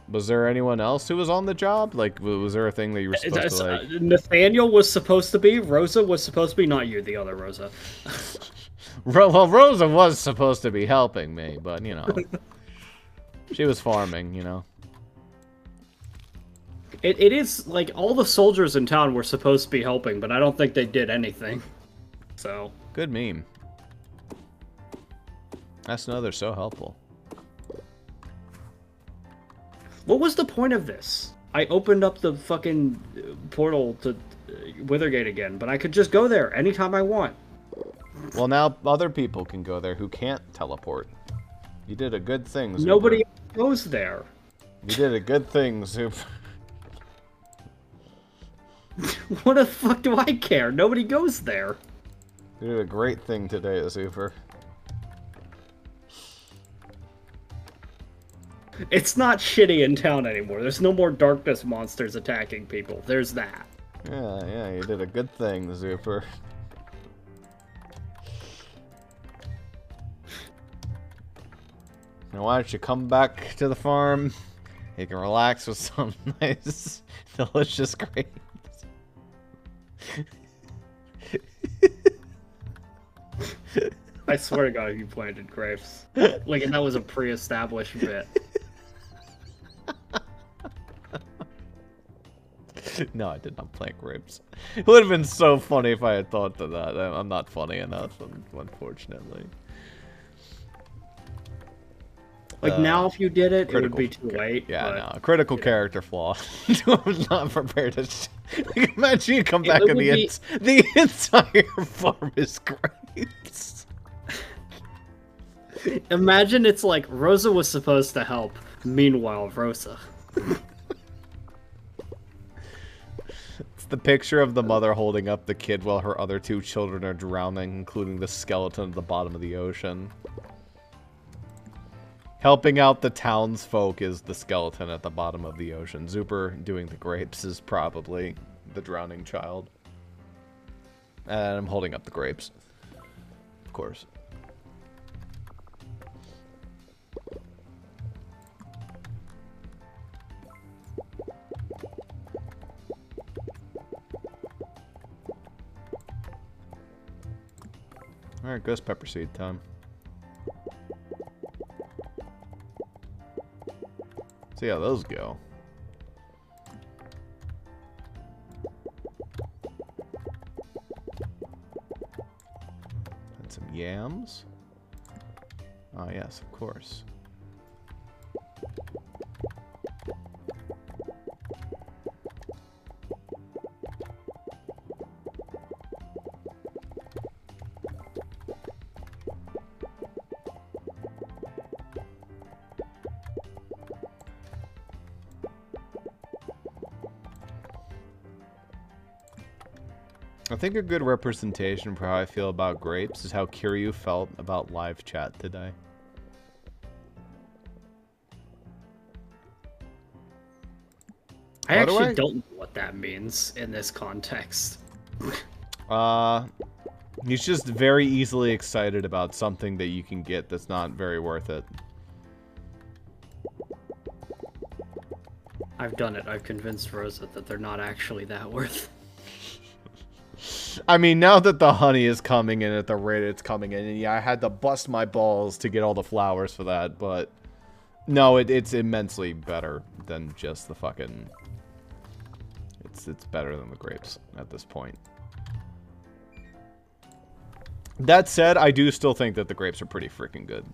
Speaker 1: Was there anyone else who was on the job? Like, was there a thing that you were supposed to, like...
Speaker 2: Nathaniel was supposed to be, Rosa was supposed to be, not you, the other Rosa.
Speaker 1: Well, Rosa was supposed to be helping me, but, you know. She was farming, you know.
Speaker 2: It is, like, all the soldiers in town were supposed to be helping, but I don't think they did anything. So.
Speaker 1: Good meme. That's another so helpful.
Speaker 2: What was the point of this? I opened up the fucking portal to Withergate again, but I could just go there anytime I want.
Speaker 1: Well, now other people can go there who can't teleport. You did a good thing, Zuper.
Speaker 2: Nobody goes there.
Speaker 1: You did a good thing, Zuper.
Speaker 2: What the fuck do I care? Nobody goes there.
Speaker 1: You did a great thing today, Zuper.
Speaker 2: It's not shitty in town anymore. There's no more darkness monsters attacking people. There's that.
Speaker 1: Yeah, you did a good thing, Zuper. Now why don't you come back to the farm? You can relax with some nice, delicious grapes.
Speaker 2: I swear to God, you planted grapes. Like, and that was a pre-established bit.
Speaker 1: No, I did not plant grapes. It would have been so funny if I had thought of that. I'm not funny enough, unfortunately.
Speaker 2: Like, now if you did it, it would be too late.
Speaker 1: Yeah,
Speaker 2: but,
Speaker 1: no, critical character flaw. I was not prepared to... Like, imagine you come back and the entire farm is grapes.
Speaker 2: Imagine it's like, Rosa was supposed to help. Meanwhile, Rosa.
Speaker 1: It's the picture of the mother holding up the kid while her other two children are drowning, including the skeleton at the bottom of the ocean. Helping out the townsfolk is the skeleton at the bottom of the ocean. Zuper doing the grapes is probably the drowning child. And I'm holding up the grapes. Of course. Alright, ghost pepper seed time. See how those go. And some yams. Oh yes, of course. I think a good representation for how I feel about grapes is how Kiryu felt about live chat today.
Speaker 2: I actually don't know what that means in this context.
Speaker 1: He's just very easily excited about something that you can get that's not very worth it.
Speaker 2: I've done it. I've convinced Rosa that they're not actually that worth.
Speaker 1: I mean, now that the honey is coming in at the rate it's coming in, and yeah, I had to bust my balls to get all the flowers for that, but no, it's immensely better than just the fucking... It's better than the grapes at this point. That said, I do still think that the grapes are pretty freaking good.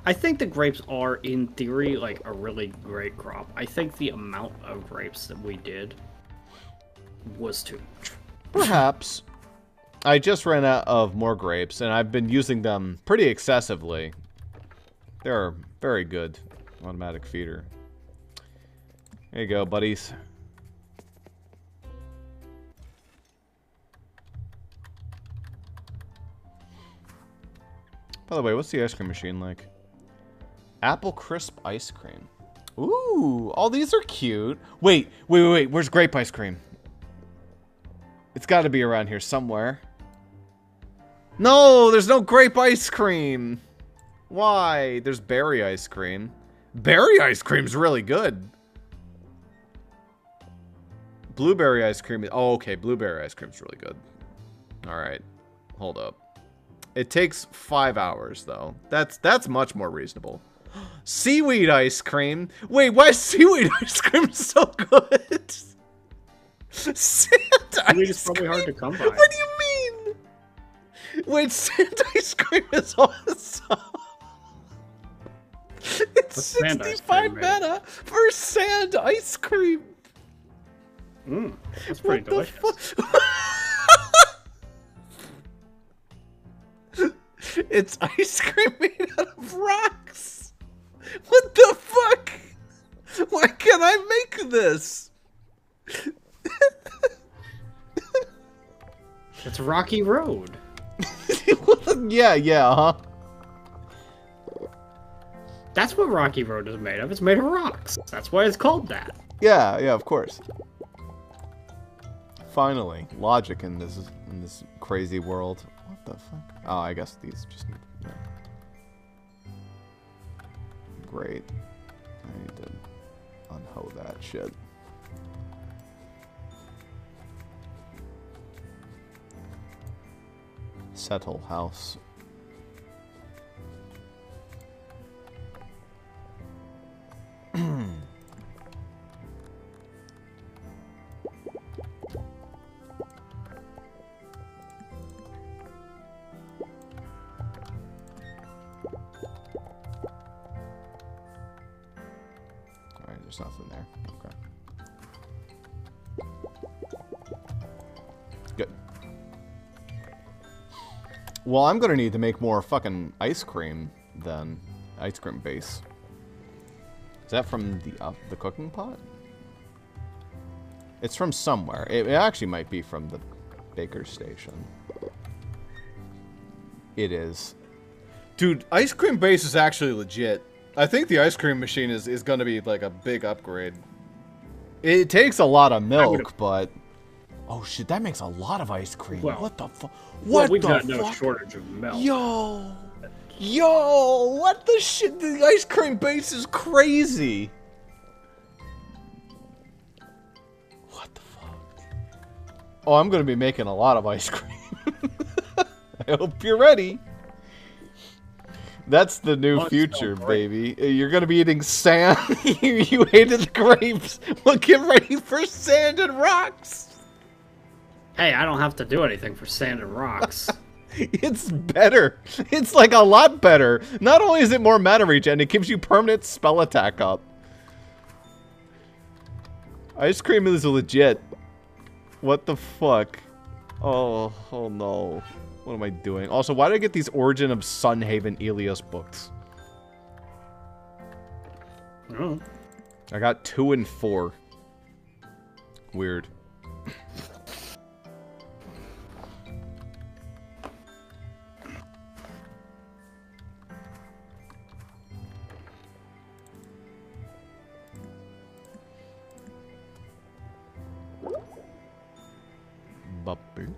Speaker 2: I think the grapes are, in theory, like, a really great crop. I think the amount of grapes that we did was too much.
Speaker 1: Perhaps. I just ran out of more grapes, and I've been using them pretty excessively. They're very good automatic feeder. There you go, buddies. By the way, what's the ice cream machine like? Apple crisp ice cream. Ooh, all these are cute. Wait. Where's grape ice cream? It's got to be around here somewhere. No, there's no grape ice cream. Why? There's berry ice cream. Berry ice cream's really good. Blueberry ice cream. Oh, okay. Blueberry ice cream's really good. All right. Hold up. It takes 5 hours, though. That's much more reasonable. Seaweed ice cream? Wait, why is seaweed ice cream so good? Sand
Speaker 2: Seaweed
Speaker 1: ice
Speaker 2: is probably
Speaker 1: cream?
Speaker 2: hard to come by.
Speaker 1: What do you mean? Wait, sand ice cream is awesome. It's
Speaker 2: What's sand ice
Speaker 1: 65
Speaker 2: cream made?
Speaker 1: meta for sand ice cream.
Speaker 2: That's pretty delicious.
Speaker 1: It's ice cream made out of rocks. What the fuck? Why can't I make this?
Speaker 2: It's Rocky Road.
Speaker 1: Yeah, huh?
Speaker 2: That's what Rocky Road is made of. It's made of rocks. That's why it's called that.
Speaker 1: Yeah, of course. Finally, logic in this crazy world. What the fuck? Oh, I guess these just need. Yeah. Great. I need to unho that shit. Settle house. Alright, there's nothing there. Okay. Good. Well, I'm gonna need to make more fucking ice cream then. Ice cream base. Is that from the cooking pot? It's from somewhere. It actually might be from the baker's station. It is. Dude, ice cream base is actually legit. I think the ice cream machine is going to be like a big upgrade. It takes a lot of milk, but... Oh shit, that makes a lot of ice cream.
Speaker 2: Well,
Speaker 1: what the fuck?
Speaker 2: Well,
Speaker 1: What
Speaker 2: we've
Speaker 1: the
Speaker 2: got
Speaker 1: fuck?
Speaker 2: no shortage of milk.
Speaker 1: Yo, what the shit? The ice cream base is crazy. What the fuck? Oh, I'm gonna be making a lot of ice cream. I hope you're ready. That's the new future, baby. You're gonna be eating sand. You hated the grapes. Well, get ready for sand and rocks.
Speaker 2: Hey, I don't have to do anything for sand and rocks.
Speaker 1: It's better. It's like a lot better. Not only is it more mana regen, it gives you permanent spell attack up. Ice cream is legit. What the fuck? Oh no. What am I doing? Also, why did I get these Origin of Sunhaven Elios books?
Speaker 2: Oh.
Speaker 1: I got 2 and 4. Weird. Bupper.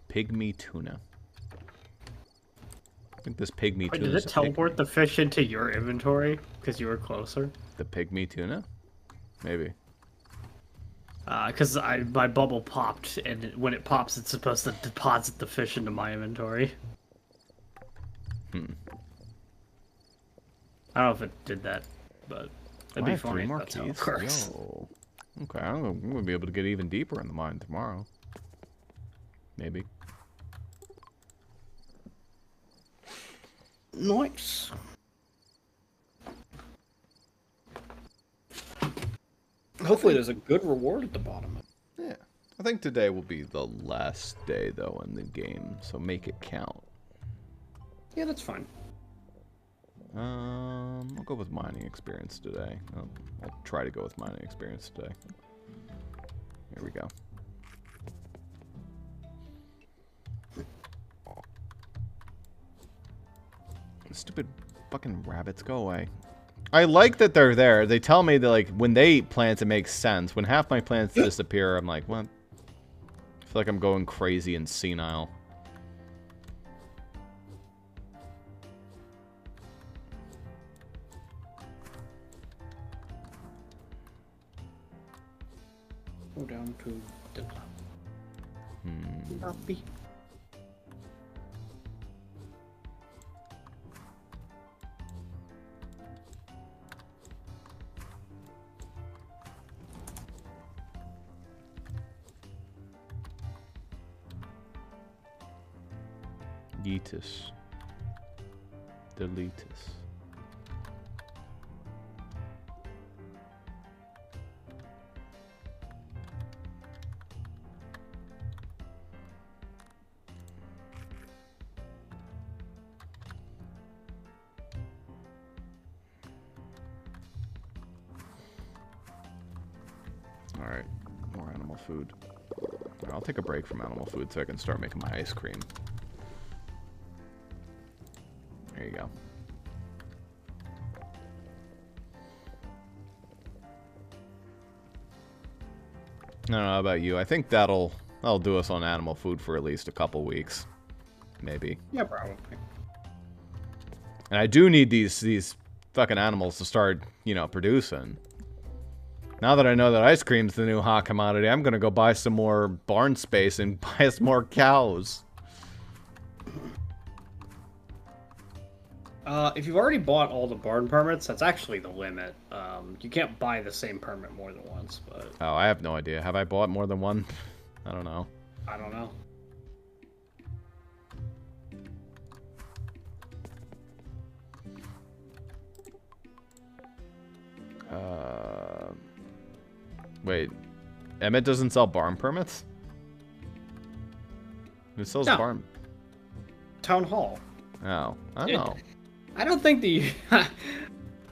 Speaker 1: Pygmy tuna. I think this pygmy
Speaker 2: Wait,
Speaker 1: tuna.
Speaker 2: did it teleport the fish into your inventory because you were closer?
Speaker 1: The pygmy tuna? Maybe.
Speaker 2: Because my bubble popped, and when it pops, it's supposed to deposit the fish into my inventory. I don't know if it did that, but it'd be funny. That's how it works.
Speaker 1: Yo. Okay, I'm gonna be able to get even deeper in the mine tomorrow. Maybe.
Speaker 3: Nice. Hopefully there's a good reward at the bottom.
Speaker 1: Yeah. I think today will be the last day, though, in the game, so make it count.
Speaker 3: Yeah, that's fine.
Speaker 1: I'll go with mining experience today. I'll try to go with mining experience today. Here we go. Stupid fucking rabbits, go away. I like that they're there. They tell me that, like, when they eat plants, it makes sense. When half my plants disappear, I'm like, what? I feel like I'm going crazy and senile.
Speaker 2: Go down to the lobby.
Speaker 1: Yeetus. Deletus. Alright, more animal food. I'll take a break from animal food so I can start making my ice cream. There you go. I don't know about you. I think that'll do us on animal food for at least a couple weeks. Maybe.
Speaker 2: Yeah, probably.
Speaker 1: And I do need these fucking animals to start, you know, producing. Now that I know that ice cream's the new hot commodity, I'm gonna go buy some more barn space and buy some more cows.
Speaker 2: If you've already bought all the barn permits, that's actually the limit. You can't buy the same permit more than once, but...
Speaker 1: Oh, I have no idea. Have I bought more than one? I don't know.
Speaker 2: I don't know.
Speaker 1: Wait. Emmett doesn't sell barn permits? Who sells barn?
Speaker 2: Town Hall.
Speaker 1: Oh, I don't know.
Speaker 2: I don't think the...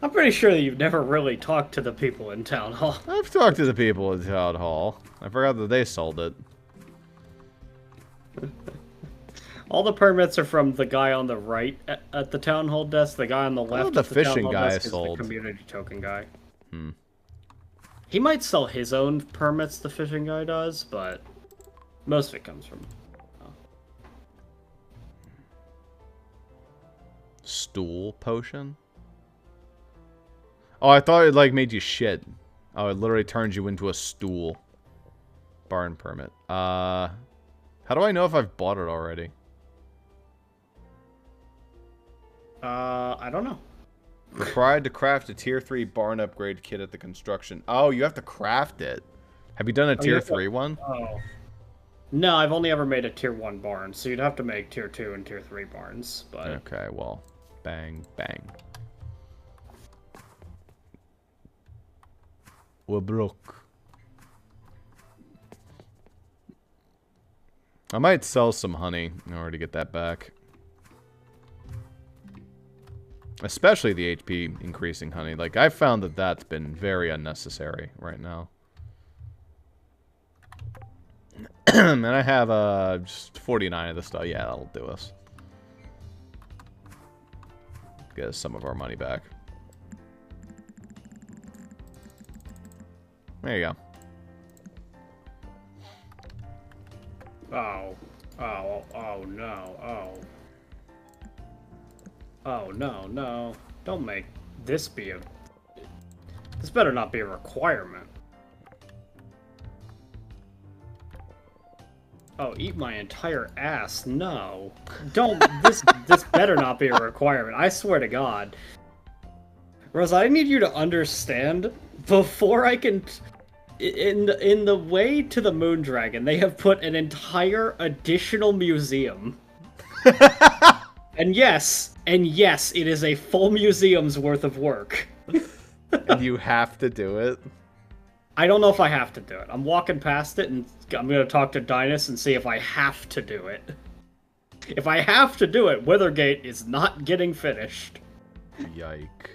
Speaker 2: I'm pretty sure that you've never really talked to the people in Town Hall.
Speaker 1: I've talked to the people in Town Hall. I forgot that they sold it.
Speaker 2: All the permits are from the guy on the right at the Town Hall desk. The guy on the left
Speaker 1: the
Speaker 2: at the
Speaker 1: fishing
Speaker 2: Town Hall
Speaker 1: guy
Speaker 2: desk is
Speaker 1: sold.
Speaker 2: the community token guy.
Speaker 1: Hmm.
Speaker 2: He might sell his own permits, the fishing guy does, but most of it comes from...
Speaker 1: Stool potion? Oh, I thought it, like, made you shit. Oh, it literally turns you into a stool. Barn permit. How do I know if I've bought it already?
Speaker 2: I don't know.
Speaker 1: Required to craft a tier 3 barn upgrade kit at the construction. Oh, you have to craft it. Have you done a tier 3 one?
Speaker 2: Oh. No, I've only ever made a tier 1 barn, so you'd have to make tier 2 and tier 3 barns, but...
Speaker 1: Okay, well, bang, bang. We're broke. I might sell some honey in order to get that back. Especially the HP increasing honey. Like, I've found that that's been very unnecessary right now. And I have just 49 of this stuff. Yeah, that'll do us. Get us some of our money back. There you go.
Speaker 2: Oh. Oh, no. Oh. Oh, no. Don't make this be a... This better not be a requirement. Oh, eat my entire ass. No. Don't... This better not be a requirement. I swear to God. Rose, I need you to understand, before I can... In the way to the Moondragon, they have put an entire additional museum. And yes, it is a full museum's worth of work.
Speaker 1: And you have to do it?
Speaker 2: I don't know if I have to do it. I'm walking past it, and I'm going to talk to Dynas and see if I have to do it. If I have to do it, Withergate is not getting finished.
Speaker 1: Yike.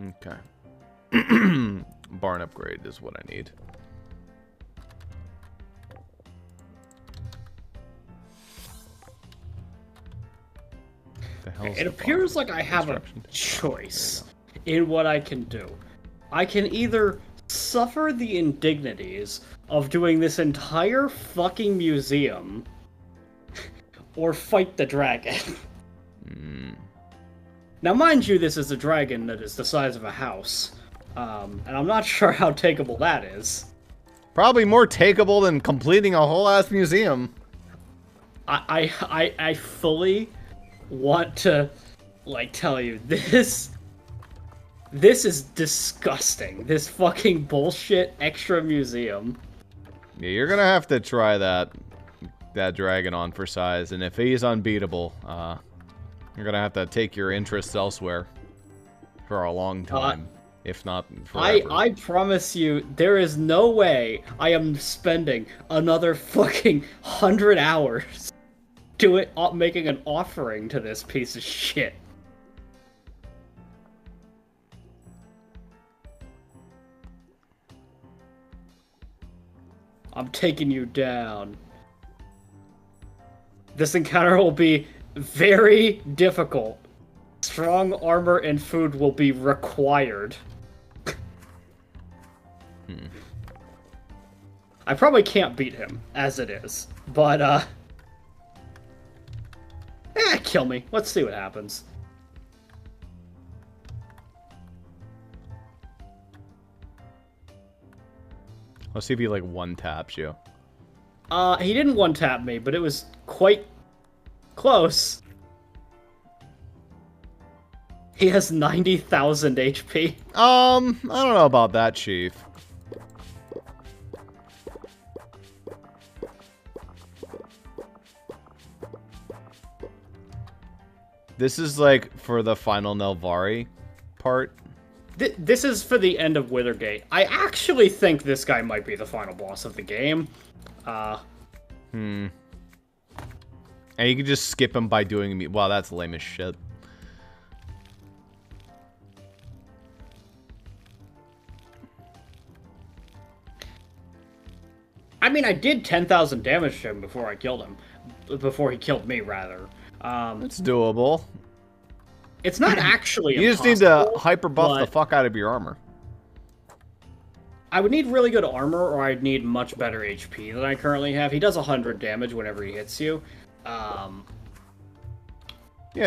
Speaker 1: Okay. Barn upgrade is what I need. The hell's
Speaker 2: It
Speaker 1: the
Speaker 2: appears
Speaker 1: barn?
Speaker 2: like I have a
Speaker 1: Construction.
Speaker 2: choice in what I can do. I can either suffer the indignities of doing this entire fucking museum or fight the dragon. Now, mind you, this is a dragon that is the size of a house. And I'm not sure how takeable that is.
Speaker 1: Probably more takeable than completing a whole ass museum.
Speaker 2: I fully want to, like, tell you, this is disgusting. This fucking bullshit extra museum.
Speaker 1: Yeah, you're gonna have to try that dragon on for size, and if he's unbeatable, you're gonna have to take your interests elsewhere for a long time, if not forever.
Speaker 2: I promise you, there is no way I am spending another fucking 100 hours making an offering to this piece of shit. I'm taking you down. This encounter will be very difficult. Strong armor and food will be required. I probably can't beat him, as it is. But, kill me. Let's see what happens.
Speaker 1: Let's see if he, like, one-taps you.
Speaker 2: He didn't one-tap me, but it was quite close. He has 90,000 HP.
Speaker 1: I don't know about that, Chief. This is, like, for the final Nelvari part.
Speaker 2: This is for the end of Withergate. I actually think this guy might be the final boss of the game.
Speaker 1: And you can just skip him by doing me. Wow, that's lame as shit.
Speaker 2: I mean, I did 10,000 damage to him before I killed him. Before he killed me, rather.
Speaker 1: It's doable.
Speaker 2: It's not actually
Speaker 1: You just need to hyper buff the fuck out of your armor.
Speaker 2: I would need really good armor, or I'd need much better HP than I currently have. He does 100 damage whenever he hits you.
Speaker 1: Yeah,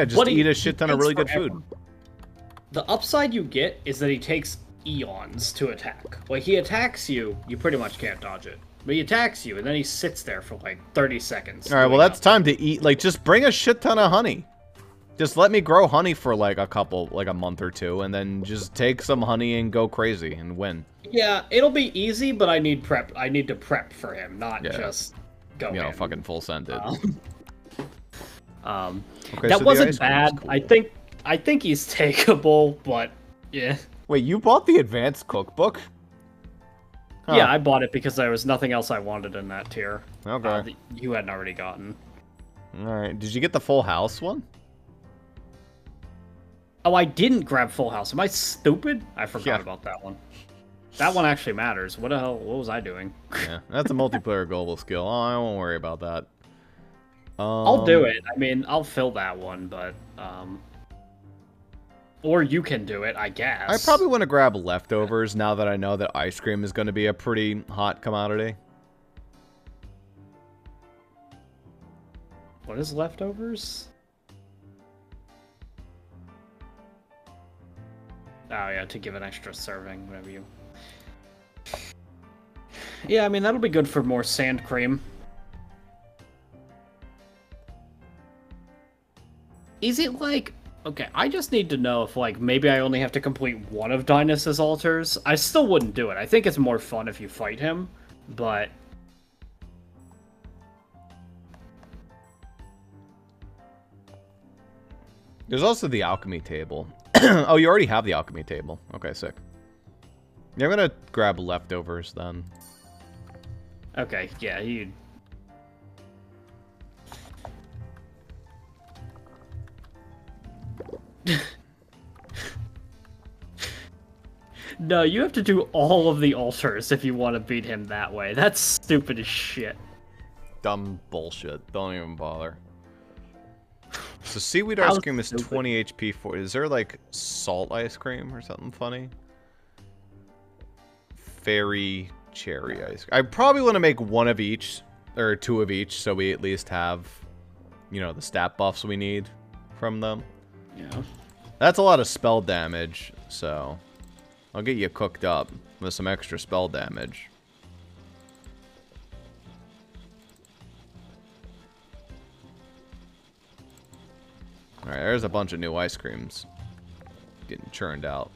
Speaker 1: just eat a shit ton of really good food.
Speaker 2: The upside you get is that he takes eons to attack. Like, he attacks you, you pretty much can't dodge it. But he attacks you, and then he sits there for like 30 seconds.
Speaker 1: Alright, well, that's time to eat. Like, just bring a shit ton of honey. Just let me grow honey for like a month or two, and then just take some honey and go crazy and win.
Speaker 2: Yeah, it'll be easy, but I need prep. I need to prep for him, not just go in.
Speaker 1: You know, fucking full send it. Okay,
Speaker 2: that
Speaker 1: so
Speaker 2: wasn't bad. Cool. I think he's takeable, but yeah.
Speaker 1: Wait, you bought the advanced cookbook? Huh.
Speaker 2: Yeah, I bought it because there was nothing else I wanted in that tier.
Speaker 1: Okay.
Speaker 2: That you hadn't already gotten.
Speaker 1: Alright, did you get the full house one?
Speaker 2: Oh, I didn't grab Full House. Am I stupid? I forgot about that one. That one actually matters. What the hell? What was I doing?
Speaker 1: Yeah, that's a multiplayer global skill. Oh, I won't worry about that.
Speaker 2: I'll do it. I mean, I'll fill that one, but or you can do it, I guess.
Speaker 1: I probably want to grab leftovers now that I know that ice cream is going to be a pretty hot commodity.
Speaker 2: What is leftovers? Oh yeah, to give an extra serving, whatever you... Yeah, I mean, that'll be good for more sand cream. Is it like... Okay, I just need to know if, like, maybe I only have to complete one of Dynas's altars. I still wouldn't do it. I think it's more fun if you fight him, but...
Speaker 1: There's also the alchemy table. Oh, you already have the alchemy table. Okay, sick. Yeah, I'm gonna grab leftovers then.
Speaker 2: Okay, yeah, you... No, you have to do all of the altars if you want to beat him that way. That's stupid as shit.
Speaker 1: Dumb bullshit. Don't even bother. So seaweed
Speaker 2: How
Speaker 1: ice cream is
Speaker 2: stupid.
Speaker 1: 20 HP for. Is there like salt ice cream or something funny? Fairy cherry ice cream. I probably want to make one of each or two of each, so we at least have, you know, the stat buffs we need from them.
Speaker 2: Yeah.
Speaker 1: That's a lot of spell damage, so I'll get you cooked up with some extra spell damage. Alright, there's a bunch of new ice creams getting churned out.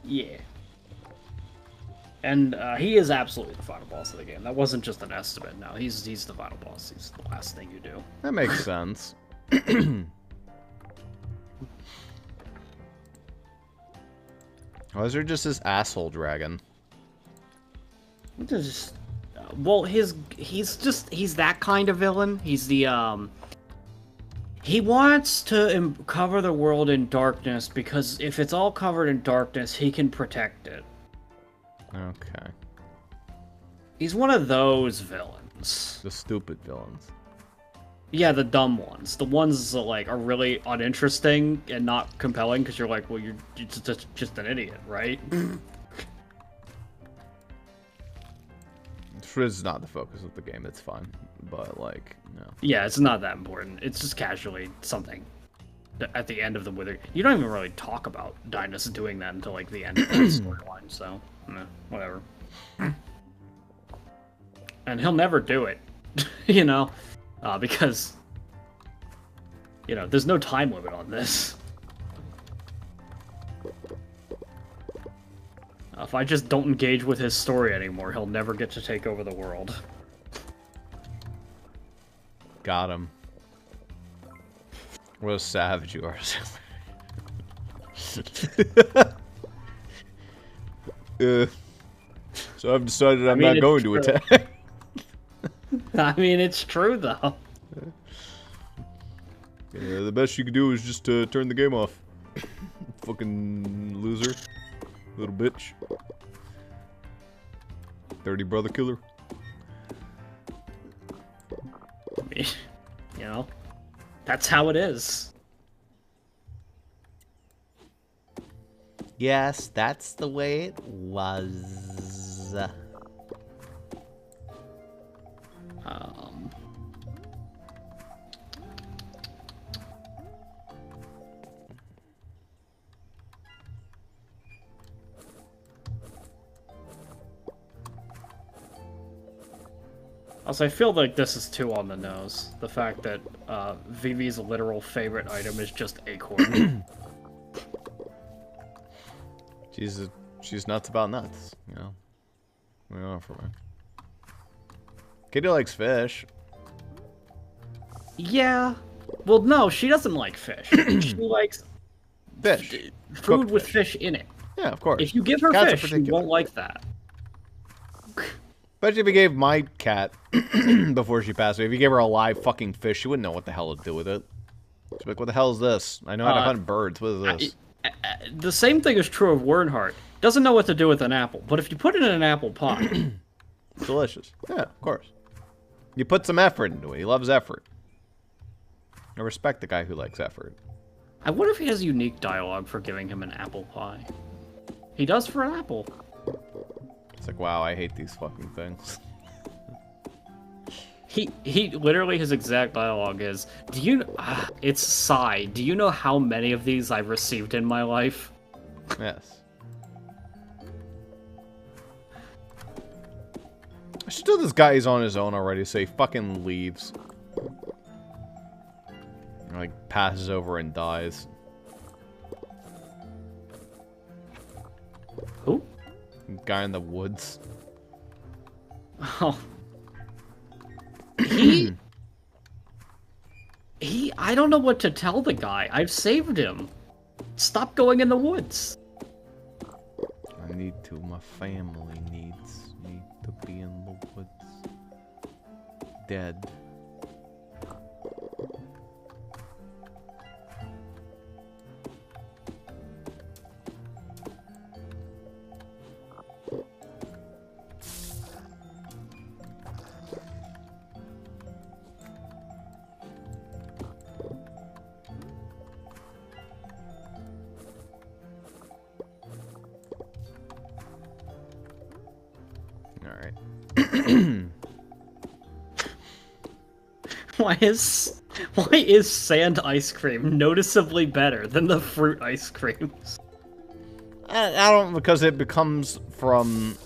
Speaker 2: Yeah. And he is absolutely the final boss of the game. That wasn't just an estimate. No, he's the final boss. He's the last thing you do.
Speaker 1: That makes sense. Why is there just this asshole dragon?
Speaker 2: Just, well, he's that kind of villain. He's the he wants to cover the world in darkness because if it's all covered in darkness, he can protect it.
Speaker 1: Okay.
Speaker 2: He's one of those villains.
Speaker 1: The stupid villains.
Speaker 2: Yeah, the dumb ones. The ones that, like, are really uninteresting and not compelling because you're like, well, you're just an idiot, right?
Speaker 1: This is not the focus of the game, it's fine. But, like, no.
Speaker 2: Yeah, it's not that important. It's just casually something at the end of the Wither. You don't even really talk about Dynas doing that until, like, the end of the storyline, so, whatever. And he'll never do it, you know? Because, you know, there's no time limit on this. If I just don't engage with his story anymore, he'll never get to take over the world.
Speaker 1: Got him. What a savage you are. So I've decided I'm not going to attack.
Speaker 2: I mean, it's true, though.
Speaker 1: Yeah, the best you can do is just turn the game off. Fucking loser. Little bitch. Dirty brother killer.
Speaker 2: I mean, you know, that's how it is.
Speaker 1: Yes, that's the way it was.
Speaker 2: Also, I feel like this is too on the nose. The fact that Vivi's literal favorite item is just acorn.
Speaker 1: She's nuts about nuts, you know. What do you want from her? Kitty likes fish.
Speaker 2: Yeah. Well, no, she doesn't like fish. She likes
Speaker 1: Fish.
Speaker 2: food
Speaker 1: Cooked
Speaker 2: with fish in it.
Speaker 1: Yeah, of course.
Speaker 2: If you give her
Speaker 1: Cats in
Speaker 2: fish, she
Speaker 1: particular.
Speaker 2: won't like that.
Speaker 1: Especially if you gave my cat, before she passed away, if you gave her a live fucking fish, she wouldn't know what the hell to do with it. She'd be like, what the hell is this? I know how to hunt birds. What is this?
Speaker 2: The same thing is true of Wernhardt. Doesn't know what to do with an apple, but if you put it in an apple pie...
Speaker 1: Delicious. Yeah, of course. You put some effort into it. He loves effort. I respect the guy who likes effort.
Speaker 2: I wonder if he has unique dialogue for giving him an apple pie. He does for an apple.
Speaker 1: It's like, wow, I hate these fucking things.
Speaker 2: He literally, his exact dialogue is, do you, it's sigh, do you know how many of these I've received in my life?
Speaker 1: Yes. I should tell this guy he's on his own already, so he fucking leaves. Or, like, passes over and dies.
Speaker 2: Who?
Speaker 1: Guy in the woods.
Speaker 2: Oh. I don't know what to tell the guy. I've saved him. Stop going in the woods.
Speaker 1: I need to. My family needs me to be in the woods. Dead. Alright.
Speaker 2: Why is sand ice cream noticeably better than the fruit ice creams?
Speaker 1: I don't, because it becomes from,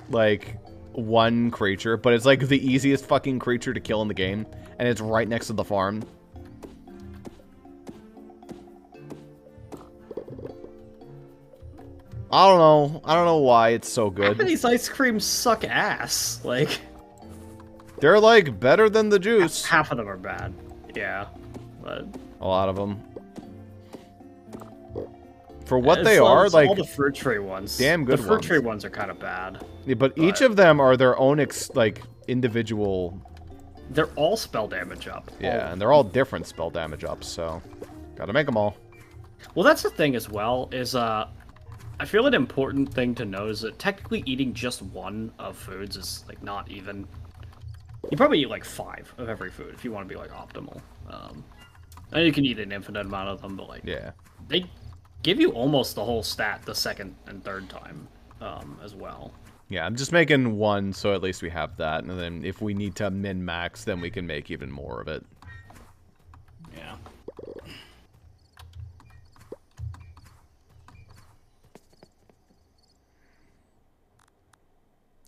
Speaker 1: like, one creature, but it's, like, the easiest fucking creature to kill in the game, and it's right next to the farm. I don't know. I don't know why it's so
Speaker 2: Half
Speaker 1: good.
Speaker 2: of these ice creams suck ass. Like,
Speaker 1: They're, like, better than the juice.
Speaker 2: half of them are bad. Yeah, but
Speaker 1: A lot of them. For what
Speaker 2: it's
Speaker 1: they
Speaker 2: all-
Speaker 1: are,
Speaker 2: it's
Speaker 1: like,
Speaker 2: all the fruit tree ones.
Speaker 1: damn good
Speaker 2: The fruit
Speaker 1: ones.
Speaker 2: tree ones are kind of bad.
Speaker 1: yeah, but each of them are their own, like, individual...
Speaker 2: They're all spell damage up.
Speaker 1: Yeah, and they're all different spell damage ups, so... Gotta make them all.
Speaker 2: Well, that's the thing as well, is, I feel an important thing to know is that technically eating just one of foods is, like, not even... You probably eat, like, 5 of every food if you want to be, like, optimal. And you can eat an infinite amount of them, but, like...
Speaker 1: Yeah.
Speaker 2: They give you almost the whole stat the second and third time, as well.
Speaker 1: Yeah, I'm just making one, so at least we have that, and then if we need to min-max, then we can make even more of it.
Speaker 2: Yeah.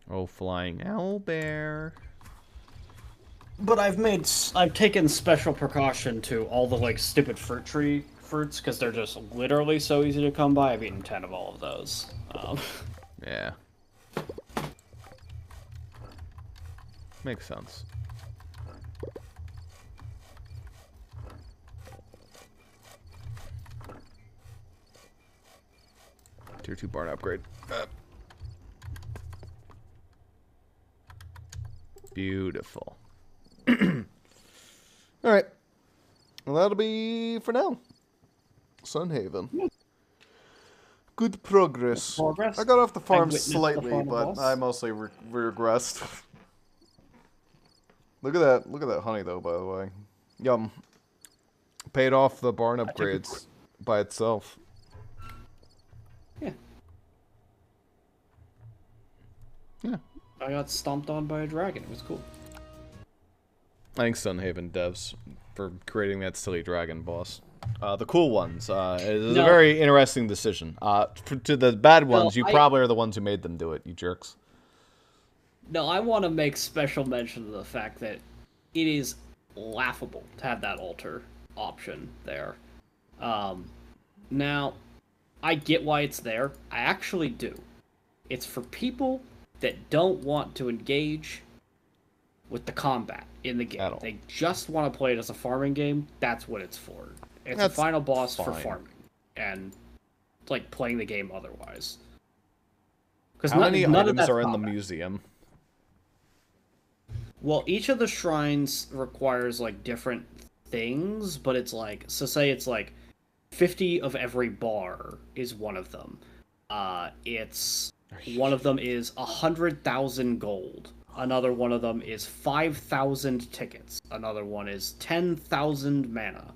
Speaker 1: Oh, flying owlbear.
Speaker 2: But I've taken special precaution to all the, like, stupid fruits, because they're just literally so easy to come by. I've eaten 10 of all of those.
Speaker 1: Yeah. Makes sense. Tier 2 barn upgrade. Beautiful. Alright. Well, that'll be for now. Sunhaven. Good progress.
Speaker 2: Progress?
Speaker 1: I got off the farm
Speaker 2: witnessed the
Speaker 1: slightly,
Speaker 2: farm
Speaker 1: but
Speaker 2: boss.
Speaker 1: I mostly regressed. Look at that. Look at that honey, though, by the way. Yum. Paid off the barn upgrades by itself.
Speaker 2: Yeah.
Speaker 1: Yeah.
Speaker 2: I got stomped on by a dragon. It was cool.
Speaker 1: Thanks, Sunhaven devs, for creating that silly dragon boss. The cool ones. It is a very interesting decision. To the bad ones, you probably are the ones who made them do it, you jerks.
Speaker 2: No, I want to make special mention of the fact that it is laughable to have that altar option there. Now, I get why it's there. I actually do. It's for people that don't want to engage with the combat in the game.
Speaker 1: At all.
Speaker 2: They just want to play it as a farming game. That's what it's for. It's
Speaker 1: That's
Speaker 2: a final boss for
Speaker 1: fine.
Speaker 2: farming and like playing the game otherwise. Because
Speaker 1: How many
Speaker 2: none of
Speaker 1: items
Speaker 2: that's
Speaker 1: are in the
Speaker 2: combat.
Speaker 1: museum?
Speaker 2: Well, each of the shrines requires like different things, but it's like, so say it's like 50 of every bar is one of them. It's one of them is 100,000 gold. Another one of them is 5,000 tickets. Another one is 10,000 mana.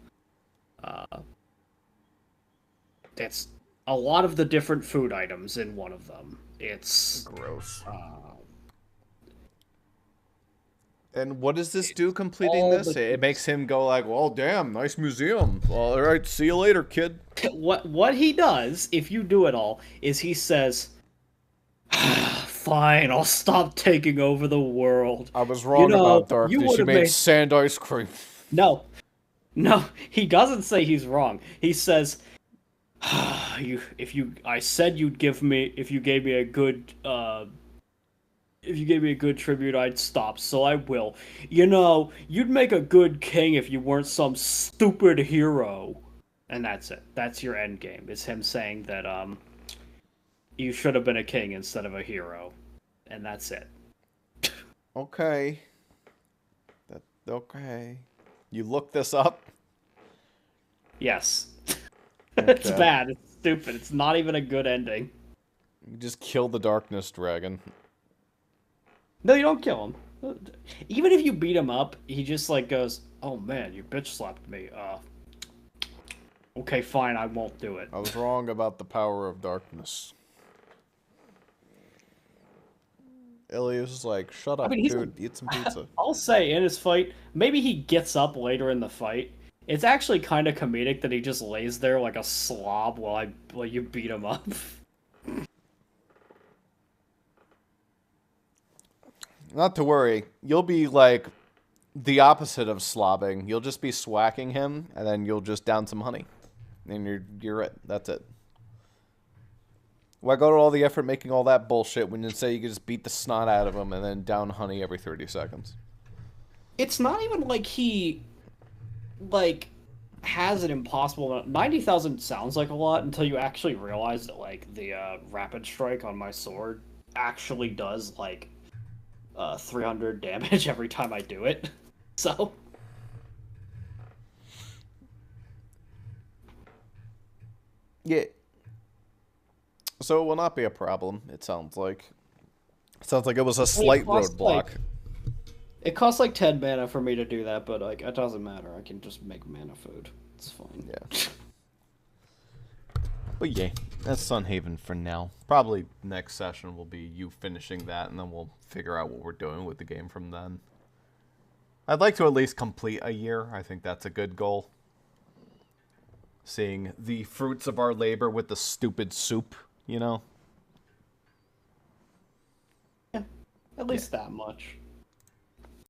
Speaker 2: It's a lot of the different food items in one of them. It's
Speaker 1: Gross. And what does this do completing
Speaker 2: all
Speaker 1: this?
Speaker 2: the-
Speaker 1: It makes him go like, well, damn, nice museum. Well, all right, see you later, kid.
Speaker 2: what he does if you do it all is he says, "Fine, I'll stop taking over the world."
Speaker 1: I was wrong about darkness. You
Speaker 2: would've
Speaker 1: made sand ice cream.
Speaker 2: No, he doesn't say he's wrong. He says, I said you'd give me, if you gave me a good, if you gave me a good tribute, I'd stop, so I will. You know, you'd make a good king if you weren't some stupid hero. And that's it. That's your end game. Is him saying that, you should have been a king instead of a hero. And that's it.
Speaker 1: Okay. Okay. You looked this up?
Speaker 2: Yes. It's
Speaker 1: Okay.
Speaker 2: bad. It's stupid. It's not even a good ending.
Speaker 1: You just kill the darkness dragon.
Speaker 2: No, you don't kill him. Even if you beat him up, he just like goes, "Oh man, you bitch slapped me. Okay, fine, I won't do it."
Speaker 1: I was wrong about the power of darkness. Ilias is like, shut up,
Speaker 2: I mean, he's
Speaker 1: dude, eat some pizza.
Speaker 2: I'll say in his fight, maybe he gets up later in the fight. It's actually kind of comedic that he just lays there like a slob while you beat him up.
Speaker 1: Not to worry, you'll be like the opposite of slobbing. You'll just be swacking him, and then you'll just down some honey, and you're it. That's it. Why go to all the effort making all that bullshit when you say you can just beat the snot out of him and then down honey every 30 seconds?
Speaker 2: It's not even like he, like, has an impossible... 90,000 sounds like a lot until you actually realize that, like, the rapid strike on my sword actually does, like, 300 damage every time I do it. So...
Speaker 1: Yeah. So it will not be a problem, it sounds like. It sounds like it was a slight roadblock.
Speaker 3: It costs like 10 mana for me to do that, but like it doesn't matter. I can just make mana food. It's fine.
Speaker 1: Yeah. But yeah, that's Sunhaven for now. Probably next session will be you finishing that, and then we'll figure out what we're doing with the game from then. I'd like to at least complete a year. I think that's a good goal. Seeing the fruits of our labor with the stupid soup, you know?
Speaker 3: Yeah, at least that much.